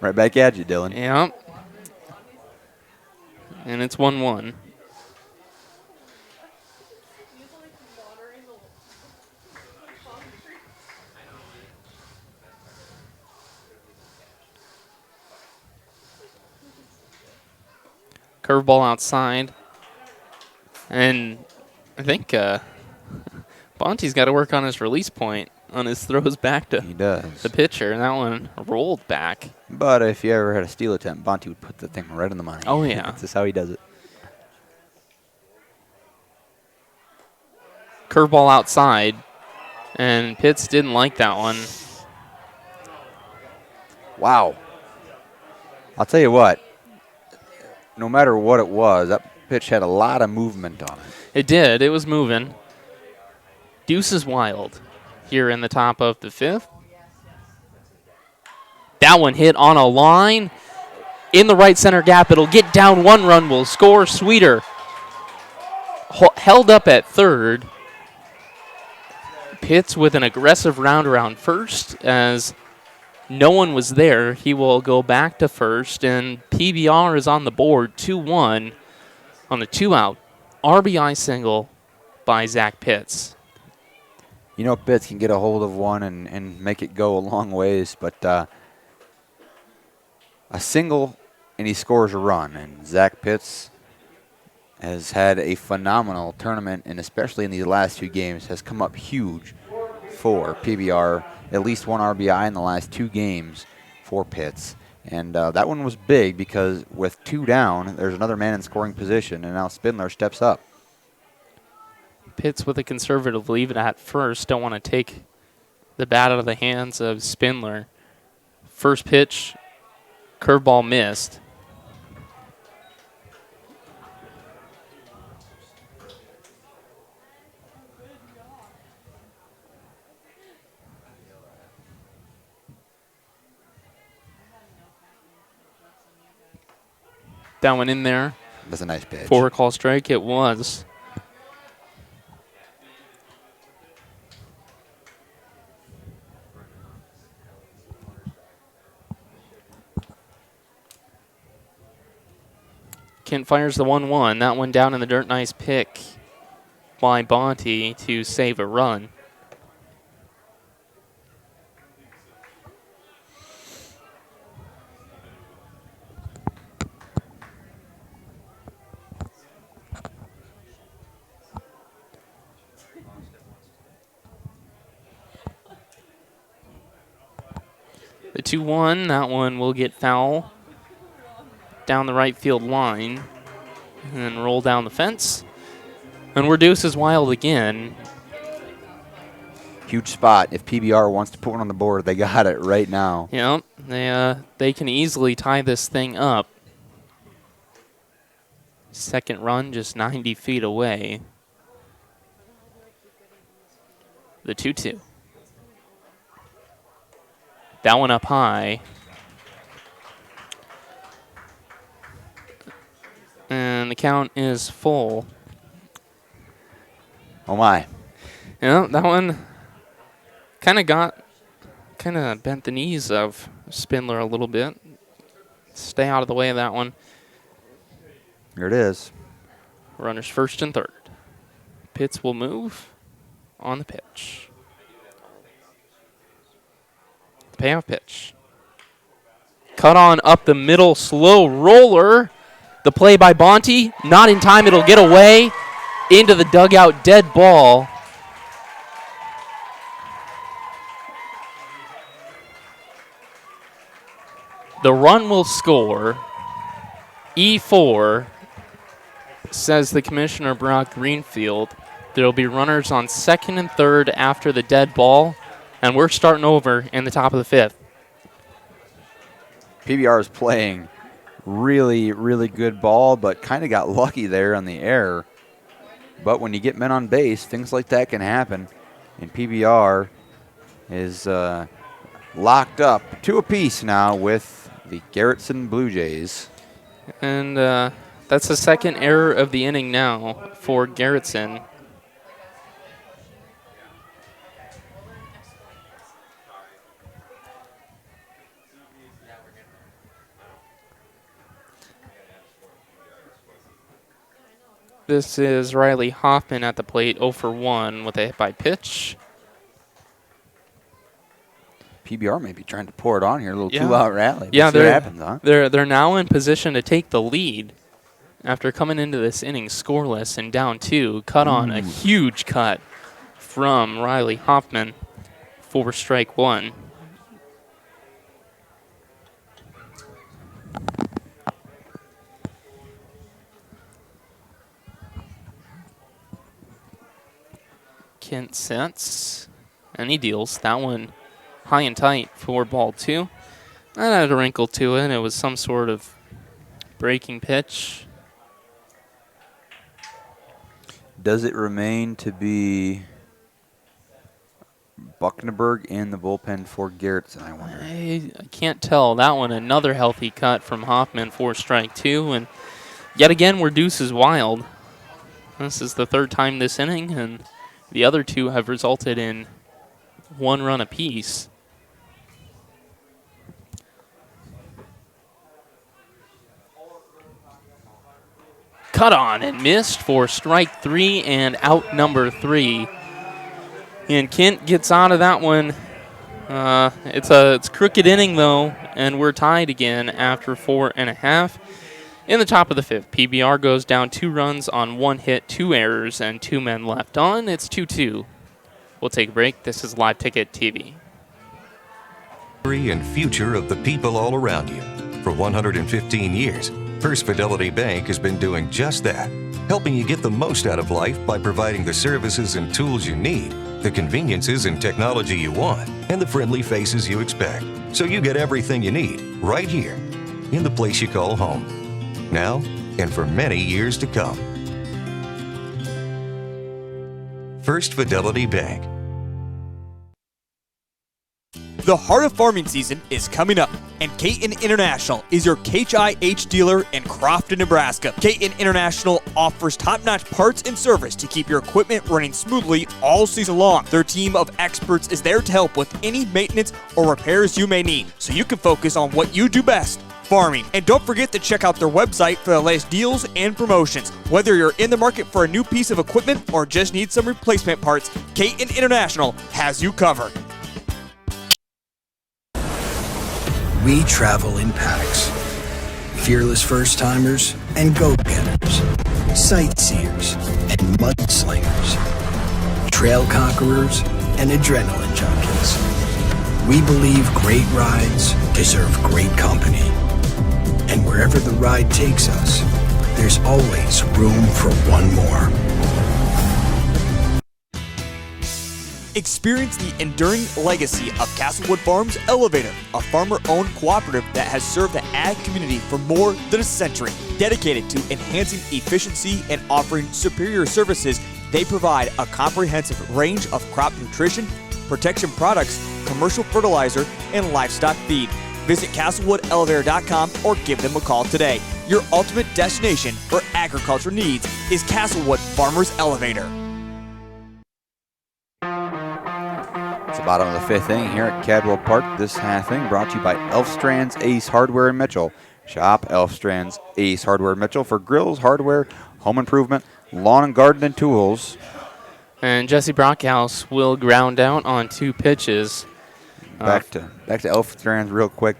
Right back at you, Dylan. Yeah. And it's 1-1. Curveball outside. And I think Bonte's got to work on his release point on his throws back to the pitcher. And that one rolled back. But if you ever had a steal attempt, Bonte would put the thing right in the money. Oh, yeah. That's just how he does it. Curveball outside. And Pitts didn't like that one. Wow. I'll tell you what. No matter what it was, that pitch had a lot of movement on it. It did. It was moving. Deuce is wild here in the top of the 5th. That one hit on a line in the right center gap. It'll get down. 1 run will score. Sweeter held up at third. Pitts with an aggressive round around first as no one was there. He will go back to first, and PBR is on the board, 2-1 on a 2-out RBI single by Zach Pitts. You know, Pitts can get a hold of one and make it go a long ways, but a single and he scores a run. And Zach Pitts has had a phenomenal tournament, and especially in these last 2 games, has come up huge for PBR. At least 1 RBI in the last 2 games for Pitts. And that one was big because with 2 down, there's another man in scoring position, and now Spindler steps up. Pitts with a conservative lead at first. Don't want to take the bat out of the hands of Spindler. First pitch, curveball missed. That one in there. That's a nice pitch. 4 call strike, it was. Kent fires the 1-1. That one down in the dirt. Nice pick by Bonte to save a run. The 2-1, that one will get foul down the right field line and then roll down the fence. And we're deuces wild again. Huge spot. If PBR wants to put one on the board, they got it right now. Yep, they can easily tie this thing up. Second run just 90 feet away. The 2-2. That one up high. And the count is full. Oh, my. Yeah, that one kind of bent the knees of Spindler a little bit. Stay out of the way of that one. Here it is. Runners first and third. Pitts will move on the pitch. The payoff pitch. Cut on up the middle, slow roller. The play by Bonte, not in time, it'll get away. Into the dugout, dead ball. The run will score. E4, says the commissioner, Brock Greenfield. There will be runners on second and third after the dead ball, and we're starting over in the top of the fifth. PBR is playing really, really good ball, but kind of got lucky there on the error. But when you get men on base, things like that can happen. And PBR is locked up 2 apiece now with the Garretson BlueJays. And that's the second error of the inning now for Garretson. This is Riley Hoffman at the plate, 0 for 1 with a hit by pitch. PBR may be trying to pour it on here, a little 2-out rally. Yeah, see what happens, huh? They're now in position to take the lead after coming into this inning scoreless and down 2. Cut on a huge cut from Riley Hoffman for strike 1. Kent sets, and he deals. That one high and tight for ball 2. That had a wrinkle to it. It was some sort of breaking pitch. Does it remain to be Buckneberg in the bullpen for Garretson, I wonder? I can't tell. That one, another healthy cut from Hoffman for strike 2. And yet again, we're deuces wild. This is the third time this inning, and the other 2 have resulted in 1 run apiece. Cut on and missed for strike 3 and out number 3. And Kent gets out of that one. It's crooked inning though, and we're tied again after 4.5. In the top of the 5th, PBR goes down 2 runs on 1 hit, 2 errors, and 2 men left on. It's 2-2. We'll take a break. This is Live Ticket TV. And future of the people all around you. For 115 years, First Fidelity Bank has been doing just that, helping you get the most out of life by providing the services and tools you need, the conveniences and technology you want, and the friendly faces you expect. So you get everything you need right here in the place you call home. Now and for many years to come. First Fidelity Bank. The heart of farming season is coming up, and Caton International is your HIH dealer in Crofton, Nebraska. Caton International offers top-notch parts and service to keep your equipment running smoothly all season long. Their team of experts is there to help with any maintenance or repairs you may need, so you can focus on what you do best, Farming. And don't forget to check out their website for the latest deals and promotions. Whether you're in the market for a new piece of equipment or just need some replacement parts, Caton International has you covered. We travel in packs. Fearless first-timers and go-getters. Sightseers and mudslingers. Trail conquerors and adrenaline junkies. We believe great rides deserve great company. And wherever the ride takes us, there's always room for one more. Experience the enduring legacy of Castlewood Farms Elevator, a farmer-owned cooperative that has served the ag community for more than a century. Dedicated to enhancing efficiency and offering superior services, they provide a comprehensive range of crop nutrition, protection products, commercial fertilizer, and livestock feed. Visit CastlewoodElevator.com or give them a call today. Your ultimate destination for agriculture needs is Castlewood Farmers Elevator. It's the bottom of the fifth inning here at Cadwell Park. This half inning brought to you by Elfstrand's Ace Hardware in Mitchell. Shop Elfstrand's Ace Hardware in Mitchell for grills, hardware, home improvement, lawn and garden, and tools. And Jesse Brockhouse will ground out on 2 pitches. Back to Elfstrand's real quick.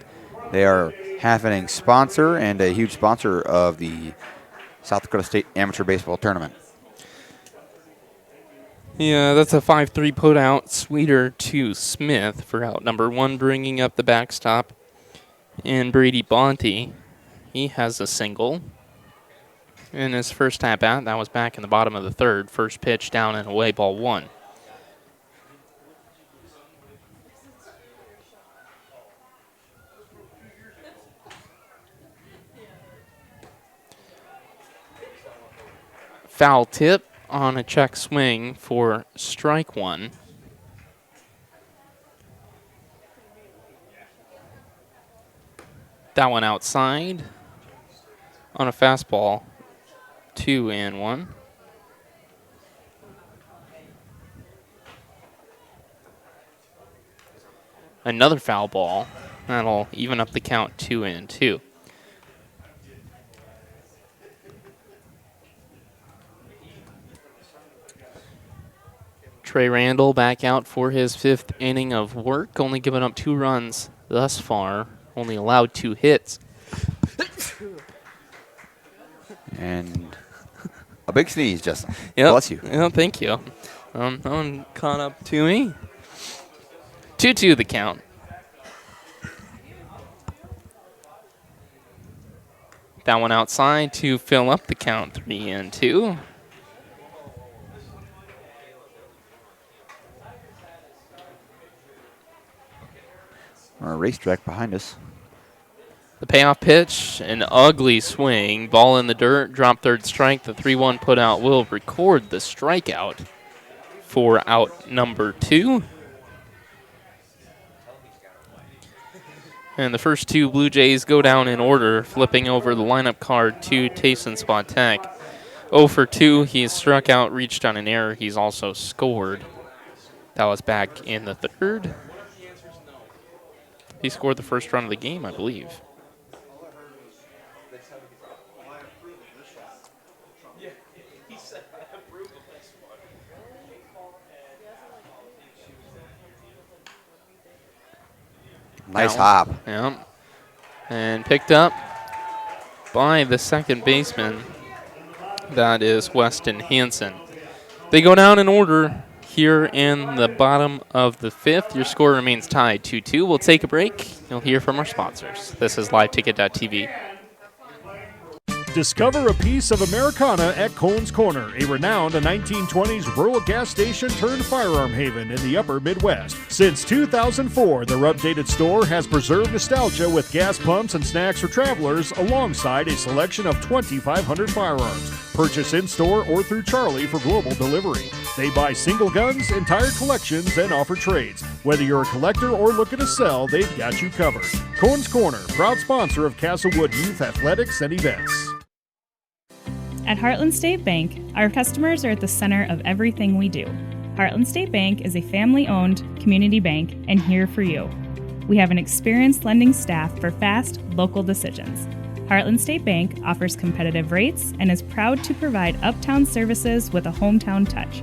They are half inning sponsor and a huge sponsor of the South Dakota State Amateur Baseball Tournament. Yeah, that's a 5-3 put out. Sweeter to Smith for out number 1, bringing up the backstop. And Brady Bonte, he has a single. In his first at-bat, that was back in the bottom of the third. First pitch down and away, ball 1. Foul tip on a check swing for strike 1. That one outside on a fastball. 2-1. Another foul ball. That'll even up the count. 2-2. Trey Randall back out for his 5th inning of work, only giving up 2 runs thus far, only allowed 2 hits. And a big sneeze, Justin. Yep. Bless you. Yeah, thank you. That one caught up to me. 2-2 the count. That one outside to fill up the count. 3-2. Our racetrack behind us. The payoff pitch, an ugly swing. Ball in the dirt, drop third strike. The 3-1 put out will record the strikeout for out number 2. And the first 2 Blue Jays go down in order, flipping over the lineup card to Tayson Swatek. 0 for 2, he's struck out, reached on an error. He's also scored. That was back in the 3rd. He scored the first run of the game, I believe. Nice hop. Yeah. And picked up by the second baseman. That is Weston Hansen. They go down in order here in the bottom of the 5th. Your score remains tied 2-2. We'll take a break. You'll hear from our sponsors. This is LiveTicket.tv. Discover a piece of Americana at Cohen's Corner, a renowned 1920s rural gas station turned firearm haven in the upper Midwest. Since 2004, their updated store has preserved nostalgia with gas pumps and snacks for travelers alongside a selection of 2,500 firearms. Purchase in-store or through Charlie for global delivery. They buy single guns, entire collections, and offer trades. Whether you're a collector or looking to sell, they've got you covered. Cohen's Corner, proud sponsor of Castlewood Youth Athletics and Events. At Heartland State Bank, our customers are at the center of everything we do. Heartland State Bank is a family-owned community bank and here for you. We have an experienced lending staff for fast, local decisions. Heartland State Bank offers competitive rates and is proud to provide uptown services with a hometown touch.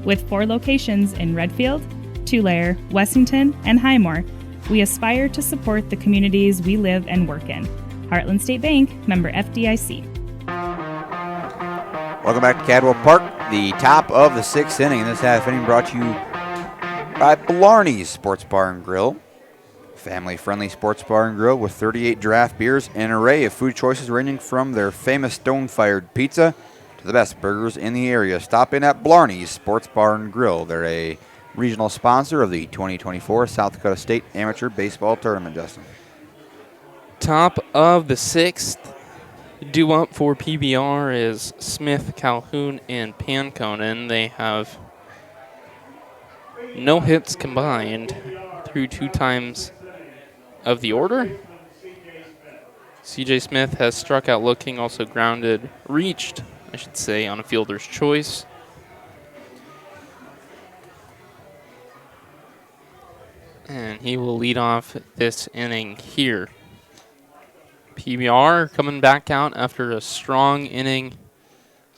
With 4 locations in Redfield, Tulare, Wessington, and Highmore, we aspire to support the communities we live and work in. Heartland State Bank, member FDIC. Welcome back to Cadwell Park, the top of the 6th inning. This half inning brought to you by Blarney's Sports Bar and Grill. Family-friendly sports bar and grill with 38 draft beers and an array of food choices ranging from their famous stone-fired pizza to the best burgers in the area. Stop in at Blarney's Sports Bar and Grill. They're a regional sponsor of the 2024 South Dakota State Amateur Baseball Tournament, Justin. Top of the 6th. Due up for PBR is Smith, Calhoun, and Panconen. They have no hits combined through 2 times of the order. CJ Smith has struck out looking, also grounded, reached, I should say, on a fielder's choice. And he will lead off this inning here. PBR coming back out after a strong inning,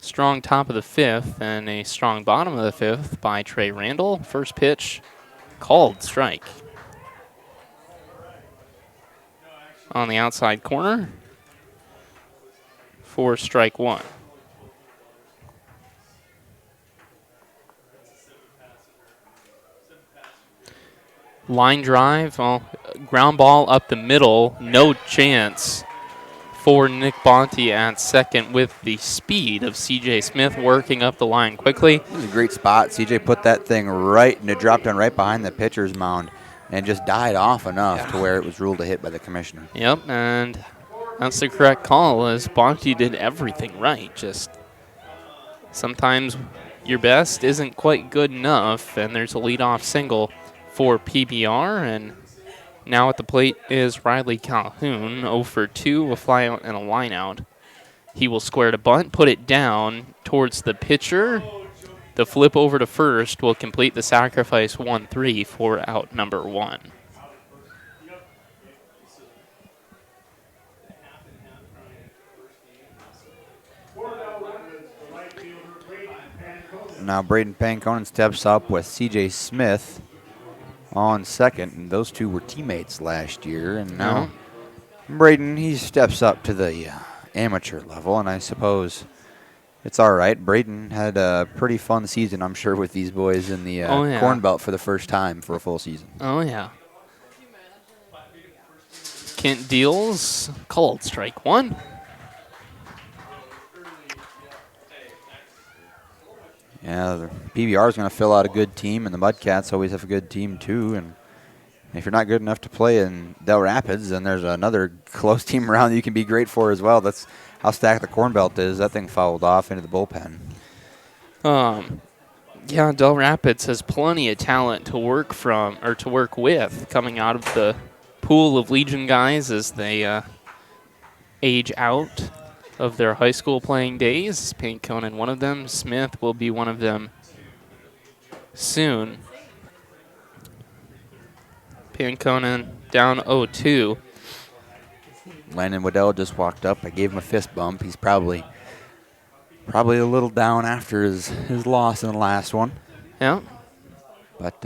strong top of the 5th and a strong bottom of the 5th by Trey Randall. First pitch, called strike. On the outside corner for strike 1. Line drive, ground ball up the middle, no chance for Nick Bonte at second with the speed of CJ Smith working up the line quickly. This is a great spot. CJ put that thing right, and it dropped on right behind the pitcher's mound and just died off enough to where it was ruled a hit by the commissioner. Yep, and that's the correct call, as Bonte did everything right. Just sometimes your best isn't quite good enough, and there's a leadoff single for PBR, and now at the plate is Riley Calhoun, 0 for 2, a flyout and a lineout. He will square to bunt, put it down towards the pitcher. The flip over to first will complete the sacrifice 1-3 for out number 1. Now Braden Panconen steps up with CJ Smith on second, and those two were teammates last year, and now Braden, he steps up to the amateur level, and I suppose it's all right. Braden had a pretty fun season, I'm sure, with these boys in the Corn Belt for the first time for a full season. Oh, yeah. Kent deals, called strike 1. Yeah, the PBR is going to fill out a good team, and the Mudcats always have a good team too. And if you're not good enough to play in Del Rapids, then there's another close team around that you can be great for as well. That's how stacked the Corn Belt is. That thing fouled off into the bullpen. Yeah, Del Rapids has plenty of talent to work from or to work with coming out of the pool of Legion guys as they age out of their high school playing days. Panconen, one of them. Smith will be one of them soon. Panconen down 0-2. Landon Waddell just walked up. I gave him a fist bump. He's probably a little down after his loss in the last one. Yeah. But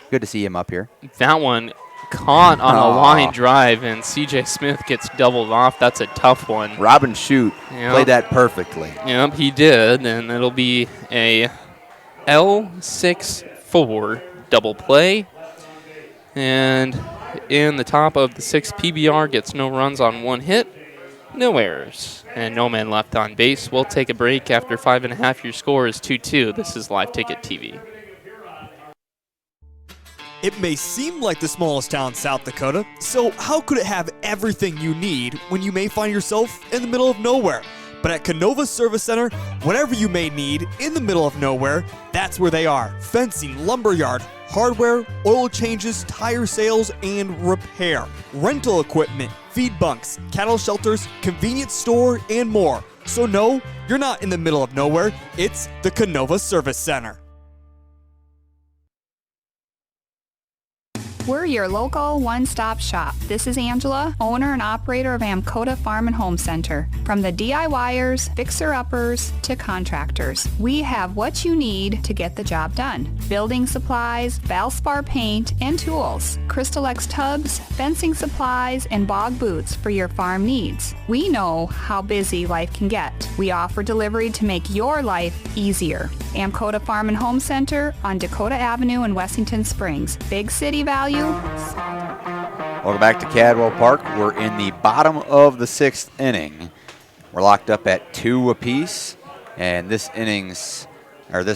good to see him up here. That one caught on a line drive, and CJ Smith gets doubled off. That's a tough one. Robin Shute played that perfectly. Yep, he did, and it'll be a L6-4 double play. And in the top of the 6th, PBR gets no runs on 1 hit, no errors, and no man left on base. We'll take a break after 5.5. Your score is 2-2. This is Live Ticket TV. It may seem like the smallest town in South Dakota, so how could it have everything you need when you may find yourself in the middle of nowhere? But at Canova Service Center, whatever you may need in the middle of nowhere, that's where they are. Fencing, lumberyard, hardware, oil changes, tire sales, and repair. Rental equipment, feed bunks, cattle shelters, convenience store, and more. So no, you're not in the middle of nowhere. It's the Canova Service Center. We're your local one-stop shop. This is Angela, owner and operator of Amcota Farm and Home Center. From the DIYers, fixer-uppers, to contractors, we have what you need to get the job done. Building supplies, Valspar paint, and tools, Crystal X tubs, fencing supplies, and bog boots for your farm needs. We know how busy life can get. We offer delivery to make your life easier. Amcota Farm and Home Center on Dakota Avenue in Wessington Springs. Big city value. Welcome back to Cadwell Park. We're in the bottom of the 6th inning. We're locked up at 2 apiece, and this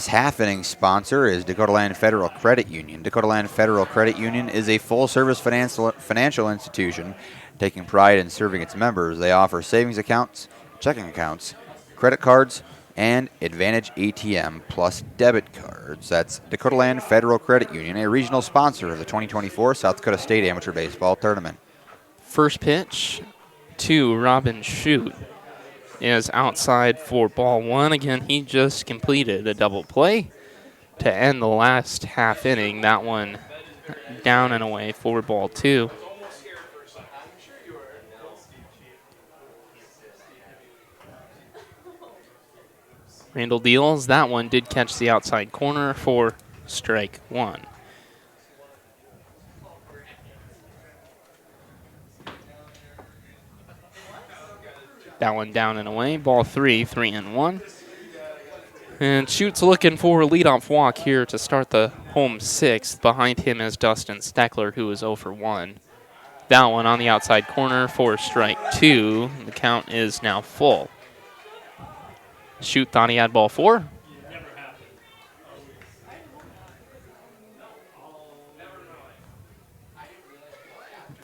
half inning sponsor is Dakota Land Federal Credit Union. Dakota Land Federal Credit Union is a full-service financial institution taking pride in serving its members. They offer savings accounts, checking accounts, credit cards, and Advantage ATM plus debit cards. That's Dakota Land Federal Credit Union, a regional sponsor of the 2024 South Dakota State Amateur Baseball Tournament. First pitch to Robin Shute is outside for ball 1. Again, he just completed a double play to end the last half inning. That one down and away for ball 2. Randall deals. That one did catch the outside corner for strike 1. That one down and away. Ball 3, 3-1. And Schute's looking for a leadoff walk here to start the home 6th. Behind him is Dustin Steckler, who is 0 for 1. That one on the outside corner for strike 2. The count is now full. Shute thought he had ball 4.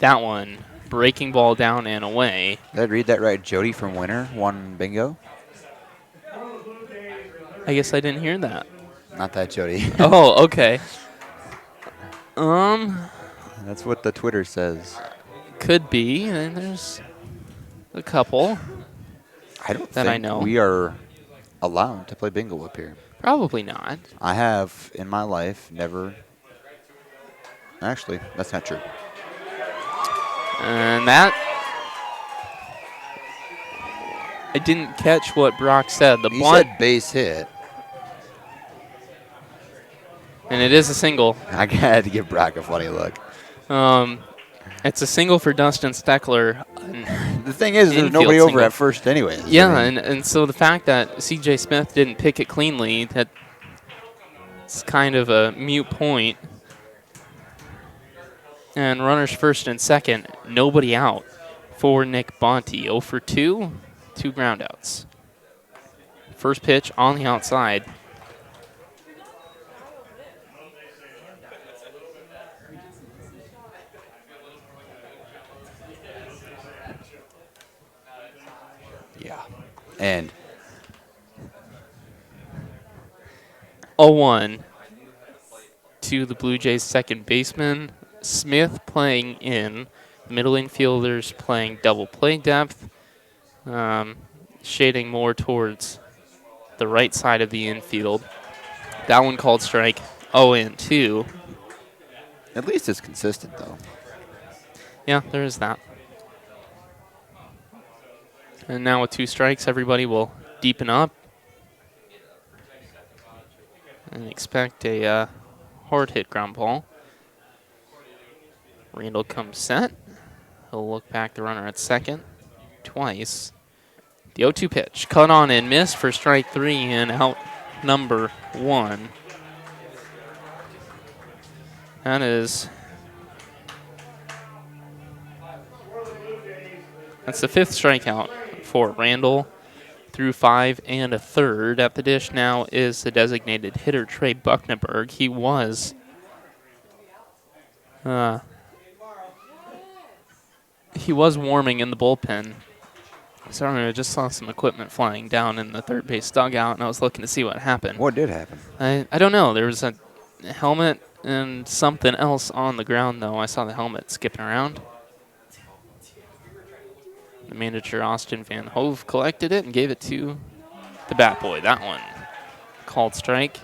That one, breaking ball down and away. Did I read that right? Jody from Winter won bingo? I guess I didn't hear that. Not that Jody. Oh, okay. That's what the Twitter says. Could be. And there's a couple. I don't that think I know. We are allowed to play bingo up here. Probably not. I have in my life never. Actually, that's not true. And that, I didn't catch what Brock said. The He bunt, said base hit. and it is a single. I had to give Brock a funny look. It's a single for Dustin Steckler. The thing is, there's nobody over at first anyways. Yeah, and so the fact that C.J. Smith didn't pick it cleanly, that's kind of a mute point. And runners first and second, nobody out for Nick Bonte. 0 for 2, 2 groundouts. First pitch on the outside. Yeah. And 0-1 to the Blue Jays' second baseman. Smith playing in. The middle infielders playing double play depth. Shading more towards the right side of the infield. That one called strike 0-2. At least it's consistent, though. Yeah, there is that. And now with 2 strikes, everybody will deepen up and expect a hard hit ground ball. Randall comes set. He'll look back the runner at second twice. The 0-2 pitch, cut on and missed for strike 3 and out number 1. That's the 5th strikeout for Randall through 5 and a third. At the dish now is the designated hitter, Trey Buckneberg. He was warming in the bullpen. Sorry, I just saw some equipment flying down in the third base dugout, and I was looking to see what happened. What did happen? I don't know. There was a helmet and something else on the ground, though. I saw the helmet skipping around. The manager, Austin Van Hove, collected it and gave it to the bat boy. That one called strike.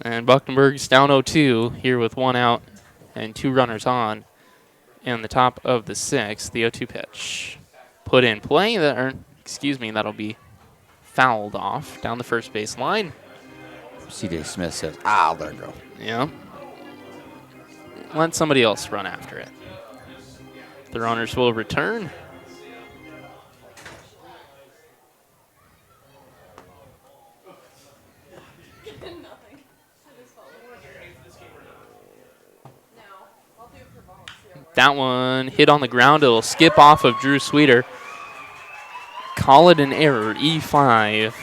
And Buckenberg's down 0-2 here with 1 out and 2 runners on. In the top of the 6th, the 0-2 pitch. Put in play, that'll be fouled off down the first base line. C.J. Smith says, there you go. Yeah. Let somebody else run after it. The runners will return. That one hit on the ground. It'll skip off of Drew Sweeter. Call it an error. E5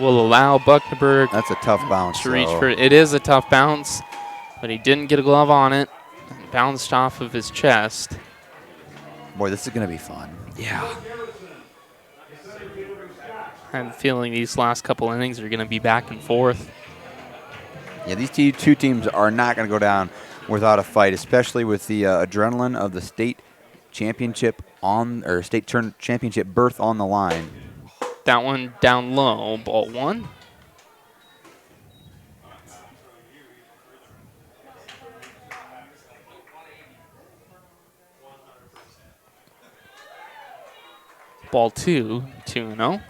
will allow Buckenberg. That's a tough bounce. To reach for it. It is a tough bounce, but he didn't get a glove on it. It bounced off of his chest. Boy, this is going to be fun. Yeah. I have a feeling these last couple innings are going to be back and forth. Yeah, these two teams are not going to go down without a fight, especially with the adrenaline of the state championship championship berth on the line. That one down low, ball 1. Ball 2, 2-0.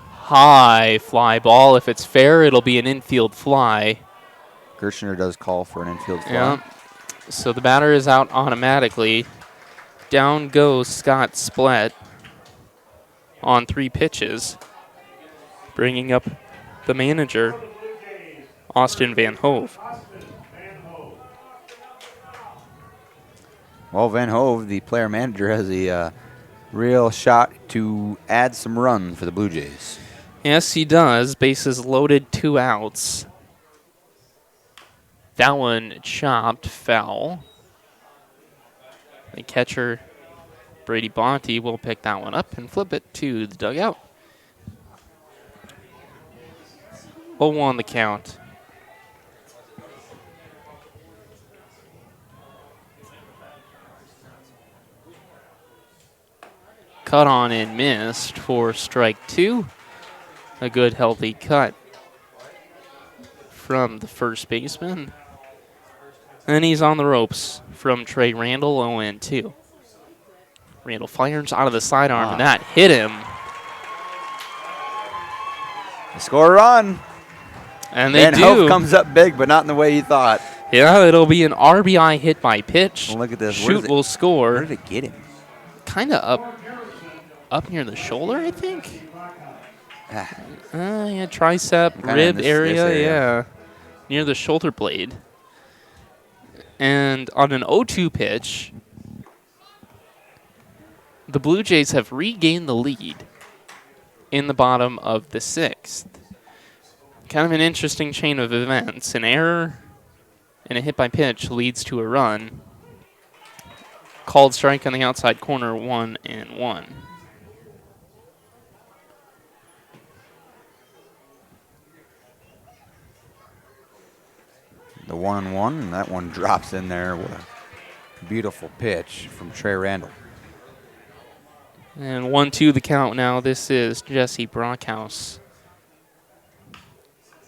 High fly ball. If it's fair, it'll be an infield fly. Gershner does call for an infield fly. Yeah. So the batter is out automatically. Down goes Scott Splett on 3 pitches, bringing up the manager, Austin Van Hove. Well, Van Hove, the player manager, has a real shot to add some run for the Blue Jays. Yes, he does. Bases loaded, 2 outs. That one chopped foul. The catcher, Brady Bonte, will pick that one up and flip it to the dugout. 0-1 the count. Cut on and missed for strike 2. A good healthy cut from the first baseman. And he's on the ropes from Trey Randall, 0-2. Randall fires out of the sidearm, and that hit him. They score a run. And they Van do. Hove comes up big, but not in the way he thought. Yeah, it'll be an RBI hit by pitch. Well, look at this. Shoot will score. Where did it get him? Kind of up near the shoulder, I think. Yeah, tricep, rib area, yeah. Near the shoulder blade. And on an 0-2 pitch, the Blue Jays have regained the lead in the bottom of the 6th. Kind of an interesting chain of events. An error and a hit by pitch leads to a run. Called strike on the outside corner, 1-1. The 1-1, and that one drops in there. What a beautiful pitch from Trey Randall. And 1-2 the count now. This is Jesse Brockhouse.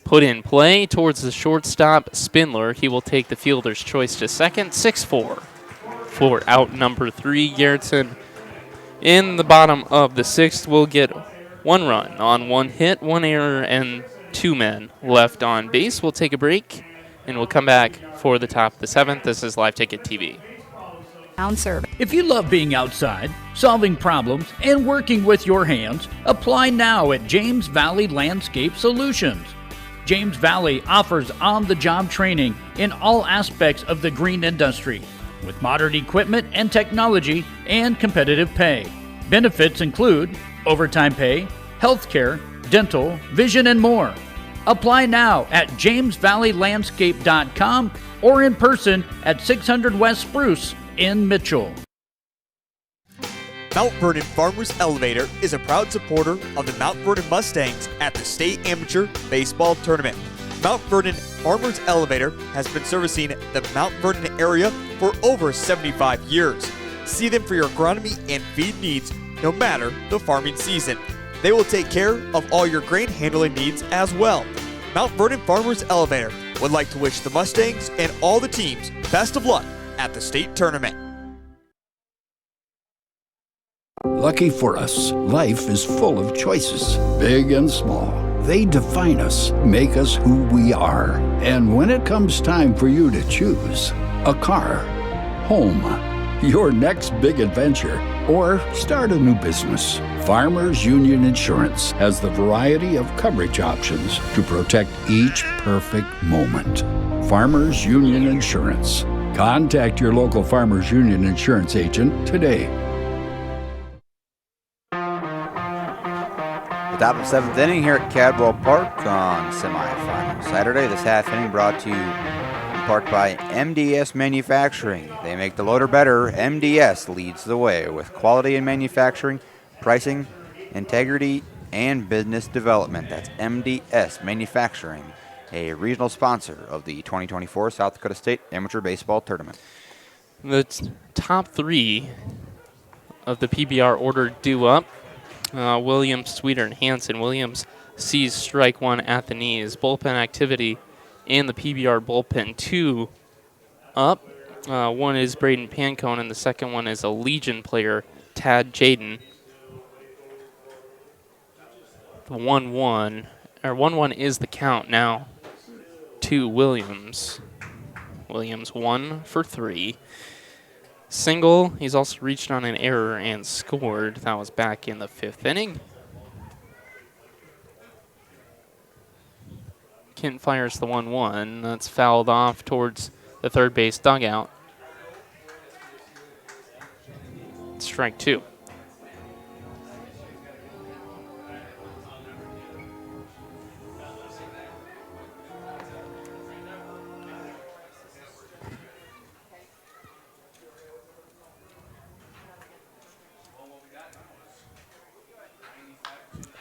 Put in play towards the shortstop, Spindler. He will take the fielder's choice to second. 6-4 for out number 3. Garretson in the bottom of the 6th will get 1 run on 1 hit, 1 error, and 2 men left on base. We'll take a break, and we'll come back for the top of the 7th. This is Live Ticket TV. If you love being outside, solving problems, and working with your hands, apply now at James Valley Landscape Solutions. James Valley offers on-the-job training in all aspects of the green industry, with modern equipment and technology and competitive pay. Benefits include overtime pay, healthcare, dental, vision, and more. Apply now at jamesvalleylandscape.com or in person at 600 West Spruce in Mitchell. Mount Vernon Farmers Elevator is a proud supporter of the Mount Vernon Mustangs at the State Amateur Baseball Tournament. Mount Vernon Farmers Elevator has been servicing the Mount Vernon area for over 75 years. See them for your agronomy and feed needs, no matter the farming season. They will take care of all your grain handling needs as well. Mount Vernon Farmers Elevator would like to wish the Mustangs and all the teams best of luck at the state tournament. Lucky for us, life is full of choices, big and small. They define us, make us who we are. And when it comes time for you to choose a car, home, your next big adventure, or start a new business, Farmers Union Insurance has the variety of coverage options to protect each perfect moment. Farmers Union Insurance. Contact your local Farmers Union Insurance agent today. The top of the 7th inning here at Cadwell Park on semifinal Saturday. This half inning brought to you in part by MDS Manufacturing. They make the loader better. MDS leads the way with quality in manufacturing, pricing, integrity, and business development. That's MDS Manufacturing, a regional sponsor of the 2024 South Dakota State Amateur Baseball Tournament. The top 3 of the PBR order due up. Williams, Sweeter, and Hansen. Williams sees strike 1 at the knees. Bullpen activity in the PBR bullpen. 2 up. One is Braden Pancone, and the second one is a Legion player, Tad Jaden. The 1-1, or 1-1 is the count now to Williams. Williams 1 for 3. Single, he's also reached on an error and scored. That was back in the 5th inning. Kent fires the 1-1. That's fouled off towards the third base dugout. Strike 2.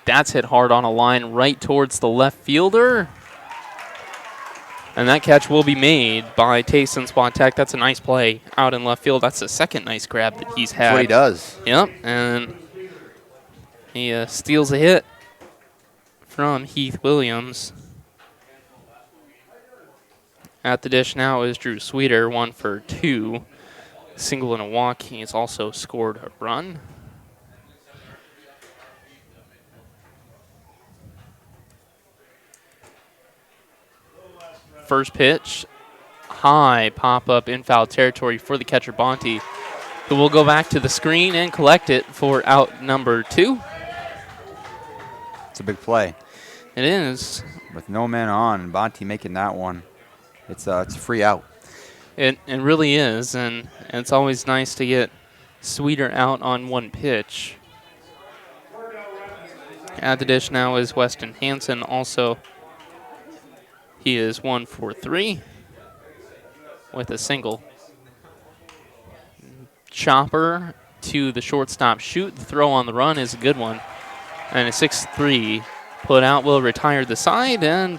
That's hit hard on a line right towards the left fielder. And that catch will be made by Tayson Swatek. That's a nice play out in left field. That's the second nice grab that he's had. That's what he does. Yep, and he steals a hit from Heath Williams. At the dish now is Drew Sweeter, 1 for 2. Single and a walk. He's also scored a run. First pitch, high pop-up in foul territory for the catcher, Bonte, who will go back to the screen and collect it for out number 2. It's a big play. It is. With no men on, Bonte making that one. It's a free out. It really is, and it's always nice to get Sweeter out on one pitch. At the dish now is Weston Hansen, also. He is 1 for 3 with a single. Chopper to the shortstop shoot. The throw on the run is a good one. And a 6-3 put out will retire the side, and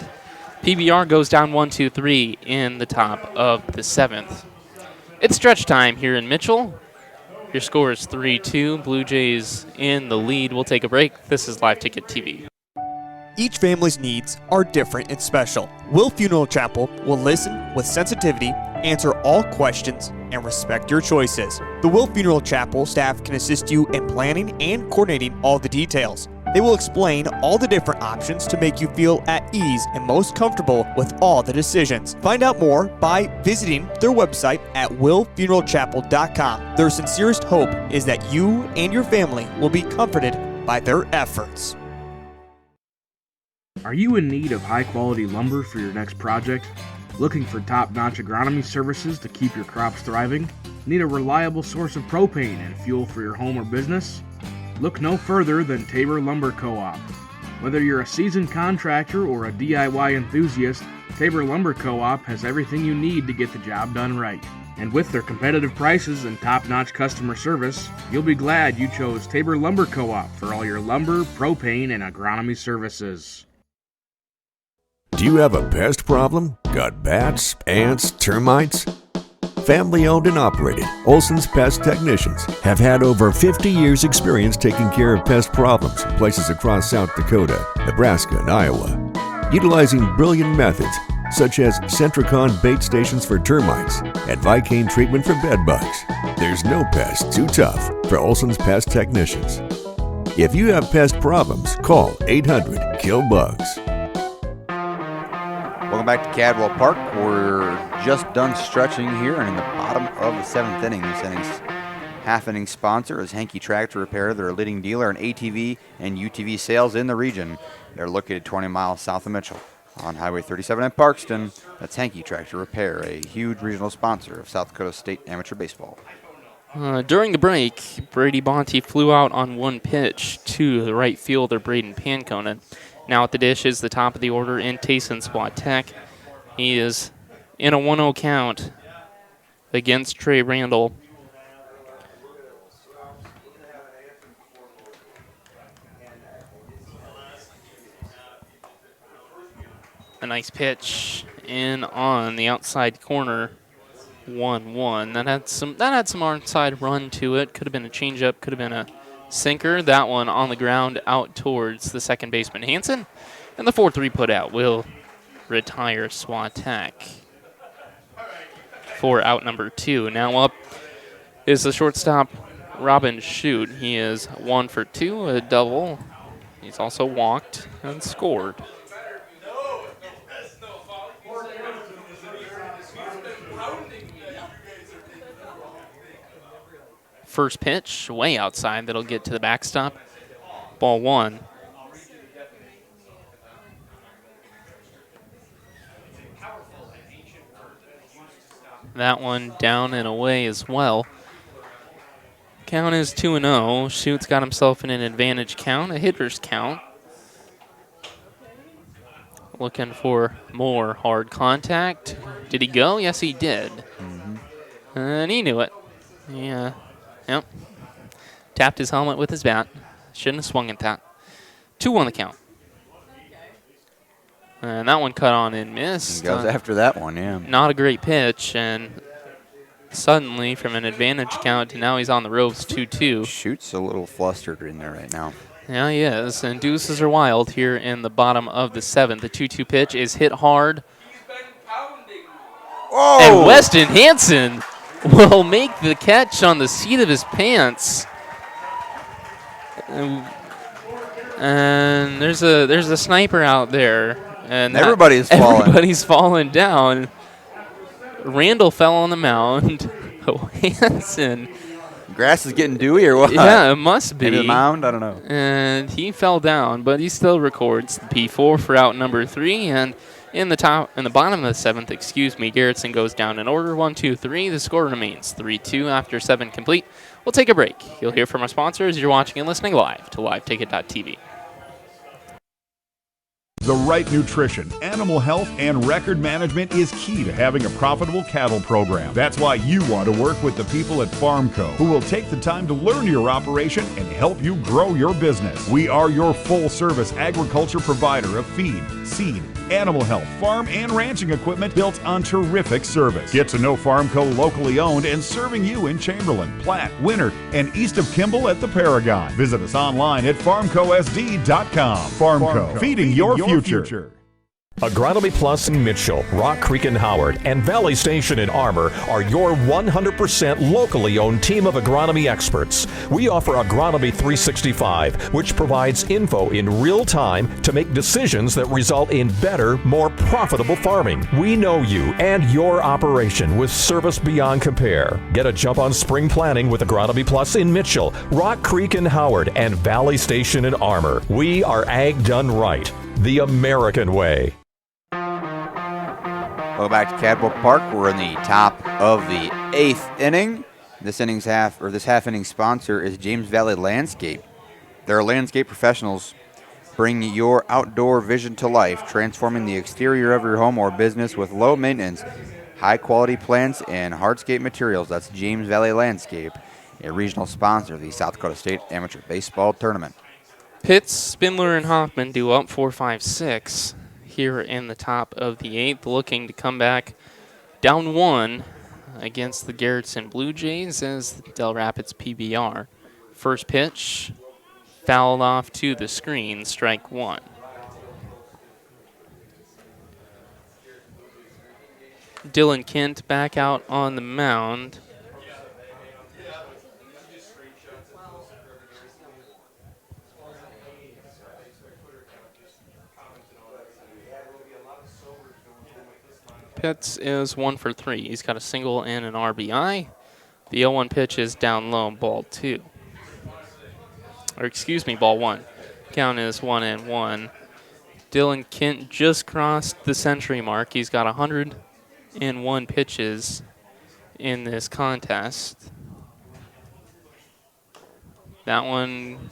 PBR goes down 1-2-3 in the top of the 7th. It's stretch time here in Mitchell. Your score is 3-2. Blue Jays in the lead. We'll take a break. This is Live Ticket TV. Each family's needs are different and special. Will Funeral Chapel will listen with sensitivity, answer all questions, and respect your choices. The Will Funeral Chapel staff can assist you in planning and coordinating all the details. They will explain all the different options to make you feel at ease and most comfortable with all the decisions. Find out more by visiting their website at willfuneralchapel.com. Their sincerest hope is that you and your family will be comforted by their efforts. Are you in need of high-quality lumber for your next project? Looking for top-notch agronomy services to keep your crops thriving? Need a reliable source of propane and fuel for your home or business? Look no further than Tabor Lumber Co-op. Whether you're a seasoned contractor or a DIY enthusiast, Tabor Lumber Co-op has everything you need to get the job done right. And with their competitive prices and top-notch customer service, you'll be glad you chose Tabor Lumber Co-op for all your lumber, propane, and agronomy services. Do you have a pest problem? Got bats, ants, termites? Family owned and operated, Olson's Pest Technicians have had over 50 years experience taking care of pest problems in places across South Dakota, Nebraska, and Iowa. Utilizing brilliant methods such as Centricon bait stations for termites and Vicane treatment for bed bugs. There's no pest too tough for Olson's Pest Technicians. If you have pest problems, call 800-KILL-BUGS. Welcome back to Cadwell Park. We're just done stretching here, and in the bottom of the 7th inning, this inning's half-inning sponsor is Hankey Tractor Repair. They're a leading dealer in ATV and UTV sales in the region. They're located 20 miles south of Mitchell on Highway 37 in Parkston. That's Hankey Tractor Repair, a huge regional sponsor of South Dakota State Amateur Baseball. During the break, Brady Bonte flew out on one pitch to the right fielder, Braden Panconen. Now at the dish is the top of the order in Tayson Swatek. He is in a 1-0 count against Trey Randall. A nice pitch in on the outside corner. 1-1. That had some outside run to it. Could have been a changeup. Could have been a sinker. That one on the ground out towards the second baseman Hansen, and the 4-3 put out will retire Swatek for out number 2. Now up is the shortstop Robin Shute. He is 1 for 2, a double. He's also walked and scored. First pitch, way outside, that'll get to the backstop. Ball 1. That one down and away as well. Count is 2-0. Schute's got himself in an advantage count, a hitter's count. Looking for more hard contact. Did he go? Yes, he did. And he knew it. Yeah. Yep. Tapped his helmet with his bat. Shouldn't have swung at that. 2 on the count. And that one cut on and missed. He goes after that one, yeah. Not a great pitch, and suddenly from an advantage count to now he's on the ropes 2-2. Shoots a little flustered in there right now. Yeah, he is. And deuces are wild here in the bottom of the 7th. The 2-2 pitch is hit hard. Oh! And Weston Hansen will make the catch on the seat of his pants. And there's a sniper out there. And everybody's falling down. Randall fell on the mound. Hansen. Grass is getting dewy or what? Yeah, it must be. Maybe the mound? I don't know. And he fell down, but he still records the P4 for out number 3. And in the bottom of the 7th, Garretson goes down in order. 1-2-3. The score remains 3-2 after 7 complete. We'll take a break. You'll hear from our sponsors. You're watching and listening live to LiveTicket.tv. The right nutrition, animal health, and record management is key to having a profitable cattle program. That's why you want to work with the people at Farmco, who will take the time to learn your operation and help you grow your business. We are your full-service agriculture provider of feed, seed, animal health, farm, and ranching equipment built on terrific service. Get to know Farmco locally owned and serving you in Chamberlain, Platte, Winter, and east of Kimball at the Paragon. Visit us online at farmcosd.com. Farmco, feeding your future. Agronomy Plus in Mitchell, Rock Creek and Howard, and Valley Station in Armour are your 100% locally owned team of agronomy experts. We offer Agronomy 365, which provides info in real time to make decisions that result in better, more profitable farming. We know you and your operation with service beyond compare. Get a jump on spring planning with Agronomy Plus in Mitchell, Rock Creek and Howard, and Valley Station in Armour. We are ag done right, the American way. Welcome back to Cadwell Park. We're in the top of the 8th inning. This half inning sponsor is James Valley Landscape. Their landscape professionals bring your outdoor vision to life, transforming the exterior of your home or business with low maintenance, high quality plants and hardscape materials. That's James Valley Landscape, a regional sponsor of the South Dakota State Amateur Baseball Tournament. Pitts, Spindler, and Hoffman do up 4-5-6 here in the top of the 8th, looking to come back down 1 against the Garretson BlueJays as Dell Rapids PBR. First pitch, fouled off to the screen, strike one. Dylan Kent back out on the mound. Pitts is 1 for 3. He's got a single and an RBI. The 0-1 pitch is down low, ball 2. Or excuse me, ball 1. Count is 1-1. Dylan Kent just crossed the century mark. He's got 101 pitches in this contest. That one,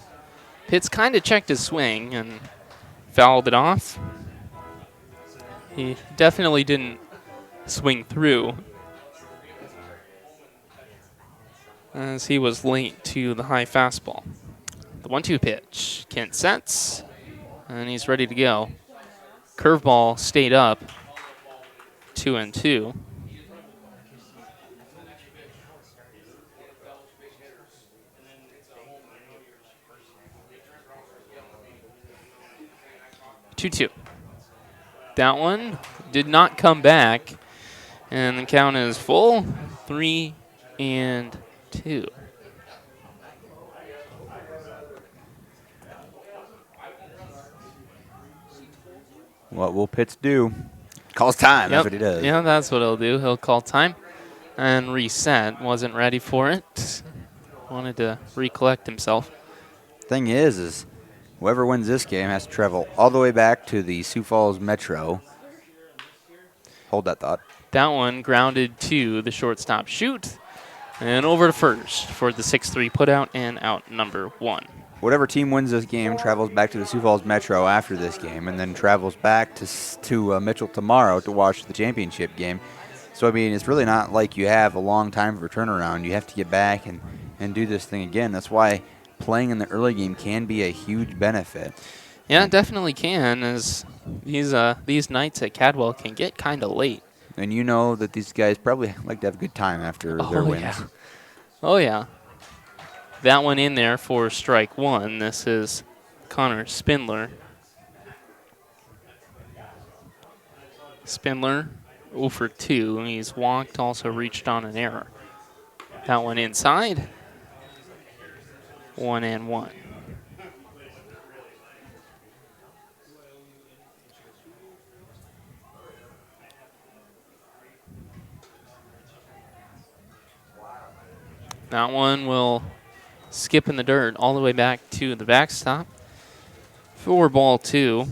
Pitts kind of checked his swing and fouled it off. He definitely didn't swing through, as he was late to the high fastball. The 1-2 pitch. Kent sets, and he's ready to go. Curveball stayed up. 2-2. That one did not come back, and the count is full. 3-2. What will Pitts do? Calls time. That's what he does. Yeah, that's what he'll do. He'll call time and reset. Wasn't ready for it. Wanted to recollect himself. Thing is whoever wins this game has to travel all the way back to the Sioux Falls Metro. Hold that thought. That one grounded to the shortstop chute and over to first for the 6-3 putout and out number 1. Whatever team wins this game travels back to the Sioux Falls Metro after this game and then travels back to Mitchell tomorrow to watch the championship game. So, I mean, it's really not like you have a long time for turnaround. You have to get back and do this thing again. That's why playing in the early game can be a huge benefit. Yeah, it definitely can, as these nights at Cadwell can get kind of late. And you know that these guys probably like to have a good time after their wins. Yeah. Oh, yeah. That one in there for strike 1. This is Connor Spindler. Spindler 0 for 2. He's walked, also reached on an error. That one inside. 1-1. That one will skip in the dirt all the way back to the backstop for ball 2.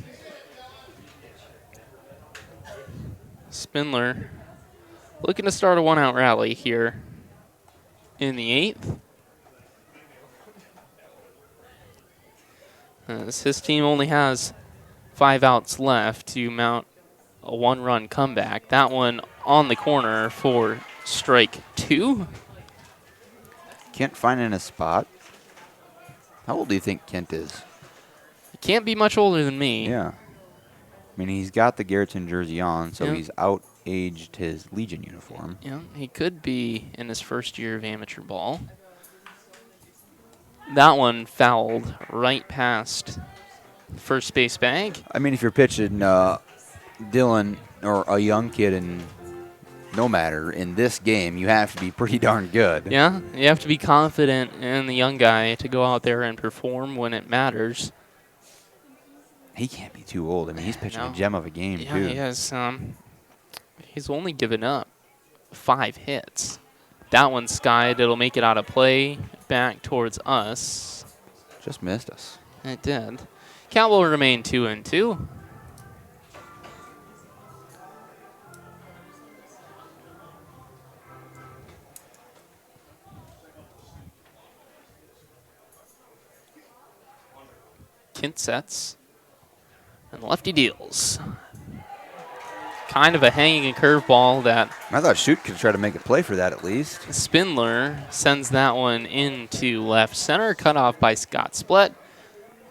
Spindler looking to start a one-out rally here in the 8th. As his team only has 5 outs left to mount a 1-run comeback. That one on the corner for strike 2. Kent finding a spot. How old do you think Kent is? He can't be much older than me. Yeah. I mean, he's got the Garretson jersey on, so he's out-aged his Legion uniform. Yeah, he could be in his first year of amateur ball. That one fouled right past first base bag. I mean, if you're pitching Dylan or a young kid in no matter in this game, you have to be pretty darn good. Yeah, you have to be confident in the young guy to go out there and perform when it matters. He can't be too old. I mean, he's pitching a gem of a game, too. Yeah, he has. He's only given up 5 hits. That one's skied. It'll make it out of play back towards us. Just missed us. It did. Count will remain 2-2. Kent sets. And lefty deals. Kind of a hanging curveball that... I thought Chute could try to make a play for that at least. Spindler sends that one into left center, cut off by Scott Splett,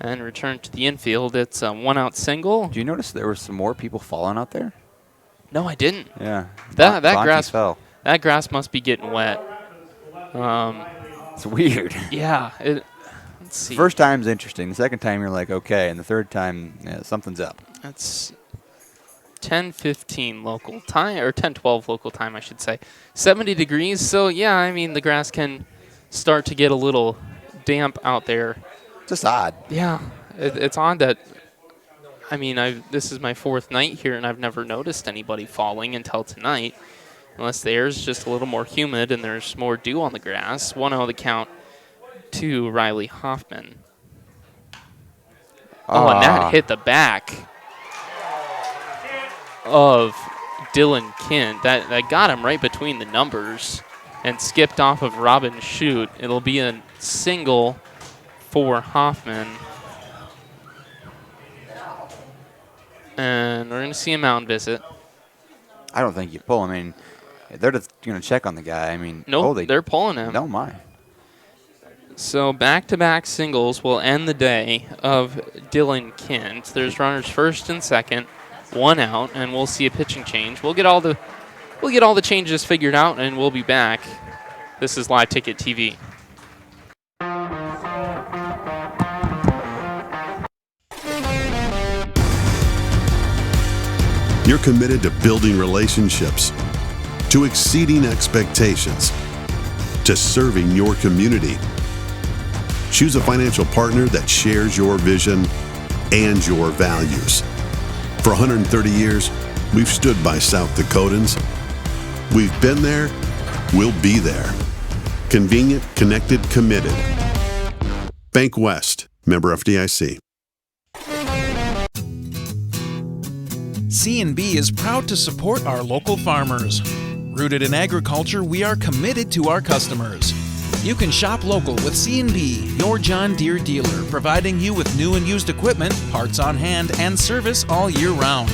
and returned to the infield. It's a 1-out single. Do you notice there were some more people falling out there? No, I didn't. Yeah. That That grass must be getting wet. It's weird. Yeah. Let's see. First time's interesting. The second time you're like, okay. And the third time, yeah, something's up. That's 10:15 local time, or 10:12 local time, I should say. 70 degrees. So, yeah, I mean, the grass can start to get a little damp out there. Just odd. Yeah. It's odd that, I mean, this is my 4th night here, and I've never noticed anybody falling until tonight, unless the air's just a little more humid and there's more dew on the grass. 1-0 the count to Riley Hoffman. Oh, and that hit the back of Dylan Kent. That got him right between the numbers and skipped off of Robin Shute. It'll be a single for Hoffman. And we're going to see a mound visit. I don't think you pull. I mean, they're just going to check on the guy. I mean, nope, they're pulling him. No, my. So back-to-back singles will end the day of Dylan Kent. There's runners first and second, 1 out, and we'll see a pitching change. We'll get all the changes figured out, and we'll be back. This is Live Ticket TV. You're committed to building relationships, to exceeding expectations, to serving your community. Choose a financial partner that shares your vision and your values. For 130 years, we've stood by South Dakotans. We've been there, we'll be there. Convenient, connected, committed. Bank West, member FDIC. C&B is proud to support our local farmers. Rooted in agriculture, we are committed to our customers. You can shop local with C&B, your John Deere dealer, providing you with new and used equipment, parts on hand, and service all year round.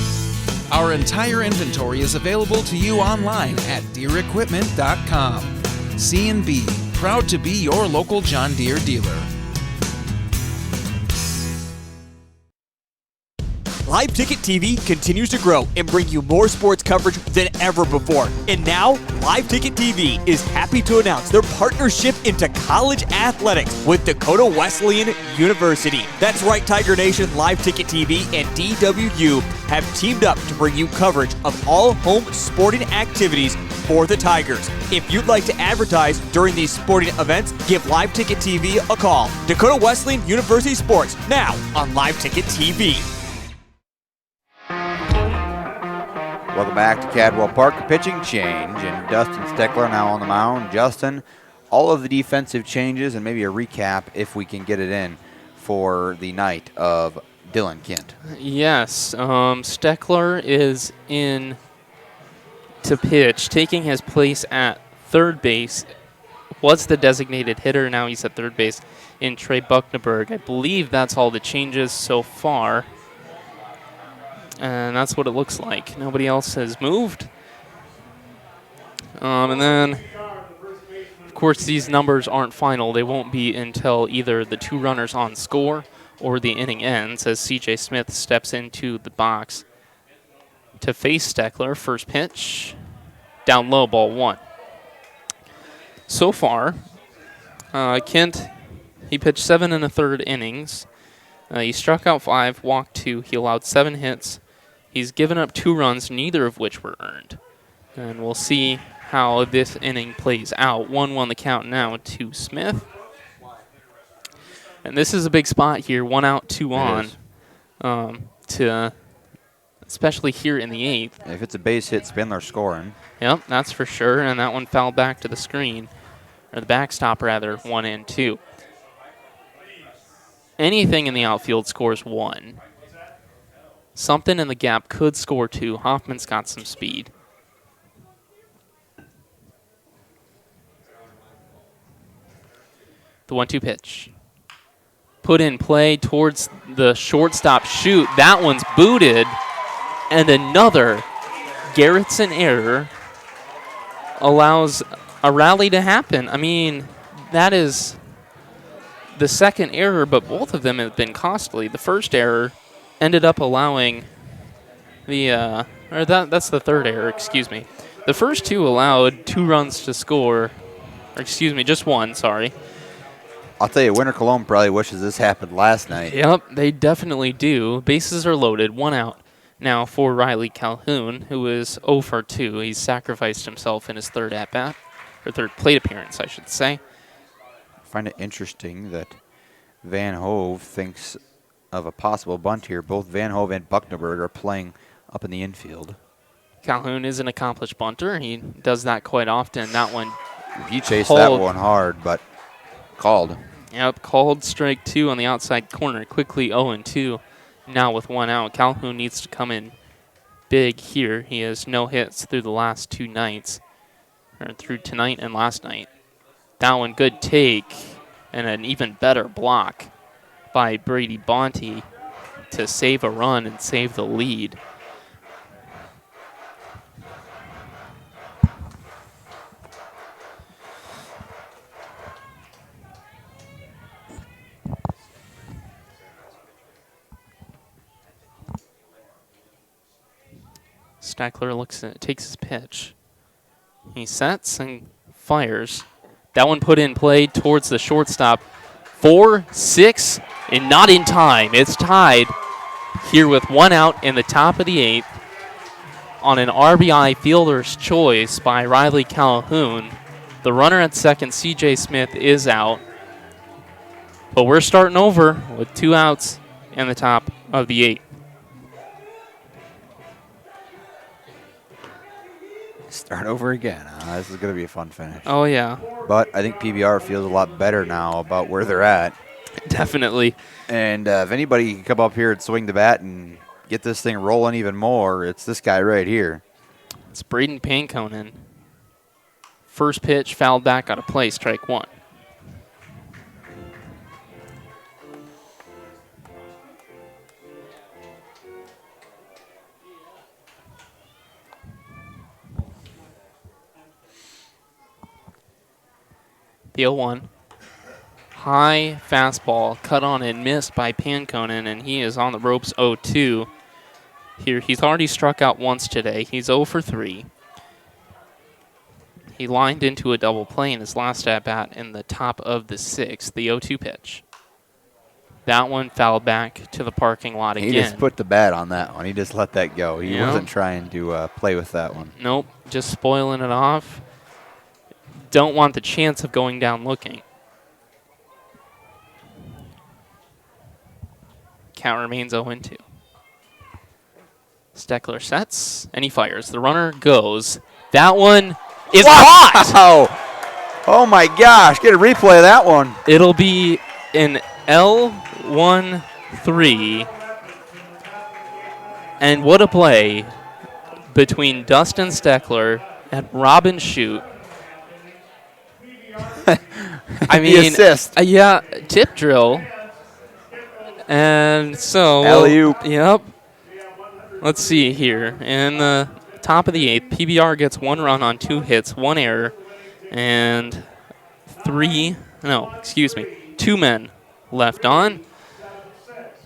Our entire inventory is available to you online at DeereEquipment.com. C&B, proud to be your local John Deere dealer. Live Ticket TV continues to grow and bring you more sports coverage than ever before. And now, Live Ticket TV is happy to announce their partnership into college athletics with Dakota Wesleyan University. That's right, Tiger Nation. Live Ticket TV and DWU have teamed up to bring you coverage of all home sporting activities for the Tigers. If you'd like to advertise during these sporting events, give Live Ticket TV a call. Dakota Wesleyan University Sports, now on Live Ticket TV. Welcome back to Cadwell Park. A pitching change, and Dustin Steckler now on the mound. Justin, all of the defensive changes and maybe a recap, if we can get it in, for the night of Dylan Kent. Yes, Steckler is in to pitch, taking his place at third base. Was the designated hitter, now he's at third base in Trey Buckneberg. I believe that's all the changes so far. And that's what it looks like. Nobody else has moved. And then, of course, these numbers aren't final. They won't be until either the 2 runners on score or the inning ends as C.J. Smith steps into the box to face Steckler. First pitch, down low, ball 1. So far, Kent, he pitched 7 1/3 innings. He struck out 5, walked 2. He allowed 7 hits. He's given up 2 runs, neither of which were earned. And we'll see how this inning plays out. 1-1 the count now to Smith. And this is a big spot here. 1 out, 2 on. Especially here in the 8th. If it's a base hit, Spindler scoring. Yep, that's for sure. And that one fouled back to the screen. Or the backstop, rather. 1 and 2. Anything in the outfield scores 1. Something in the gap could score 2. Hoffman's got some speed. The 1-2 pitch. Put in play towards the shortstop shoot. That one's booted. And another Garretson error allows a rally to happen. I mean, that is the second error, but both of them have been costly. The first error ended up allowing the, that's the third error, excuse me. The first two allowed 2 runs to score. Or excuse me, just 1, sorry. I'll tell you, Winter Cologne probably wishes this happened last night. Yep, they definitely do. Bases are loaded, 1 out now for Riley Calhoun, who is 0 for 2. He's sacrificed himself in his third at-bat, or third plate appearance, I should say. I find it interesting that Van Hove thinks of a possible bunt here. Both Van Hove and Bucknerberg are playing up in the infield. Calhoun is an accomplished bunter. He does that quite often. That one he chased that one hard, but called. Yep, called strike 2 on the outside corner. Quickly 0-2 now with 1 out. Calhoun needs to come in big here. He has no hits through the last 2 nights, or through tonight and last night. That one, good take, and an even better block by Brady Bonte to save a run and save the lead. Steckler takes his pitch. He sets and fires. That one put in play towards the shortstop. 4-6, and not in time. It's tied here with 1 out in the top of the 8th on an RBI fielder's choice by Riley Calhoun. The runner at second, C.J. Smith, is out. But we're starting over with 2 outs in the top of the 8th. Start over again. This is going to be a fun finish. Oh, yeah. But I think PBR feels a lot better now about where they're at. Definitely. And if anybody can come up here and swing the bat and get this thing rolling even more, it's this guy right here. It's Braden Pankonen. First pitch fouled back out of play, strike 1. The 0-1. High fastball, cut on and missed by Pankonen, and he is on the ropes 0-2. Here, he's already struck out once today. He's 0 for 3. He lined into a double play in his last at-bat in the top of the 6th, the 0-2 pitch. That one fouled back to the parking lot again. He just put the bat on that one. He just let that go. He wasn't trying to play with that one. Nope, just spoiling it off. Don't want the chance of going down looking. Count remains 0-2. Steckler sets, and he fires. The runner goes. That one is caught! Oh my gosh, get a replay of that one. It'll be an L1-3. And what a play between Dustin Steckler and Robin Shute. I mean, assist. Yeah, tip drill. And so, alley-oop. Yep. Let's see here. In the top of the 8th, PBR gets 1 run on 2 hits, 1 error, and 2 men left on.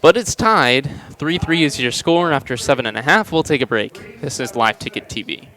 But it's tied. 3-3 is your score after 7.5. We'll take a break. This is Live Ticket TV.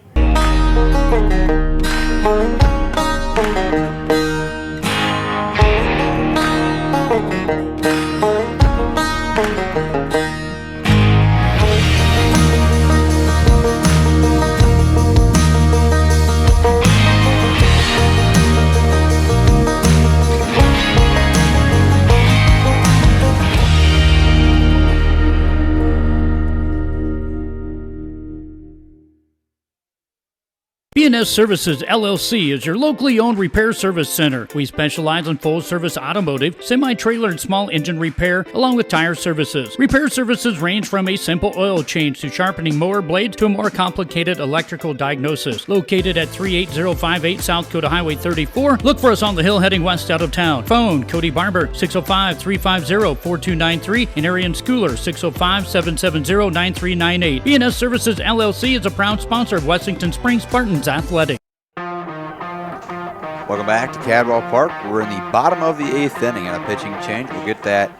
B&S Services LLC is your locally owned repair service center. We specialize in full-service automotive, semi-trailer, and small engine repair, along with tire services. Repair services range from a simple oil change to sharpening mower blades to a more complicated electrical diagnosis. Located at 38058 South Coda Highway 34. Look for us on the hill heading west out of town. Phone Cody Barber 605-350-4293 and Arian Schooler 605-770-9398. B&S Services LLC is a proud sponsor of Wessington Springs Spartans Athletic. Welcome back to Cadwell Park. We're in the bottom of the 8th inning and a pitching change. We'll get that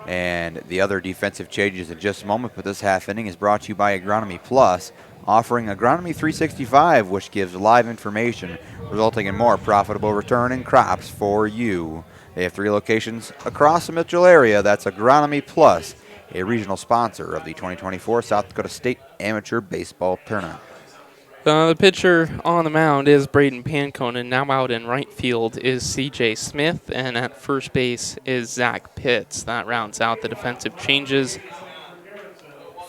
and the other defensive changes in just a moment, but this half inning is brought to you by Agronomy Plus. offering Agronomy 365, which gives live information, resulting in more profitable return in crops for you. They have 3 locations across the Mitchell area. That's Agronomy Plus, a regional sponsor of the 2024 South Dakota State Amateur Baseball Tournament. The pitcher on the mound is Braden Panconen. Now out in right field is C.J. Smith, and at first base is Zach Pitts. That rounds out the defensive changes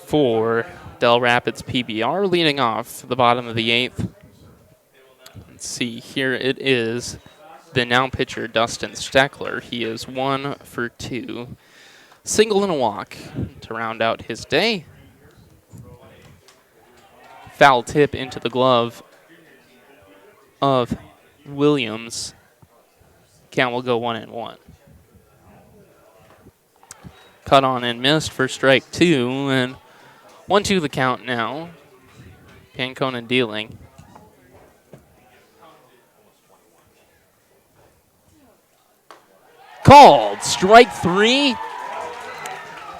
for Dell Rapids PBR. Leading off the bottom of the 8th. Let's see, here it is the now pitcher Dustin Steckler. He is 1 for 2. Single and a walk to round out his day. Foul tip into the glove of Williams. Count will go 1-1. Cut on and missed for strike 2, and 1-2 the count now. Panconen dealing. Called strike 3.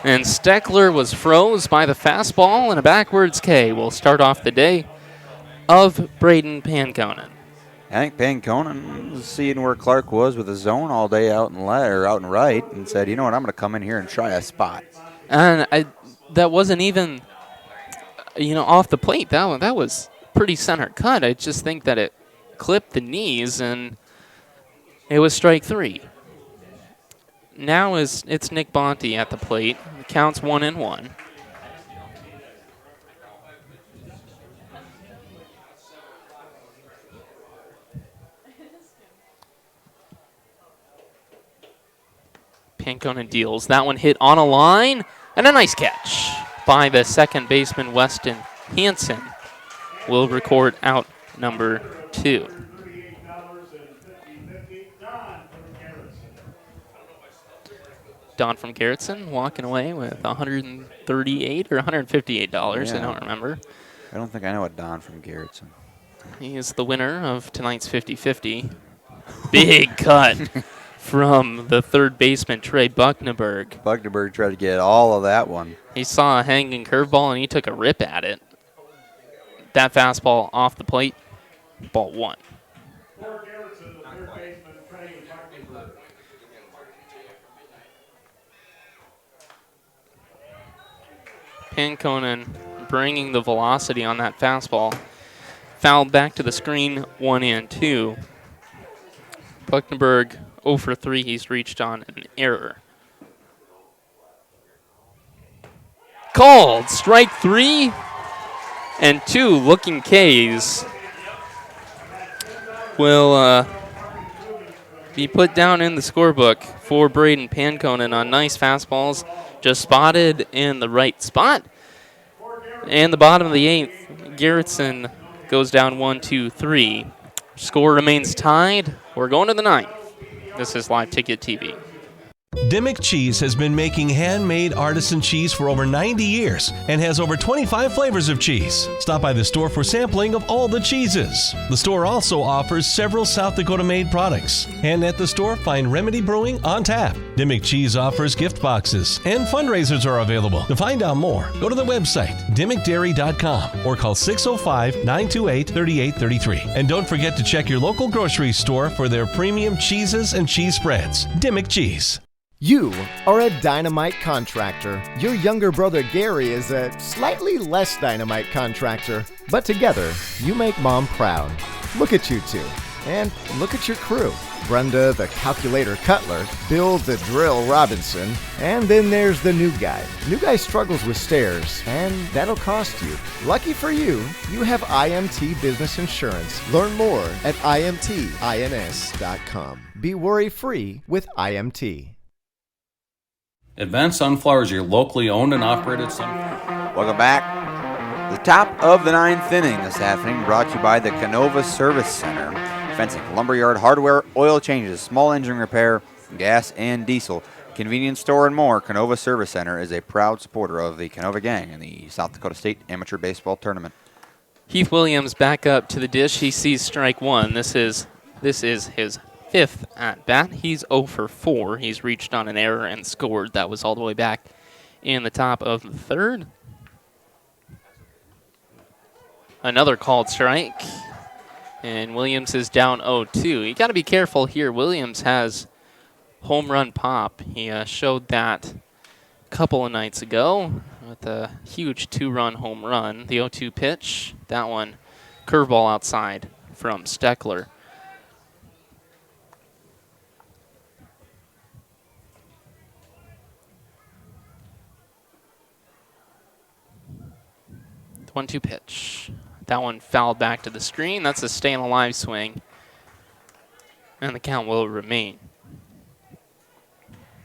And Steckler was froze by the fastball, and a backwards K will start off the day of Braden Panconen. I think Panconen was seeing where Clark was with his zone all day out in right, and said, you know what, I'm going to come in here and try a spot. And that wasn't even, off the plate. That was pretty center cut. I just think that it clipped the knees, and it was strike 3. Now it's Nick Bonte at the plate. The count's 1-1. Panconen deals. That one hit on a line, and a nice catch by the second baseman, Weston Hansen. Will record out number 2. Don from Garretson walking away with $138 or $158. Yeah. I don't remember. I don't think I know a Don from Garretson. He is the winner of tonight's 50-50. Big cut from the third baseman, Trey Buckneberg. Buckneberg tried to get all of that one. He saw a hanging curveball, and he took a rip at it. That fastball off the plate, ball 1. Panconen bringing the velocity on that fastball. Fouled back to the screen, 1-2. Buckneberg 0 for 3. He's reached on an error. Called strike 3 and 2 looking K's will be put down in the scorebook for Braden Panconen on nice fastballs, just spotted in the right spot. And the bottom of the 8th, Garretson goes down 1-2-3. Score remains tied. We're going to the 9th. This is Live Ticket TV. Dimmick Cheese has been making handmade artisan cheese for over 90 years and has over 25 flavors of cheese. Stop by the store for sampling of all the cheeses. The store also offers several South Dakota-made products. And at the store, find Remedy Brewing on tap. Dimmick Cheese offers gift boxes, and fundraisers are available. To find out more, go to the website, dimmickdairy.com, or call 605-928-3833. And don't forget to check your local grocery store for their premium cheeses and cheese spreads. Dimmick Cheese. You are a dynamite contractor. Your younger brother Gary is a slightly less dynamite contractor. But together, you make Mom proud. Look at you two. And look at your crew. Brenda the Calculator Cutler, Bill the Drill Robinson, and then there's the new guy. New guy struggles with stairs, and that'll cost you. Lucky for you, you have IMT Business Insurance. Learn more at imtins.com. Be worry-free with IMT. Advanced Sunflower is your locally owned and operated sunflower. Welcome back. The top of the 9th inning this afternoon brought to you by the Canova Service Center. Fencing, lumberyard, hardware, oil changes, small engine repair, gas and diesel, convenience store, and more. Canova Service Center is a proud supporter of the Canova Gang in the South Dakota State Amateur Baseball Tournament. Heath Williams back up to the dish. He sees strike 1. This is his 5th at bat. He's 0 for 4. He's reached on an error and scored. That was all the way back in the top of the 3rd. Another called strike. And Williams is down 0-2. You got to be careful here. Williams has home run pop. He showed that a couple of nights ago with a huge 2-run home run. The 0-2 pitch, that one curveball outside from Steckler. The 1-2 pitch. That one fouled back to the screen. That's a staying alive swing. And the count will remain.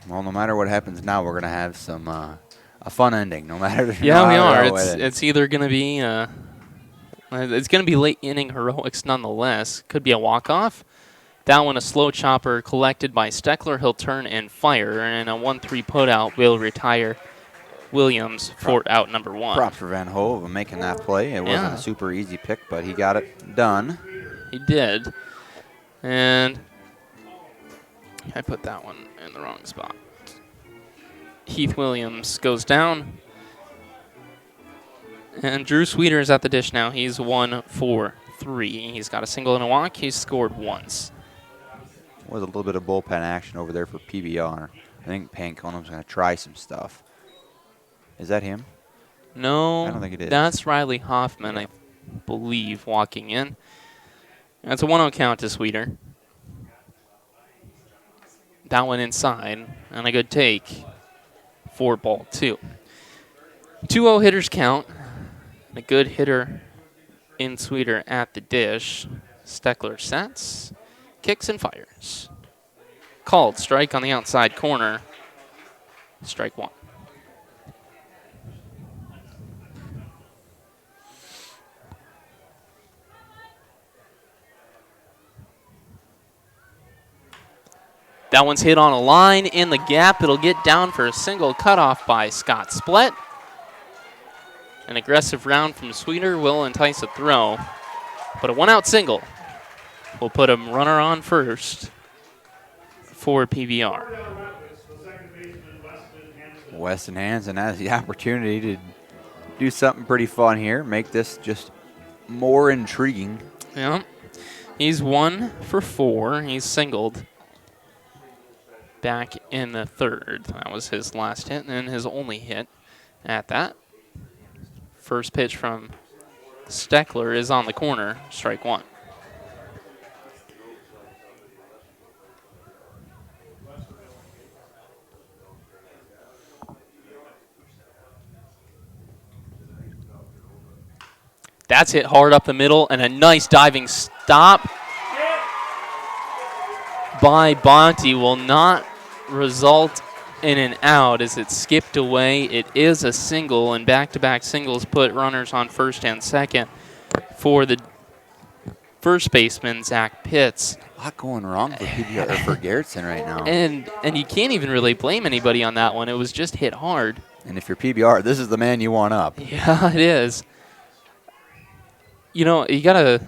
Well, no matter what happens now, we're going to have some a fun ending. No matter. Yeah, no we matter are. It's either going to be it's going to be late inning heroics nonetheless. Could be a walk-off. That one a slow chopper collected by Steckler. He'll turn and fire, and a 1-3 putout will retire Williams for out number 1. Props for Van Hove making that play. It wasn't a super easy pick, but he got it done. He did. And I put that one in the wrong spot. Heath Williams goes down. And Drew Sweeter is at the dish now. He's 1 for 3. He's got a single and a walk. He's scored once. Was a little bit of bullpen action over there for PBR. I think Panconom's going to try some stuff. Is that him? No, I don't think it is. That's Riley Hoffman, I believe, walking in. That's a 1-0 count to Sweeter. That one inside, and a good take for ball 2. 2-0 hitters count. A good hitter in Sweeter at the dish. Steckler sets, kicks and fires. Called strike on the outside corner. Strike 1. That one's hit on a line in the gap. It'll get down for a single cutoff by Scott Splett. An aggressive round from Sweeter will entice a throw. But a 1-out single will put him runner on first for PBR. Weston Hansen has the opportunity to do something pretty fun here, make this just more intriguing. Yeah, he's 1 for 4. He's singled back in the 3rd. That was his last hit and his only hit at that. First pitch from Steckler is on the corner, strike 1. That's hit hard up the middle, and a nice diving stop by Bonte will not result in an out as it skipped away. It is a single, and back-to-back singles put runners on first and second for the first baseman, Zach Pitts. A lot going wrong for PBR or for Garretson right now. And you can't even really blame anybody on that one. It was just hit hard. And if you're PBR, this is the man you want up. Yeah, it is. You know, you gotta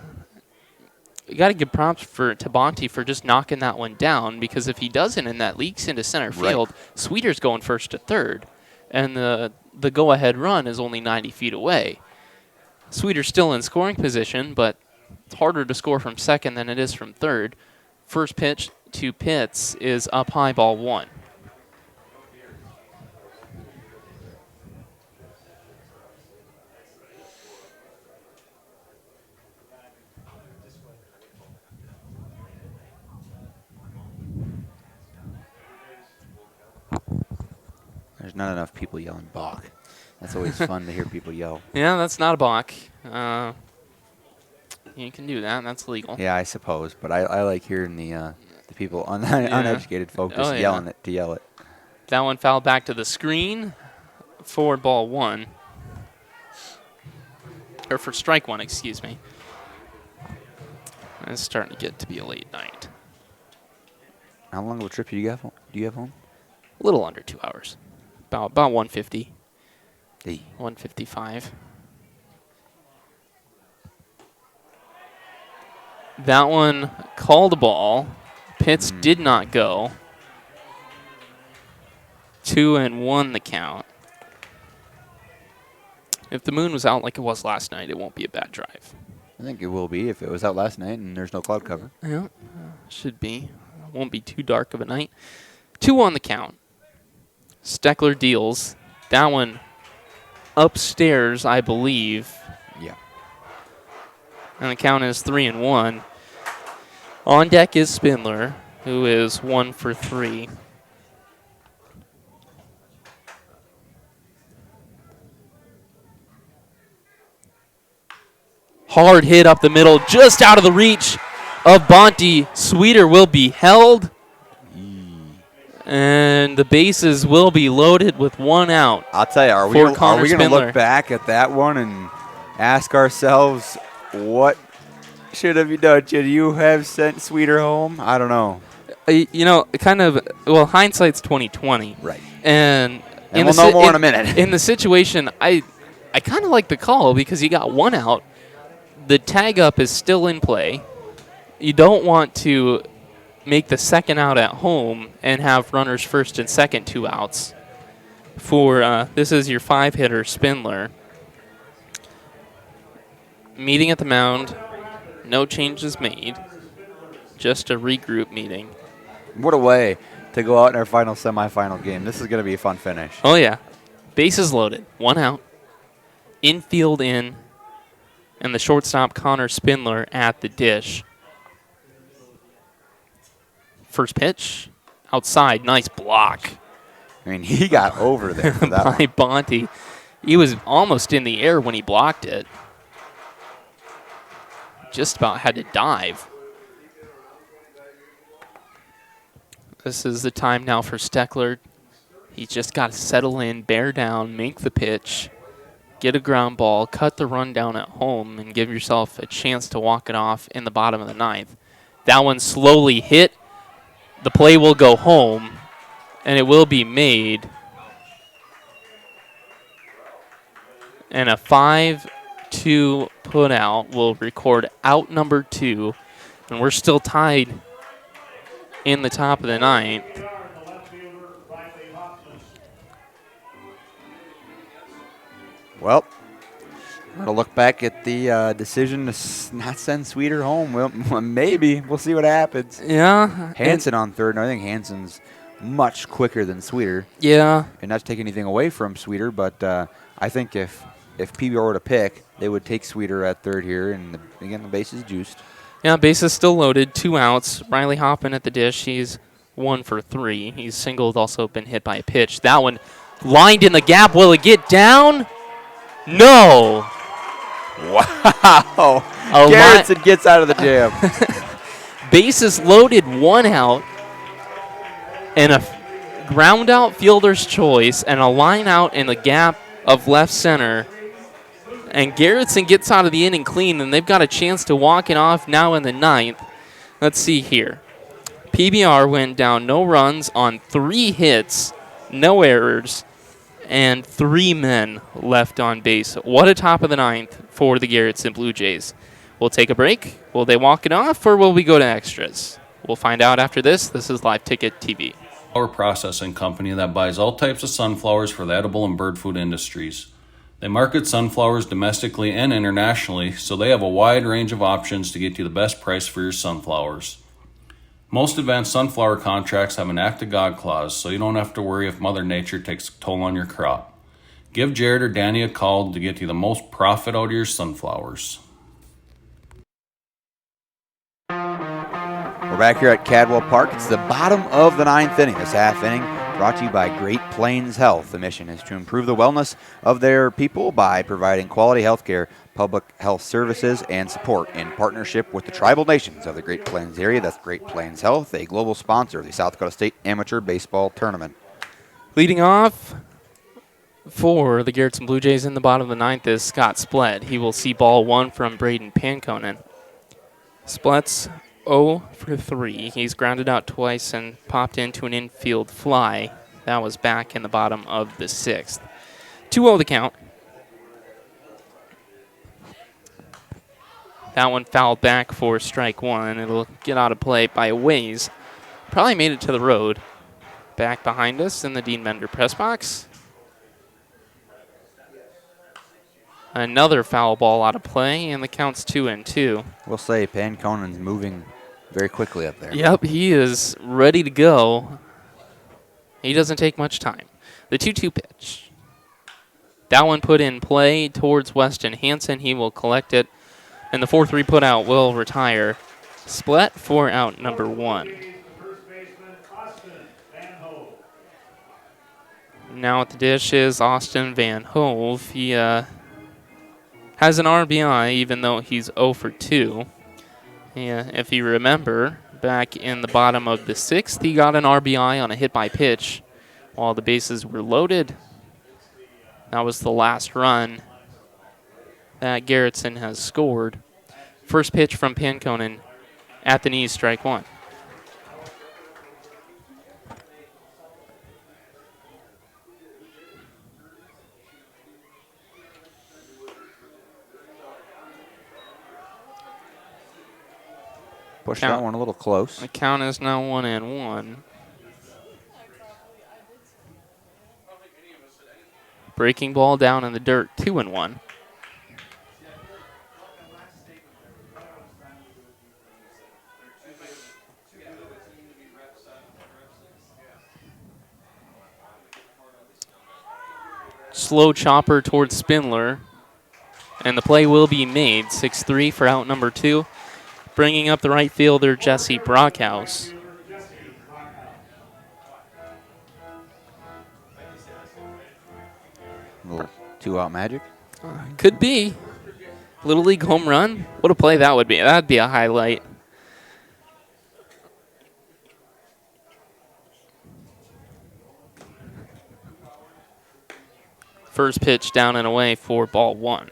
give props to Bonte for just knocking that one down, because if he doesn't and that leaks into center field, Sweeter's going first to third, and the go-ahead run is only 90 feet away. Sweeter's still in scoring position, but it's harder to score from second than it is from third. First pitch to Pitts is up high, ball 1. There's not enough people yelling balk. That's always fun to hear people yell. Yeah, that's not a balk. You can do that. That's legal. Yeah, I suppose. But I like hearing the people, uneducated folks, just yelling it to yell it. That one fouled back to the screen for ball 1. Or for strike 1, excuse me. It's starting to get to be a late night. How long of a trip do you have home? A little under 2 hours. About 150. 155. That one called a ball. Pitts did not go. 2-1 the count. If the moon was out like it was last night, it won't be a bad drive. I think it will be if it was out last night and there's no cloud cover. Yeah, should be. Won't be too dark of a night. 2 on the count. Steckler deals. That one upstairs, I believe. Yeah. And the count is 3-1. On deck is Spindler, who is 1 for 3. Hard hit up the middle, just out of the reach of Bonte. Sweeter will be held. And the bases will be loaded with 1 out. I'll tell you, are we going to look back at that one and ask ourselves, what should have you done? Should you have sent Sweeter home? I don't know. You know, hindsight's 20/20. Right. And we'll know more in a minute. In the situation, I kind of like the call because you got 1 out. The tag up is still in play. You don't want to make the 2nd out at home and have runners first and second 2 outs. This is your 5-hitter, Spindler. Meeting at the mound. No changes made. Just a regroup meeting. What a way to go out in our final semifinal game. This is going to be a fun finish. Oh, yeah. Bases loaded. 1 out. Infield in. And the shortstop, Connor Spindler, at the dish. First pitch. Outside. Nice block. I mean, he got over there for that by Bonte. He was almost in the air when he blocked it. Just about had to dive. This is the time now for Steckler. He's just got to settle in, bear down, make the pitch, get a ground ball, cut the run down at home, and give yourself a chance to walk it off in the bottom of the 9th. That one slowly hit. The play will go home, and it will be made. And a 5-2 put out will record out number 2, and we're still tied in the top of the 9th. Well, we're going to look back at the decision to not send Sweeter home. Well, maybe. We'll see what happens. Yeah. Hansen on third, and I think Hansen's much quicker than Sweeter. Yeah. And not to take anything away from Sweeter, but I think if PBR were to pick, they would take Sweeter at third here, and again, the base is juiced. Yeah, base is still loaded, 2 outs. Riley Hoppin at the dish. He's 1 for 3. He's singled, also been hit by a pitch. That one lined in the gap. Will it get down? No. Wow. Garretson gets out of the jam. Bases loaded, 1 out. And a ground out fielder's choice and a line out in the gap of left center. And Garretson gets out of the inning clean, and they've got a chance to walk it off now in the 9th. Let's see here. PBR went down no runs on 3 hits, no errors, and 3 men left on base. What a top of the 9th for the Garretson BlueJays. We'll take a break. Will they walk it off, or will we go to extras? We'll find out after this. This is Live Ticket TV. Our processing company that buys all types of sunflowers for the edible and bird food industries. They market sunflowers domestically and internationally, so they have a wide range of options to get you the best price for your sunflowers. Most advanced sunflower contracts have an act of God clause, so you don't have to worry if Mother Nature takes a toll on your crop. Give Jared or Danny a call to get you the most profit out of your sunflowers. We're back here at Cadwell Park. It's the bottom of the 9th inning. This half inning brought to you by Great Plains Health. The mission is to improve the wellness of their people by providing quality health care, public health services, and support in partnership with the tribal nations of the Great Plains area. That's Great Plains Health, a global sponsor of the South Dakota State Amateur Baseball Tournament. Leading off for the Garretson BlueJays in the bottom of the 9th is Scott Splett. He will see ball 1 from Braden Pankonen. Splett's 0 for 3. He's grounded out twice and popped into an infield fly. That was back in the bottom of the 6th. 2-0 the count. That one fouled back for strike 1. It'll get out of play by a ways. Probably made it to the road. Back behind us in the Dean Bender press box. Another foul ball out of play, and the count's 2-2. We'll say Panconen's moving very quickly up there. Yep, he is ready to go. He doesn't take much time. The 2-2 pitch. That one put in play towards Weston Hansen. He will collect it, and the 4-3 put out will retire. Split for out number 1. Now at the dish is Austin Van Hove. He has an RBI, even though he's 0 for 2. Yeah, if you remember, back in the bottom of the 6th, he got an RBI on a hit by pitch while the bases were loaded. That was the last run that Garretson has scored. First pitch from Panconen at the knees, strike 1. Pushed that one a little close. The count is now 1-1. Breaking ball down in the dirt, 2-1. Slow chopper towards Spindler, and the play will be made. 6-3 for out number 2. Bringing up the right fielder, Jesse Brockhouse. A little 2-out magic? Could be. Little League home run. What a play that would be. That'd be a highlight. First pitch down and away for ball 1.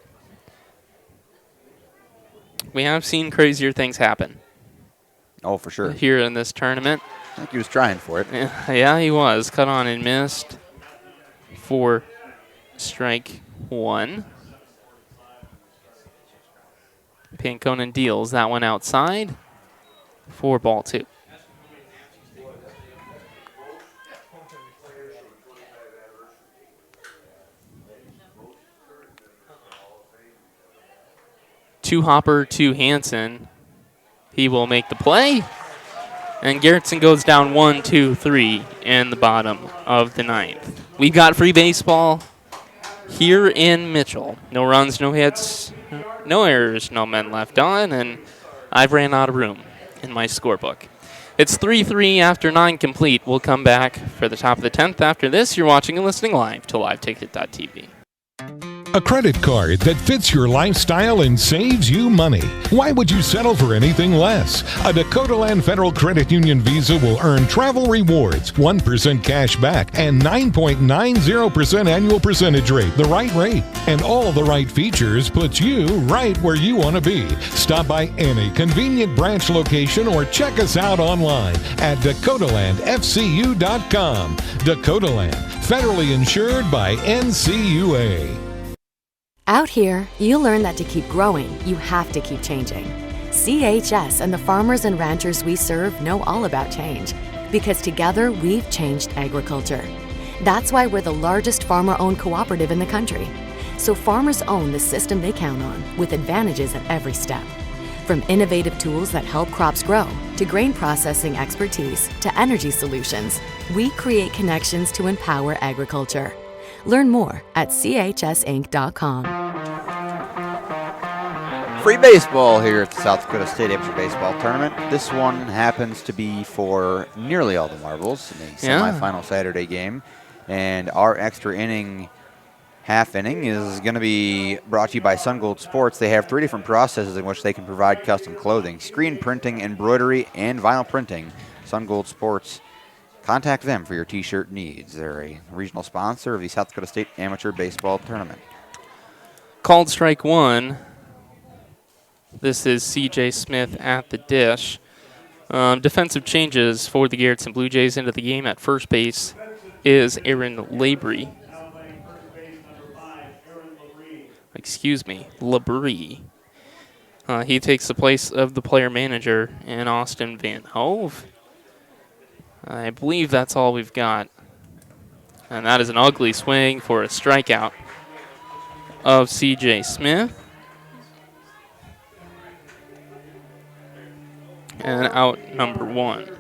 We have seen crazier things happen. Oh, for sure. Here in this tournament. I think he was trying for it. Yeah, he was. Cut on and missed for strike 1. Panconen deals that one outside for ball 2. Two hopper to Hansen. He will make the play. And Garretson goes down 1-2-3 in the bottom of the 9th. We've got free baseball here in Mitchell. No runs, no hits, no errors, no men left on, and I've ran out of room in my scorebook. It's 3-3 after 9 complete. We'll come back for the top of the 10th. After this, you're watching and listening live to LiveTicket.tv. A credit card that fits your lifestyle and saves you money. Why would you settle for anything less? A Dakota Land Federal Credit Union Visa will earn travel rewards, 1% cash back, and 9.90% annual percentage rate, the right rate. And all the right features puts you right where you want to be. Stop by any convenient branch location or check us out online at DakotaLandFCU.com. Dakota Land, federally insured by NCUA. Out here, you learn that to keep growing, you have to keep changing. CHS and the farmers and ranchers we serve know all about change, because together we've changed agriculture. That's why we're the largest farmer-owned cooperative in the country. So farmers own the system they count on, with advantages at every step. From innovative tools that help crops grow, to grain processing expertise, to energy solutions, we create connections to empower agriculture. Learn more at chsinc.com. Free baseball here at the South Dakota State Amateur Baseball Tournament. This one happens to be for nearly all the marbles in the semifinal Saturday game. And our extra inning, half inning, is going to be brought to you by Sun Gold Sports. They have 3 different processes in which they can provide custom clothing: screen printing, embroidery, and vinyl printing. Sun Gold Sports. Contact them for your t-shirt needs. They're a regional sponsor of the South Dakota State Amateur Baseball Tournament. Called strike 1. This is C.J. Smith at the dish. Defensive changes for the Garretson BlueJays into the game. At first base is Aaron Labrie. Labrie. He takes the place of the player manager in Austin Van Hove. I believe that's all we've got. And that is an ugly swing for a strikeout. of C.J. Smith. And out number 1.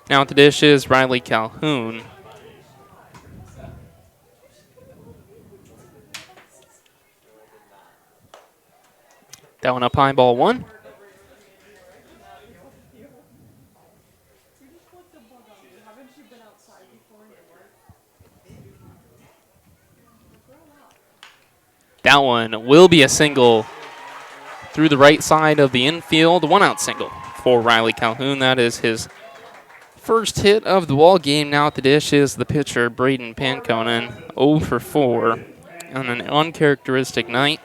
Now at the dish is Riley Calhoun. That one up high, ball 1. That one will be a single through the right side of the infield. 1-out single for Riley Calhoun. That is his first hit of the ball game. Now at the dish is the pitcher, Braden Pankonen, 0 for 4 on an uncharacteristic night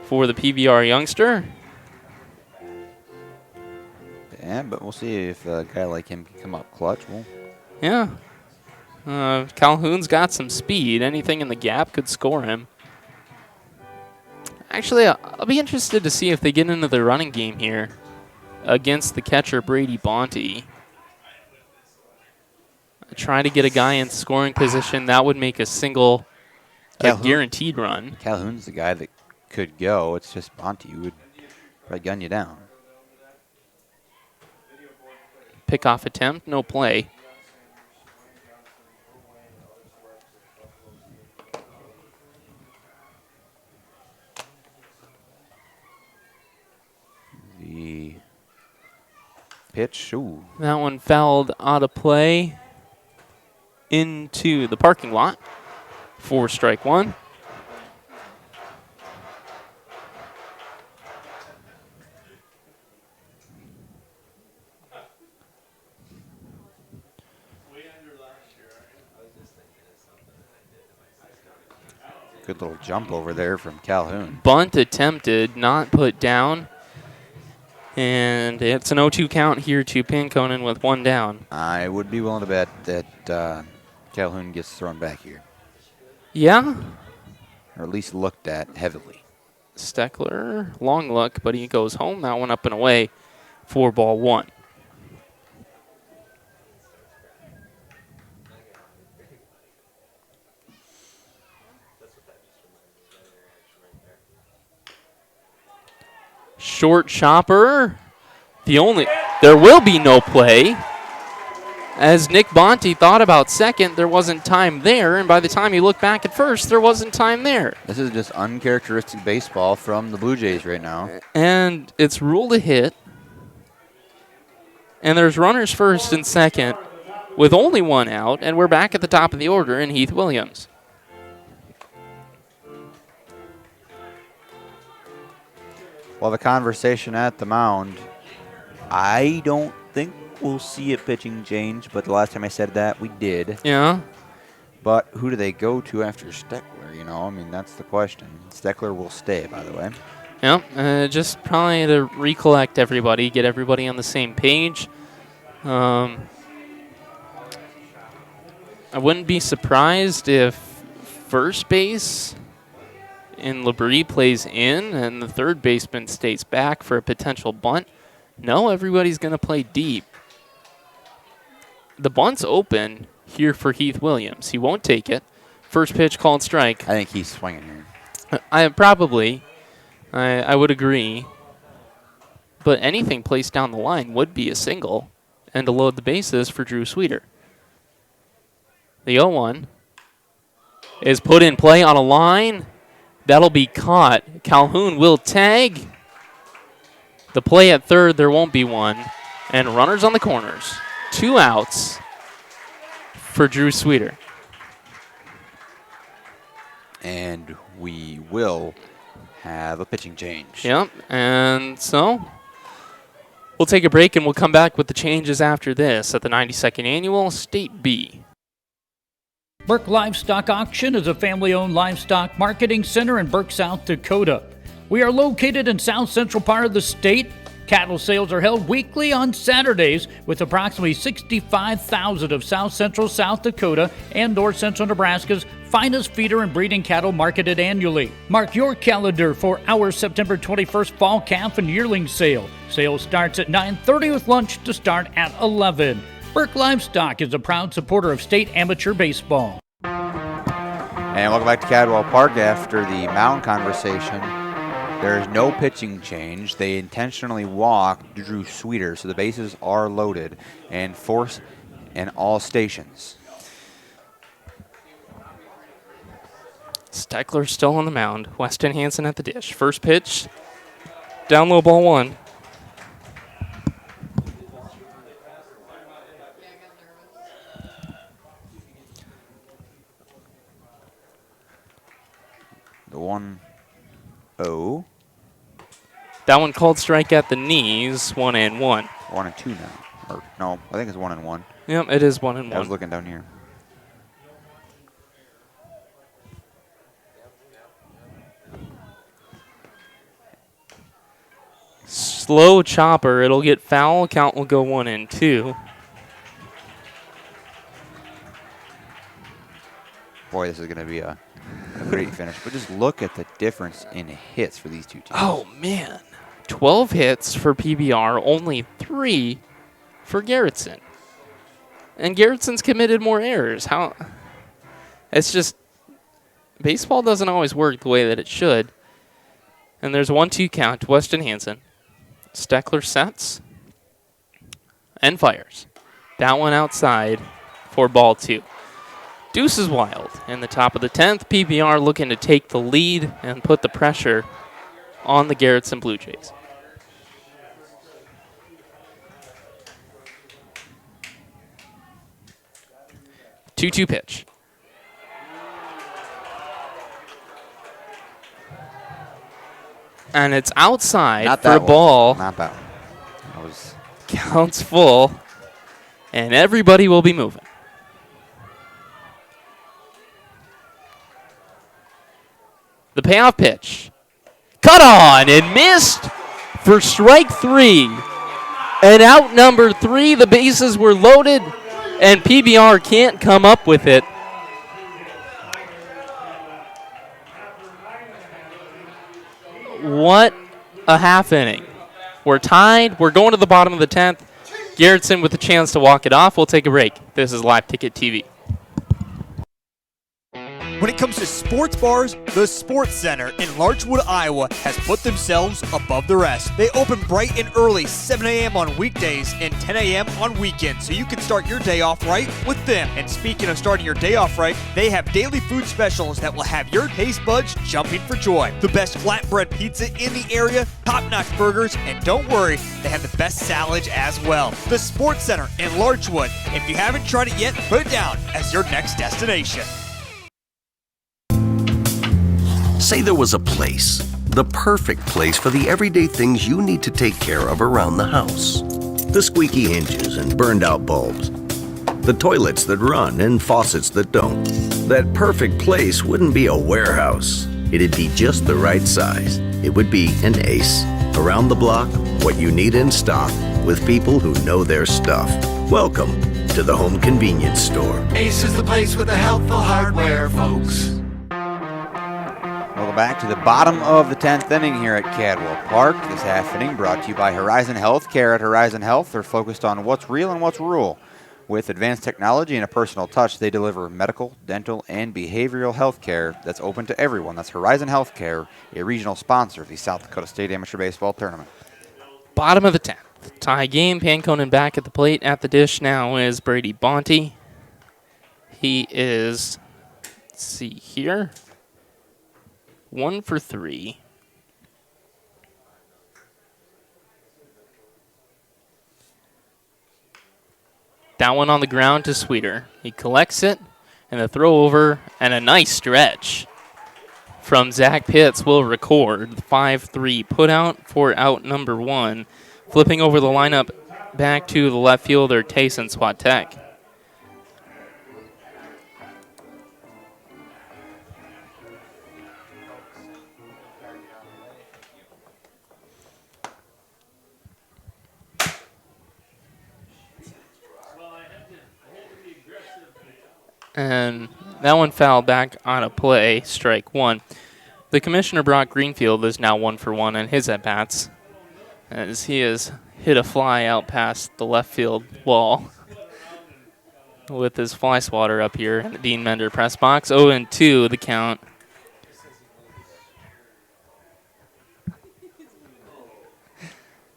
for the PBR youngster. Yeah, but we'll see if a guy like him can come up clutch. Yeah. Calhoun's got some speed. Anything in the gap could score him. Actually, I'll be interested to see if they get into the running game here against the catcher, Brady Bonte. Try to get a guy in scoring position. That would make a single a guaranteed run. Calhoun's the guy that could go. It's just Bonte who would probably gun you down. Pickoff attempt, no play. The pitch, ooh. That one fouled out of play into the parking lot for strike 1. Good little jump over there from Calhoun. Bunt attempted, not put down. And it's an 0-2 count here to Pankonen with 1 down. I would be willing to bet that Calhoun gets thrown back here. Yeah? Or at least looked at heavily. Steckler, long look, but he goes home. That one up and away for ball 1. Short chopper. There will be no play. As Nick Bonte thought about second, there wasn't time there, and by the time he looked back at first, there wasn't time there. This is just uncharacteristic baseball from the Blue Jays right now. And it's ruled a hit. And there's runners first and second with only 1 out, and we're back at the top of the order in Heath Williams. Well, the conversation at the mound, I don't think we'll see a pitching change, but the last time I said that, we did. Yeah. But who do they go to after Steckler, you know? I mean, that's the question. Steckler will stay, by the way. Yeah, just probably to recollect everybody, get everybody on the same page. I wouldn't be surprised if first base and Labrie plays in and the third baseman stays back for a potential bunt. No, everybody's going to play deep. The bunt's open here for Heath Williams. He won't take it. First pitch called strike. I think he's swinging here. I would agree. But anything placed down the line would be a single and to load the bases for Drew Sweeter. The 0-1 is put in play on a line. That'll be caught. Calhoun will tag. The play at third, there won't be one. And runners on the corners. 2 outs for Drew Sweeter. And we will have a pitching change. Yep, and so we'll take a break and we'll come back with the changes after this at the 92nd Annual State B. Burke Livestock Auction is a family-owned livestock marketing center in Burke, South Dakota. We are located in south central part of the state. Cattle sales are held weekly on Saturdays with approximately 65,000 of south central South Dakota and north central Nebraska's finest feeder and breeding cattle marketed annually. Mark your calendar for our September 21st fall calf and yearling sale. Sale starts at 9:30 with lunch to start at 11. Burke Livestock is a proud supporter of state amateur baseball. And welcome back to Cadwell Park after the mound conversation. There's no pitching change. They intentionally walked Drew Sweeter, so the bases are loaded and force in all stations. Steckler still on the mound. Weston Hansen at the dish. First pitch, down low, ball one. The 1-0. That one called strike at the knees, 1-1. 1-2 now. Or no, I think it's 1-1. Yep, it is 1-1. I was looking down here. Slow chopper. It'll get foul. Count will go 1-2. Boy, this is going to be a great finish. But just look at the difference in hits for these two teams. Oh, man. 12 hits for PBR, only 3 for Garretson. And Garretson's committed more errors. How? It's just, baseball doesn't always work the way that it should. And there's a 1-2 count to Weston Hansen. Steckler sets and fires. That one outside for ball 2. Deuce is wild. In the top of the 10th, PBR looking to take the lead and put the pressure on the Garretson Blue Jays. Two-two pitch. And it's outside Not for a that one. ball. Not that one. That was Counts full. And everybody will be moving. The payoff pitch. Cut on and missed for strike 3. And out number 3, the bases were loaded, and PBR can't come up with it. What a half inning. We're tied. We're going to the bottom of the 10th. Garretson with a chance to walk it off. We'll take a break. This is Live Ticket TV. When it comes to sports bars, the Sports Center in Larchwood, Iowa has put themselves above the rest. They open bright and early, 7 a.m. on weekdays and 10 a.m. on weekends, so you can start your day off right with them. And speaking of starting your day off right, they have daily food specials that will have your taste buds jumping for joy. The best flatbread pizza in the area, top-notch burgers, and don't worry, they have the best salads as well. The Sports Center in Larchwood. If you haven't tried it yet, put it down as your next destination. Say there was a place, the perfect place for the everyday things you need to take care of around the house. The squeaky hinges and burned out bulbs. The toilets that run and faucets that don't. That perfect place wouldn't be a warehouse. It'd be just the right size. It would be an Ace. Around the block, what you need in stock, with people who know their stuff. Welcome to the Home Convenience Store. Ace is the place with the helpful hardware, folks. Welcome back to the bottom of the 10th inning here at Cadwell Park. This half inning brought to you by Horizon Healthcare. At Horizon Health, they're focused on what's real and what's rural. With advanced technology and a personal touch, they deliver medical, dental, and behavioral health care that's open to everyone. That's Horizon Healthcare, a regional sponsor of the South Dakota State Amateur Baseball Tournament. Bottom of the 10th. Tie game. Panconen back at the plate. At the dish now is Brady Bonte. He is, let's see here, 1 for 3. That one on the ground to Sweeter. He collects it, and the throw over, and a nice stretch from Zach Pitts will record the 5-3 putout for out number 1. Flipping over the lineup back to the left fielder, Tayson Swatek. And that one fouled back on a play, strike one. The commissioner, Brock Greenfield, is now 1 for 1 on his at-bats, as he has hit a fly out past the left field wall with his fly swatter up here in the Dean Mender press box. 0-2 the count.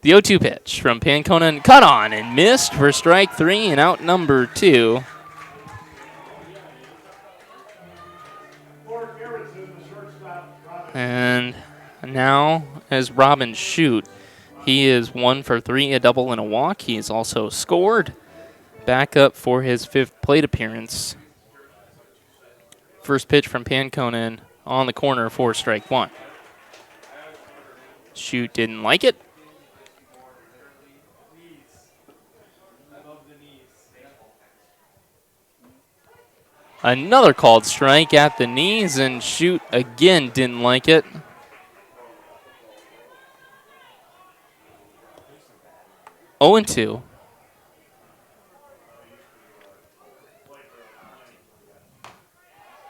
The 0-2 pitch from Panconen, cut on and missed for strike 3 and out number 2. And now, as Robin Shute, he is 1 for 3, a double and a walk. He has also scored. Back up for his 5th plate appearance. First pitch from Panconen on the corner for strike 1. Shute didn't like it. Another called strike at the knees, and Shute again didn't like it. Oh and 2.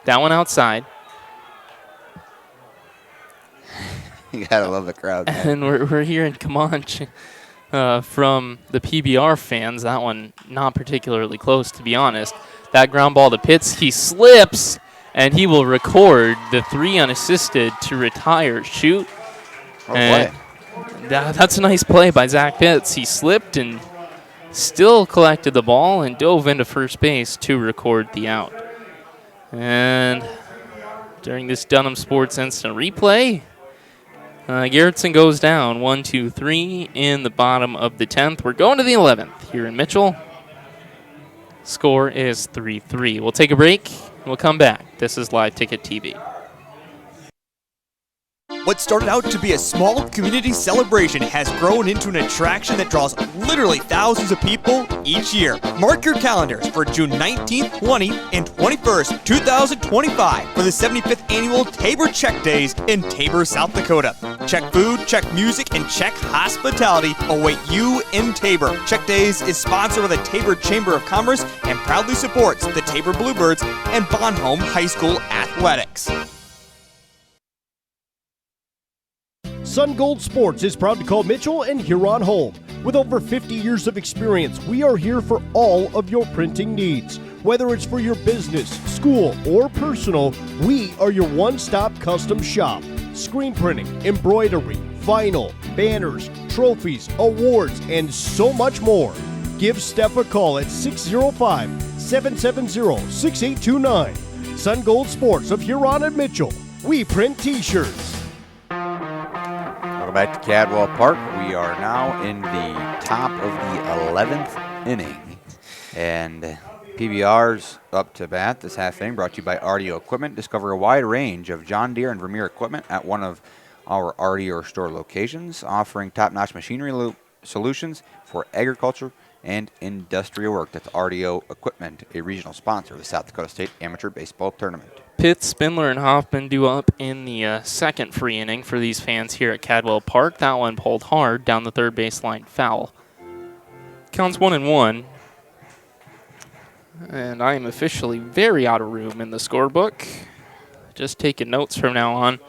That one outside. You gotta love the crowd, man. And we're hearing come on from the PBR fans. That one not particularly close, to be honest. That ground ball to Pitts, he slips, and he will record the 3 unassisted to retire. Shoot. And that's a nice play by Zach Pitts. He slipped and still collected the ball and dove into first base to record the out. And during this Dunham Sports Instant Replay, Garretson goes down 1-2-3 in the bottom of the 10th. We're going to the 11th here in Mitchell. Score is 3-3. We'll take a break. We'll come back. This is Live Ticket TV. What started out to be a small community celebration has grown into an attraction that draws literally thousands of people each year. Mark your calendars for June 19th, 20th, and 21st, 2025 for the 75th Annual Tabor Check Days in Tabor, South Dakota. Check food, check music, and check hospitality await you in Tabor. Check Days is sponsored by the Tabor Chamber of Commerce and proudly supports the Tabor Bluebirds and Bonhomme High School athletics. Sun Gold Sports is proud to call Mitchell and Huron home. With over 50 years of experience, we are here for all of your printing needs. Whether it's for your business, school, or personal, we are your one-stop custom shop. Screen printing, embroidery, vinyl, banners, trophies, awards, and so much more. Give Steph a call at 605-770-6829. Sun Gold Sports of Huron and Mitchell. We print t-shirts. Welcome back to Cadwell Park. We are now in the top of the 11th inning. And PBR's up to bat this half inning, brought to you by RDO Equipment. Discover a wide range of John Deere and Vermeer equipment at one of our RDO store locations, offering top-notch machinery solutions for agriculture and industrial work. That's RDO Equipment, a regional sponsor of the South Dakota State Amateur Baseball Tournament. Pitts, Spindler, and Hoffman due up in the second free inning for these fans here at Cadwell Park. That one pulled hard down the third baseline foul. Counts 1-1. And I am officially very out of room in the scorebook. Just taking notes from now on.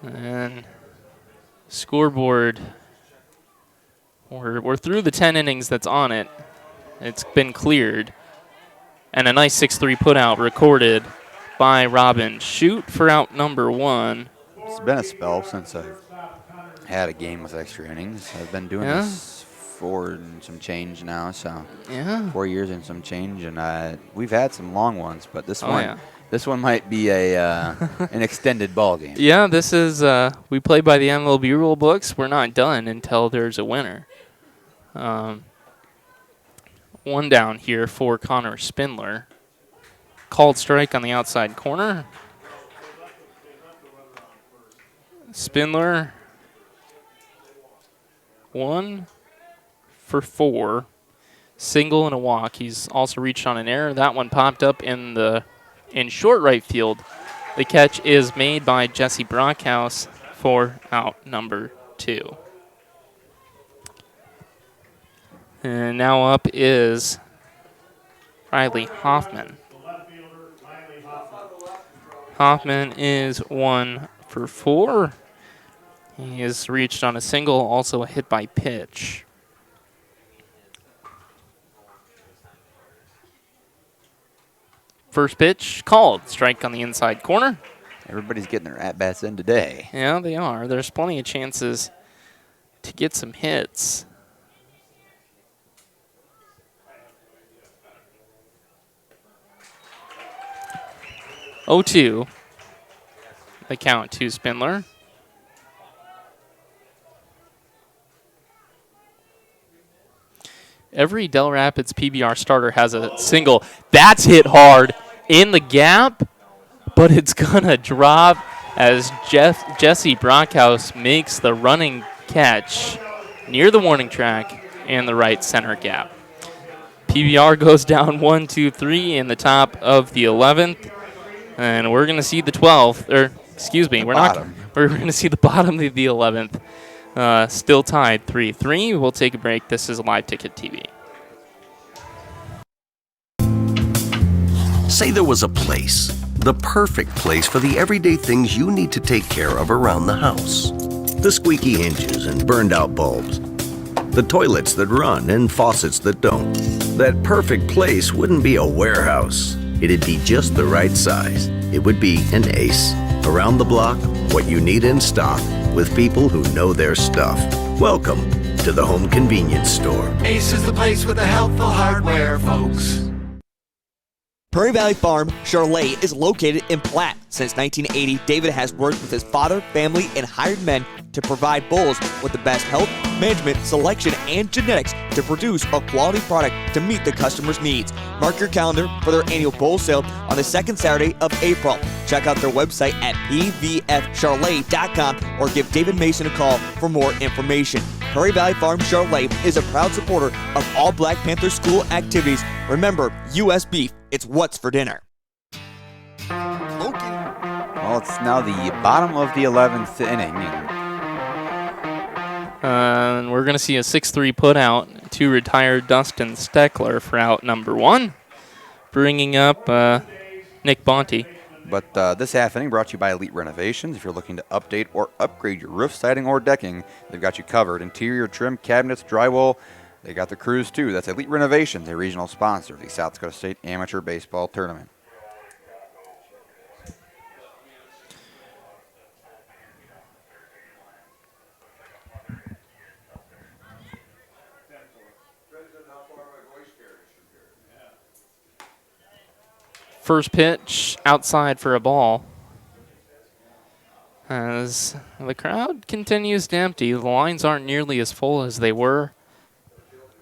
And scoreboard, we're through the 10 innings that's on it. It's been cleared. And a nice 6-3 putout recorded by Robin Shute for out number 1. It's been a spell since I've had a game with extra innings. I've been doing this 4 and some change now, so 4 years and some change, and we've had some long ones, but this one might be an extended ball game. Yeah, this is we play by the MLB rule books. We're not done until there's a winner. One down here for Connor Spindler. Called strike on the outside corner. Spindler 1 for 4. Single and a walk. He's also reached on an error. That one popped up in short right field. The catch is made by Jesse Brockhouse for out number 2. And now up is Riley Hoffman. Hoffman is 1 for 4. He has reached on a single, also a hit by pitch. First pitch called. Strike on the inside corner. Everybody's getting their at-bats in today. Yeah, they are. There's plenty of chances to get some hits. Oh, 2. The count to Spindler. Every Dell Rapids PBR starter has a single. That's hit hard in the gap, but it's going to drop as Jesse Brockhouse makes the running catch near the warning track and the right center gap. PBR goes down 1, 2, 3 in the top of the 11th, and we're going to see the 12th, or excuse me, we're going to see the bottom of the 11th. Still tied 3-3. We'll take a break. This is Live Ticket TV. Say there was a place, the perfect place for the everyday things you need to take care of around the house. The squeaky hinges and burned out bulbs. The toilets that run and faucets that don't. That perfect place wouldn't be a warehouse. It'd be just the right size. It would be an Ace. Around the block, what you need in stock, with people who know their stuff. Welcome to the Home Convenience Store. Ace is the place with the helpful hardware, folks. Prairie Valley Farm Charlotte is located in Platte. Since 1980, David has worked with his father, family, and hired men to provide bulls with the best health, management, selection, and genetics to produce a quality product to meet the customer's needs. Mark your calendar for their annual bull sale on the second Saturday of April. Check out their website at pvfcharlotte.com or give David Mason a call for more information. Prairie Valley Farm Charlotte is a proud supporter of all Black Panther school activities. Remember, U.S. beef, it's what's for dinner. Well, it's now the bottom of the 11th inning. And we're going to see a 6-3 put out to retire Dustin Steckler for out number 1, bringing up Nick Bonte. But this half inning brought to you by Elite Renovations. If you're looking to update or upgrade your roof, siding, or decking, they've got you covered. Interior trim, cabinets, drywall, they got the crews too. That's Elite Renovations, a regional sponsor of the South Dakota State Amateur Baseball Tournament. First pitch outside for a ball. As the crowd continues to empty, the lines aren't nearly as full as they were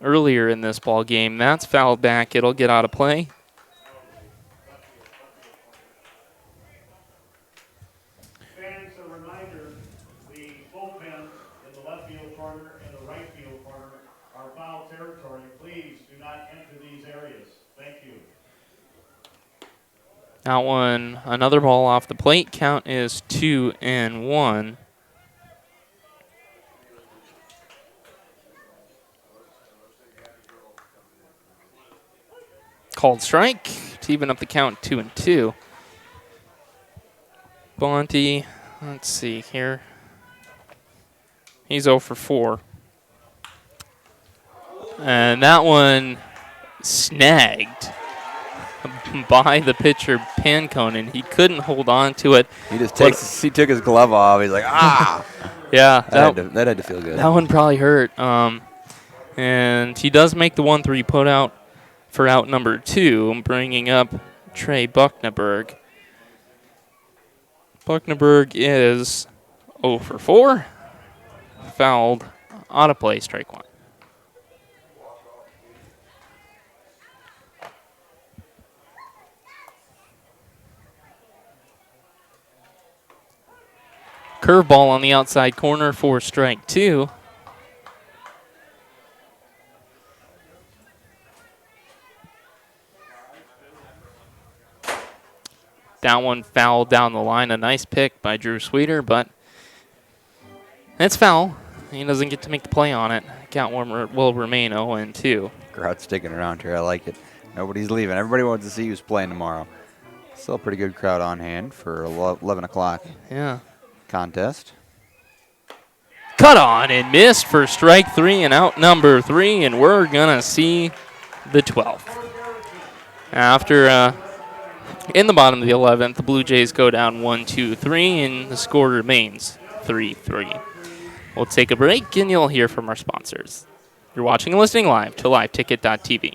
earlier in this ball game. That's fouled back. It'll get out of play. Fans, a reminder, the bullpen in the left field corner and the right field corner are foul territory. Please do not enter these areas. Thank you. That one, another ball off the plate. Count is 2-1. Called strike to even up the count, 2-2. Bonte, let's see here. He's 0 for 4. And that one snagged by the pitcher Panconen. He couldn't hold on to it. He just he took his glove off. He's like, ah. Yeah, that had to feel good. That one probably hurt. And he does make the 1-3 put out for out number 2, bringing up Trey Buckneberg. Buckneberg is 0 for 4. Fouled, out of play, strike 1. Curveball on the outside corner for strike 2. That one fouled down the line. A nice pick by Drew Sweeter, but it's foul. He doesn't get to make the play on it. Count will remain 0-2. Crowd sticking around here. I like it. Nobody's leaving. Everybody wants to see who's playing tomorrow. Still a pretty good crowd on hand for 11 o'clock contest. Cut on and missed for strike 3 and out number 3, and we're going to see the 12th. After in the bottom of the 11th, the Blue Jays go down 1-2-3, and the score remains 3-3. We'll take a break, and you'll hear from our sponsors. You're watching and listening live to liveticket.tv.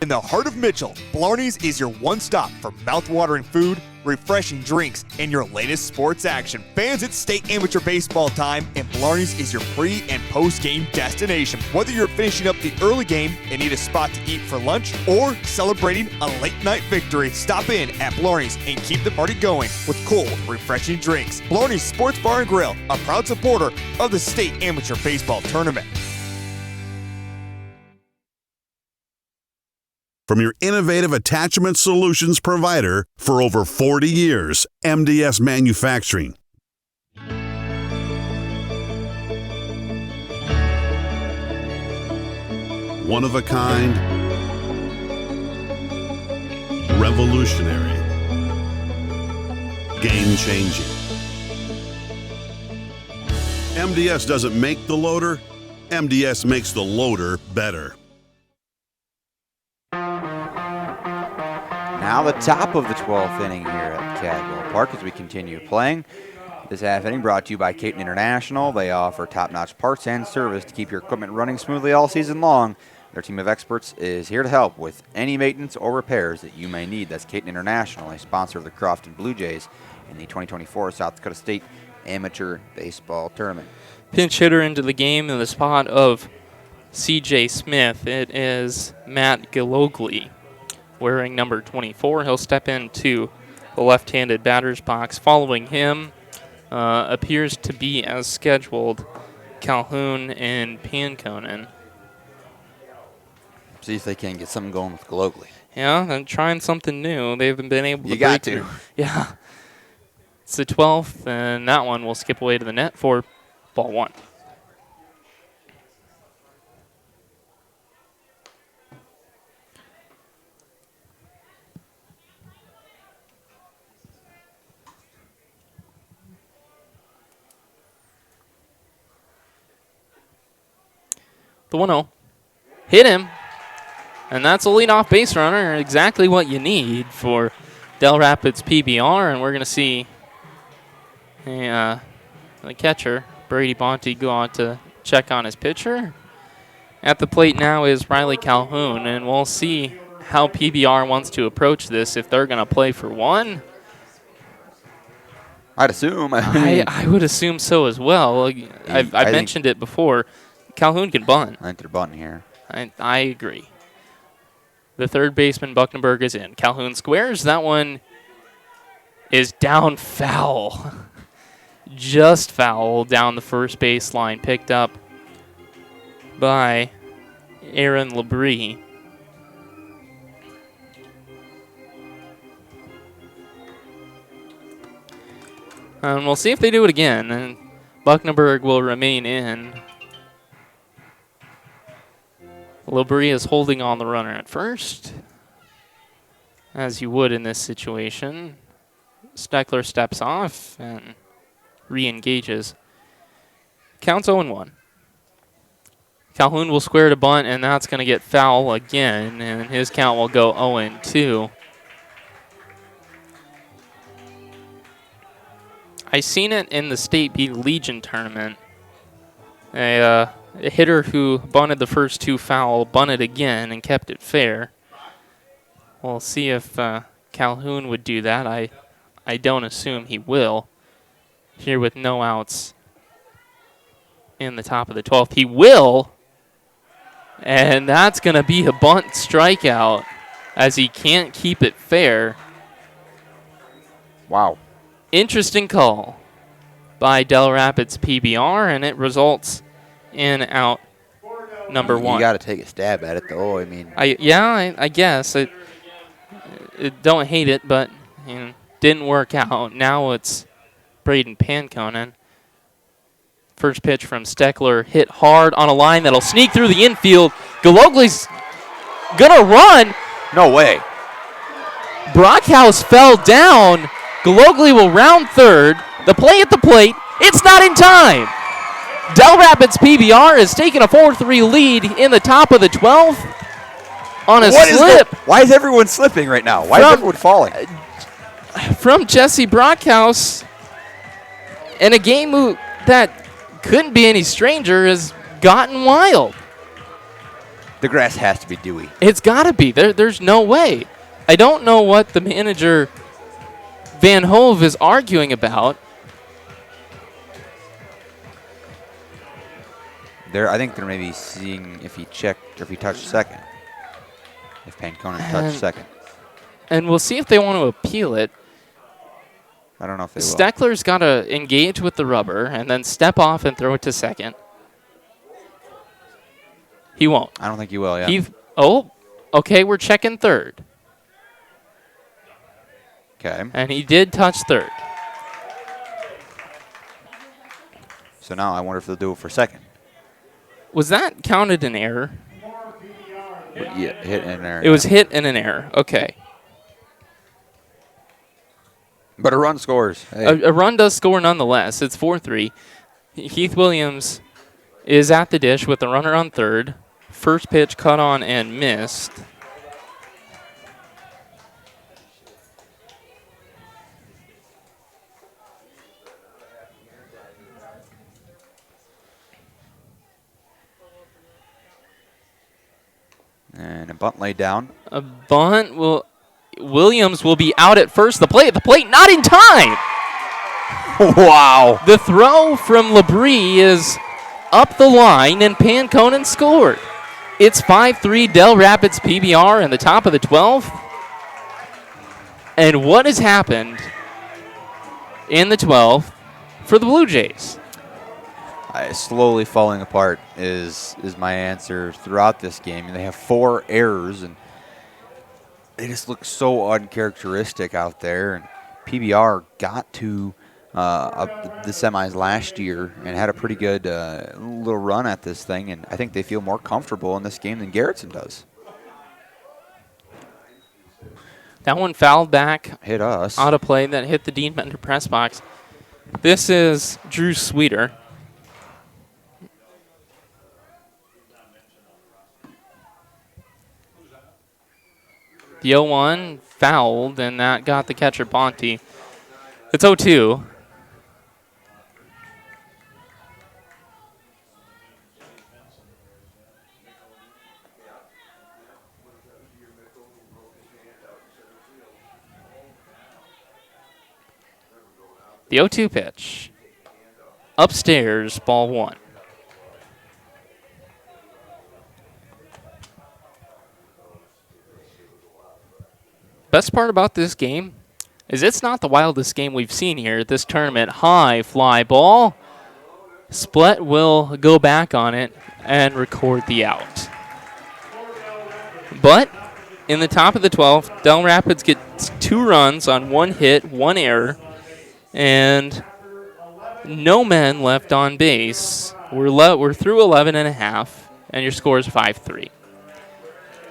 In the heart of Mitchell, Blarney's is your one stop for mouth-watering food, refreshing drinks, and your latest sports action. Fans, it's state amateur baseball time, and Blarney's is your pre- and post-game destination. Whether you're finishing up the early game and need a spot to eat for lunch or celebrating a late-night victory, stop in at Blarney's and keep the party going with cold, refreshing drinks. Blarney's Sports Bar and Grill, a proud supporter of the state amateur baseball tournament. From your innovative attachment solutions provider for over 40 years, MDS Manufacturing. One of a kind, revolutionary, game-changing. MDS doesn't make the loader, MDS makes the loader better. Now the top of the 12th inning here at Cadwell Park as we continue playing. This half inning brought to you by Caton International. They offer top-notch parts and service to keep your equipment running smoothly all season long. Their team of experts is here to help with any maintenance or repairs that you may need. That's Caton International, a sponsor of the Crofton Blue Jays in the 2024 South Dakota State Amateur Baseball Tournament. Pinch hitter into the game in the spot of C.J. Smith. It is Matt Gilogli. Wearing number 24, he'll step into the left-handed batter's box. Following him appears to be, as scheduled, Calhoun and Panconen. See if they can get something going with Gilogli. Yeah, and trying something new. They haven't been able to You got to. Yeah. It's the 12th, and that one will skip away to the net for ball 1. The 1-0. Hit him. And that's a leadoff base runner, exactly what you need for Dell Rapids PBR. And we're going to see the catcher, Brady Bonte, go out to check on his pitcher. At the plate now is Riley Calhoun, and we'll see how PBR wants to approach this, if they're going to play for one. I'd assume. I would assume so as well. I've mentioned it before. Calhoun can bunt. I think they're bunting here. I agree. The third baseman, Buckenberg, is in. Calhoun squares. That one is down foul. Just foul down the first baseline. Picked up by Aaron Labrie. And we'll see if they do it again. And Buckenberg will remain in. Labrie is holding on the runner at first, as you would in this situation. Steckler steps off and re-engages. Counts 0-1. Calhoun will square to bunt, and that's going to get foul again, and his count will go 0-2. I seen it in the State B Legion tournament. A hitter who bunted the first two foul, bunted again and kept it fair. We'll see if Calhoun would do that. I don't assume he will. Here with no outs in the top of the 12th. He will. And that's going to be a bunt strikeout as he can't keep it fair. Wow. Interesting call by Dell Rapids PBR, and it results in out number 1. You got to take a stab at it, though. I mean, I guess it don't hate it, but didn't work out. Now it's Braden Panconen. First pitch from Steckler, hit hard on a line that'll sneak through the infield. Galogli's gonna run, No way. Brockhouse fell down. Galogli will round third. The play at the plate. It's not in time. Dell Rapids PBR has taken a 4-3 lead in the top of the 12th on a slip. Why is everyone slipping right now? Why is everyone falling? From Jesse Brockhouse. And a game that couldn't be any stranger has gotten wild. The grass has to be dewy. It's got to be. There's no way. I don't know what the manager, Van Hove, is arguing about. I think they're maybe seeing if he checked or if he touched second. If Panconen touched second. And we'll see if they want to appeal it. I don't know if they will. Steckler's got to engage with the rubber and then step off and throw it to second. He won't. I don't think he will, yeah. Okay, we're checking third. Okay. And he did touch third. So now I wonder if they'll do it for second. Was that counted an error? Yeah, hit and an error. It was hit and an error. Okay. But a run scores. Hey. A run does score nonetheless. It's 4-3. Heath Williams is at the dish with the runner on third. First pitch cut on and missed. And a bunt laid down. A bunt will... Williams will be out at first. The play at the plate, not in time. Wow. The throw from Labrie is up the line, and Panconen scored. It's 5-3 Dell Rapids PBR in the top of the 12th. And what has happened in the 12th for the Blue Jays? Slowly falling apart is my answer throughout this game. They have 4 errors, and they just look so uncharacteristic out there. And PBR got to the semis last year and had a pretty good little run at this thing, and I think they feel more comfortable in this game than Garretson does. That one fouled back. Hit us. Out of play that hit the Dean Bender press box. This is Drew Sweeter. The 0-1 fouled, and that got the catcher Bonte. It's 0-2. The 0-2 pitch. Upstairs, ball 1. Best part about this game is it's not the wildest game we've seen here at this tournament. High fly ball. Split will go back on it and record the out. But in the top of the 12th, Dell Rapids gets 2 runs on 1 hit, 1 error, and no men left on base. We're through 11 and a half, and your score is 5-3.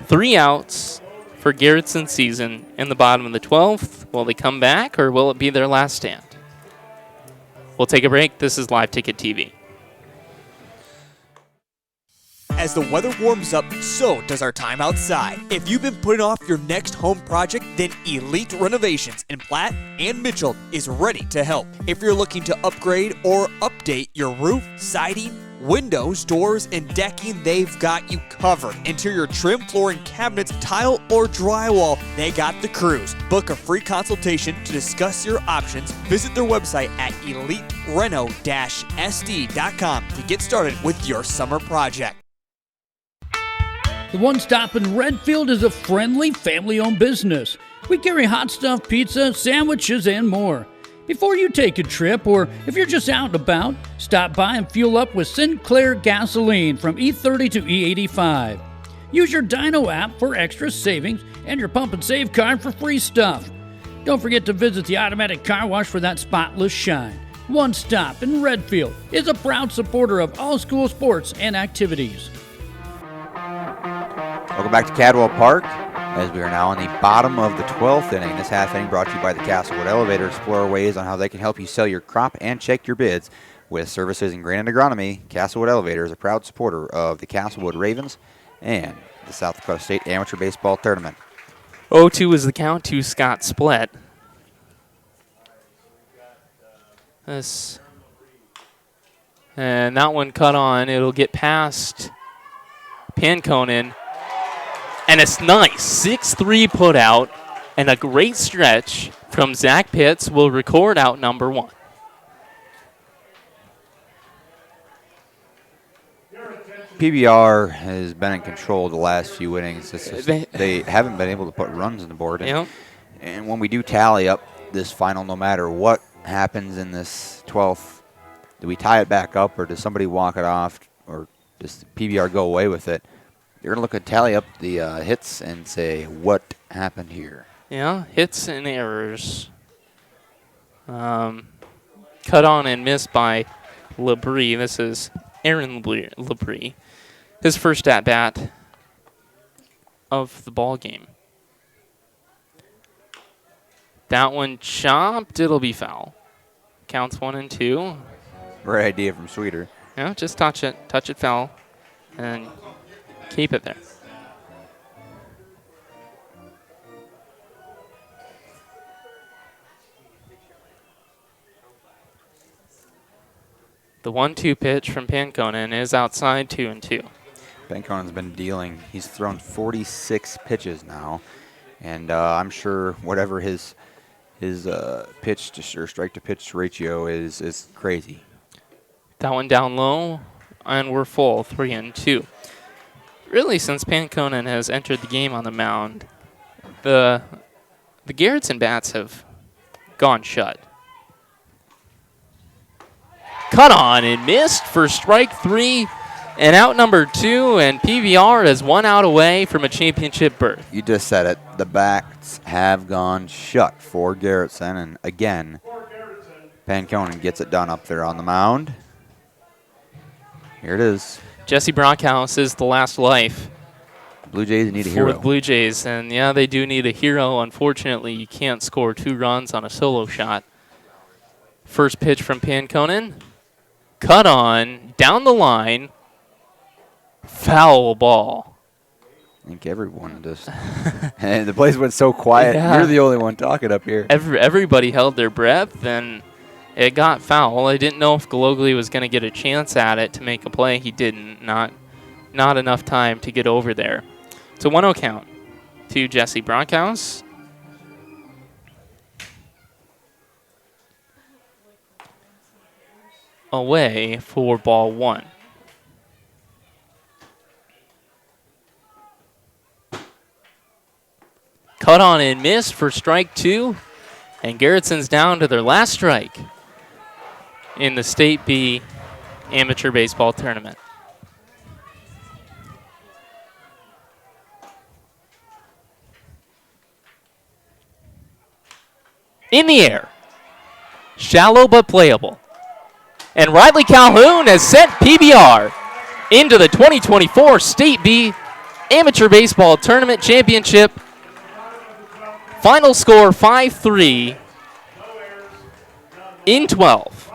3 outs for Garretson's season in the bottom of the 12th. Will they come back, or will it be their last stand? We'll take a break. This is Live Ticket TV. As the weather warms up, so does our time outside. If you've been putting off your next home project, then Elite Renovations in Platte and Mitchell is ready to help. If you're looking to upgrade or update your roof, siding, windows, doors, and decking, they've got you covered. Interior trim, flooring, cabinets, tile, or drywall, they got the crews. Book a free consultation to discuss your options. Visit their website at elitereno-sd.com to get started with your summer project. The One Stop in Redfield is a friendly, family-owned business. We carry hot stuff, pizza, sandwiches, and more. Before you take a trip, or if you're just out and about, stop by and fuel up with Sinclair gasoline from E30 to E85. Use your Dino app for extra savings and your Pump and Save card for free stuff. Don't forget to visit the automatic car wash for that spotless shine. One Stop in Redfield is a proud supporter of all school sports and activities. Welcome back to Cadwell Park. as we are now in the bottom of the 12th inning. This half inning brought to you by the Castlewood Elevator. Explore ways on how they can help you sell your crop and check your bids. With services in grain and agronomy, Castlewood Elevator is a proud supporter of the Castlewood Ravens and the South Dakota State Amateur Baseball Tournament. 0-2 is the count to Scott Split. And that one cut on. It'll get past Panconen. And it's nice. 6-3 put out. And a great stretch from Zach Pitts will record out number 1. PBR has been in control the last few innings. They haven't been able to put runs on the board. And when we do tally up this final, no matter what happens in this 12th, do we tie it back up, or does somebody walk it off, or does PBR go away with it? You're going to look at tally up the hits and say, what happened here? Yeah, hits and errors. Cut on and missed by Labrie. This is Aaron Labrie. His first at-bat of the ball game. That one chopped. It'll be foul. Counts 1-2. Great idea from Sweeter. Yeah, just touch it foul, and keep it there. The 1-2 pitch from Panconen is outside, 2-2. Panconen's been dealing. He's thrown 46 pitches now, and I'm sure whatever his pitch to or strike to pitch ratio is crazy. That one down low, and we're full, 3-2. Really, since Panconen has entered the game on the mound, the Garretson bats have gone shut. Cut on and missed for strike 3 and out number 2, and PBR is 1 out away from a championship berth. You just said it. The bats have gone shut for Garretson, and again, Panconen gets it done up there on the mound. Here it is. Jesse Brockhouse is the last life. Blue Jays need a hero. For the Blue Jays, and yeah, they do need a hero. Unfortunately, you can't score 2 runs on a solo shot. First pitch from Panconen. Cut on, down the line, foul ball. I think everyone just, and the place went so quiet. Yeah. You're the only one talking up here. Everybody held their breath, and it got foul. I didn't know if Galogli was going to get a chance at it to make a play. He didn't. Not enough time to get over there. It's a 1-0 count to Jesse Brockhouse. Away for ball 1. Cut on and missed for strike 2, and Garretson's down to their last strike in the State B Amateur Baseball Tournament. In the air, shallow but playable. And Riley Calhoun has sent PBR into the 2024 State B Amateur Baseball Tournament Championship. Final score 5-3 in 12.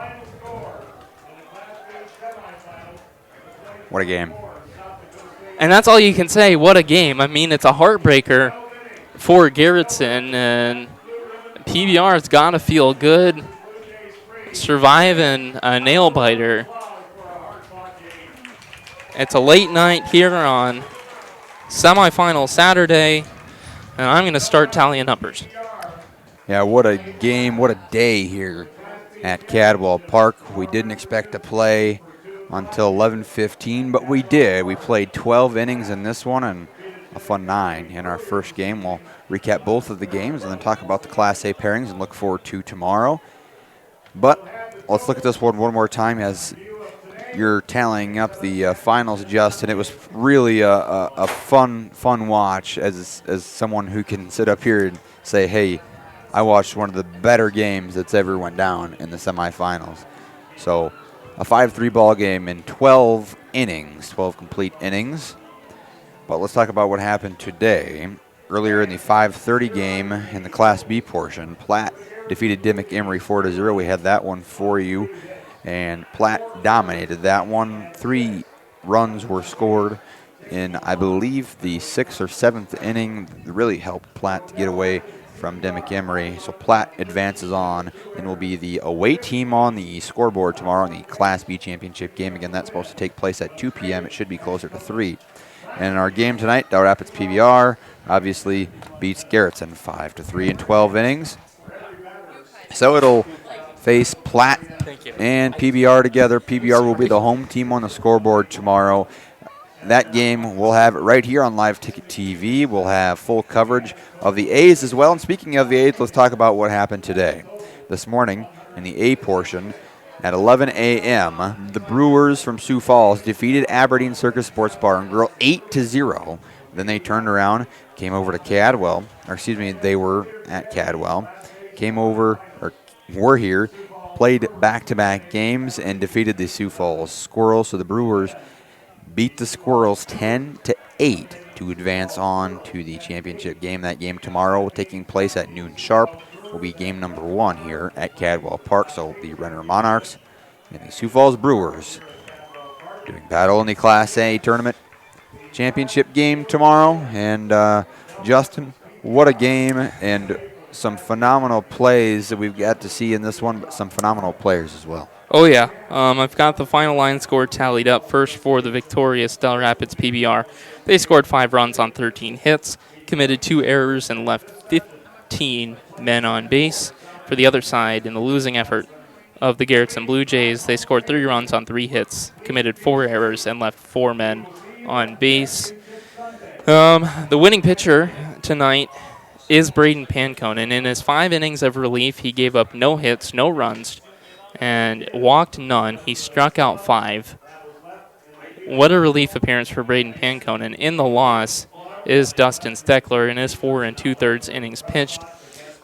What a game. And that's all you can say. What a game. I mean, it's a heartbreaker for Garretson, and PBR's got to feel good surviving a nail biter. It's a late night here on semifinal Saturday, and I'm going to start tallying numbers. Yeah, what a game, what a day here at Cadwell Park. We didn't expect to play until 11:15, but we did. We played 12 innings in this one and a fun 9 in our first game. We'll recap both of the games and then talk about the Class A pairings and look forward to tomorrow. But let's look at this one more time as you're tallying up the finals, Justin. It was really a fun watch as someone who can sit up here and say, hey, I watched one of the better games that's ever went down in the semifinals. So a 5-3 ball game in 12 innings, 12 complete innings. But let's talk about what happened today. earlier in the 5:30 game in the Class B portion. Platt defeated Dimmick Emery 4-0. We had that one for you, and Platt dominated that one. 3 runs were scored in, I believe, the 6th or 7th inning. It really helped Platt to get away from Dimmick Emery. So Platt advances on and will be the away team on the scoreboard tomorrow in the Class B championship game. Again, that's supposed to take place at 2 p.m. It should be closer to 3. And in our game tonight, Del Rapids PBR obviously beats Garretson 5-3 in 12 innings. So it'll face Platt and PBR together. PBR will be the home team on the scoreboard tomorrow. That game, we'll have it right here on Live Ticket TV. We'll have full coverage of the A's as well. And speaking of the A's, let's talk about what happened today. This morning in the A portion at 11 a.m., the Brewers from Sioux Falls defeated Aberdeen Circus Sports Bar and Grill 8-0. Then they turned around, came over to Cadwell, or excuse me, they were at Cadwell, came over, or were here, played back-to-back games and defeated the Sioux Falls Squirrels. So the Brewers beat the Squirrels 10-8 to advance on to the championship game. That game tomorrow, taking place at noon sharp, will be game number 1 here at Cadwell Park. So the Renner Monarchs and the Sioux Falls Brewers doing battle in the Class A tournament championship game tomorrow. And Justin, what a game, and some phenomenal plays that we've got to see in this one, but some phenomenal players as well. Oh, yeah. I've got the final line score tallied up. First for the victorious Del Rapids PBR. They scored 5 runs on 13 hits, committed 2 errors, and left 15 men on base. For the other side, in the losing effort of the Garretson BlueJays, they scored 3 runs on 3 hits, committed 4 errors, and left 4 men on base. The winning pitcher tonight is Braden Pancone, and in his 5 innings of relief, he gave up no hits, no runs, and walked none. He struck out 5. What a relief appearance for Braden Pancone. And in the loss is Dustin Steckler in his 4 2/3 innings pitched.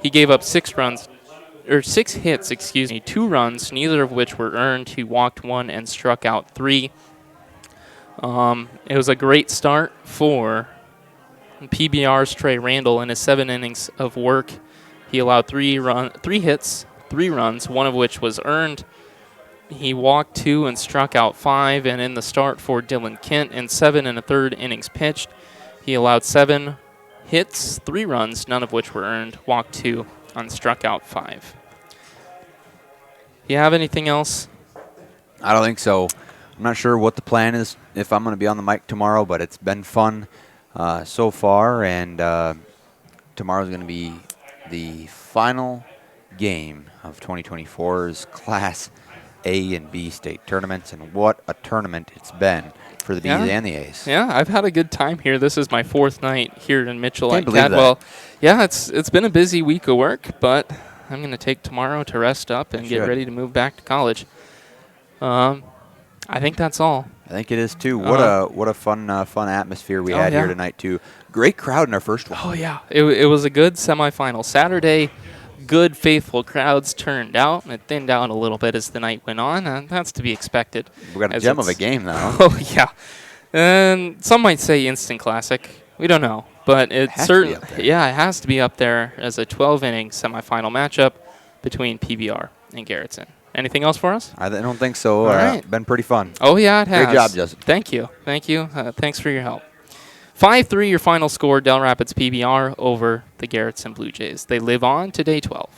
He gave up 6 hits, 2 runs, neither of which were earned. He walked 1 and struck out 3. It was a great start for PBR's Trey Randall in his 7 innings of work. He allowed 3 hits, 3 runs, 1 of which was earned. He walked 2 and struck out 5. And in the start for Dylan Kent in 7 1/3 innings pitched, he allowed 7 hits, 3 runs, none of which were earned, walked 2 and struck out 5. You have anything else? I don't think so. I'm not sure what the plan is if I'm going to be on the mic tomorrow, but it's been fun so far, and tomorrow's going to be the final game of 2024's Class A and B state tournaments, and what a tournament it's been for the B's and the A's. Yeah, I've had a good time here. This is my 4th night here in Mitchell Can't at believe Cadwell. that. Yeah, it's been a busy week of work, but I'm going to take tomorrow to rest up and get should. ready to move back to college. I think that's all. I think it is too. What a fun atmosphere we had here tonight too. Great crowd in our first one. Oh yeah, it was a good semifinal Saturday. Good faithful crowds turned out, and it thinned out a little bit as the night went on, and that's to be expected. We got a gem of a game though. Oh yeah, and some might say instant classic. We don't know, but it certainly it has to be up there as a 12-inning semifinal matchup between PBR and Garretson. Anything else for us? I don't think so. All right. Been pretty fun. Oh, yeah, it has. Great job, Justin. Thank you. Thanks for your help. 5-3 your final score, Del Rapids PBR over the Garretson BlueJays. They live on to day 12.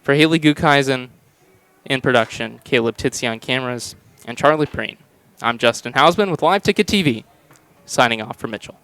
For Haley Gukheisen in production, Caleb Titzi on cameras, and Charlie Preen, I'm Justin Hausman with Live Ticket TV, signing off for Mitchell.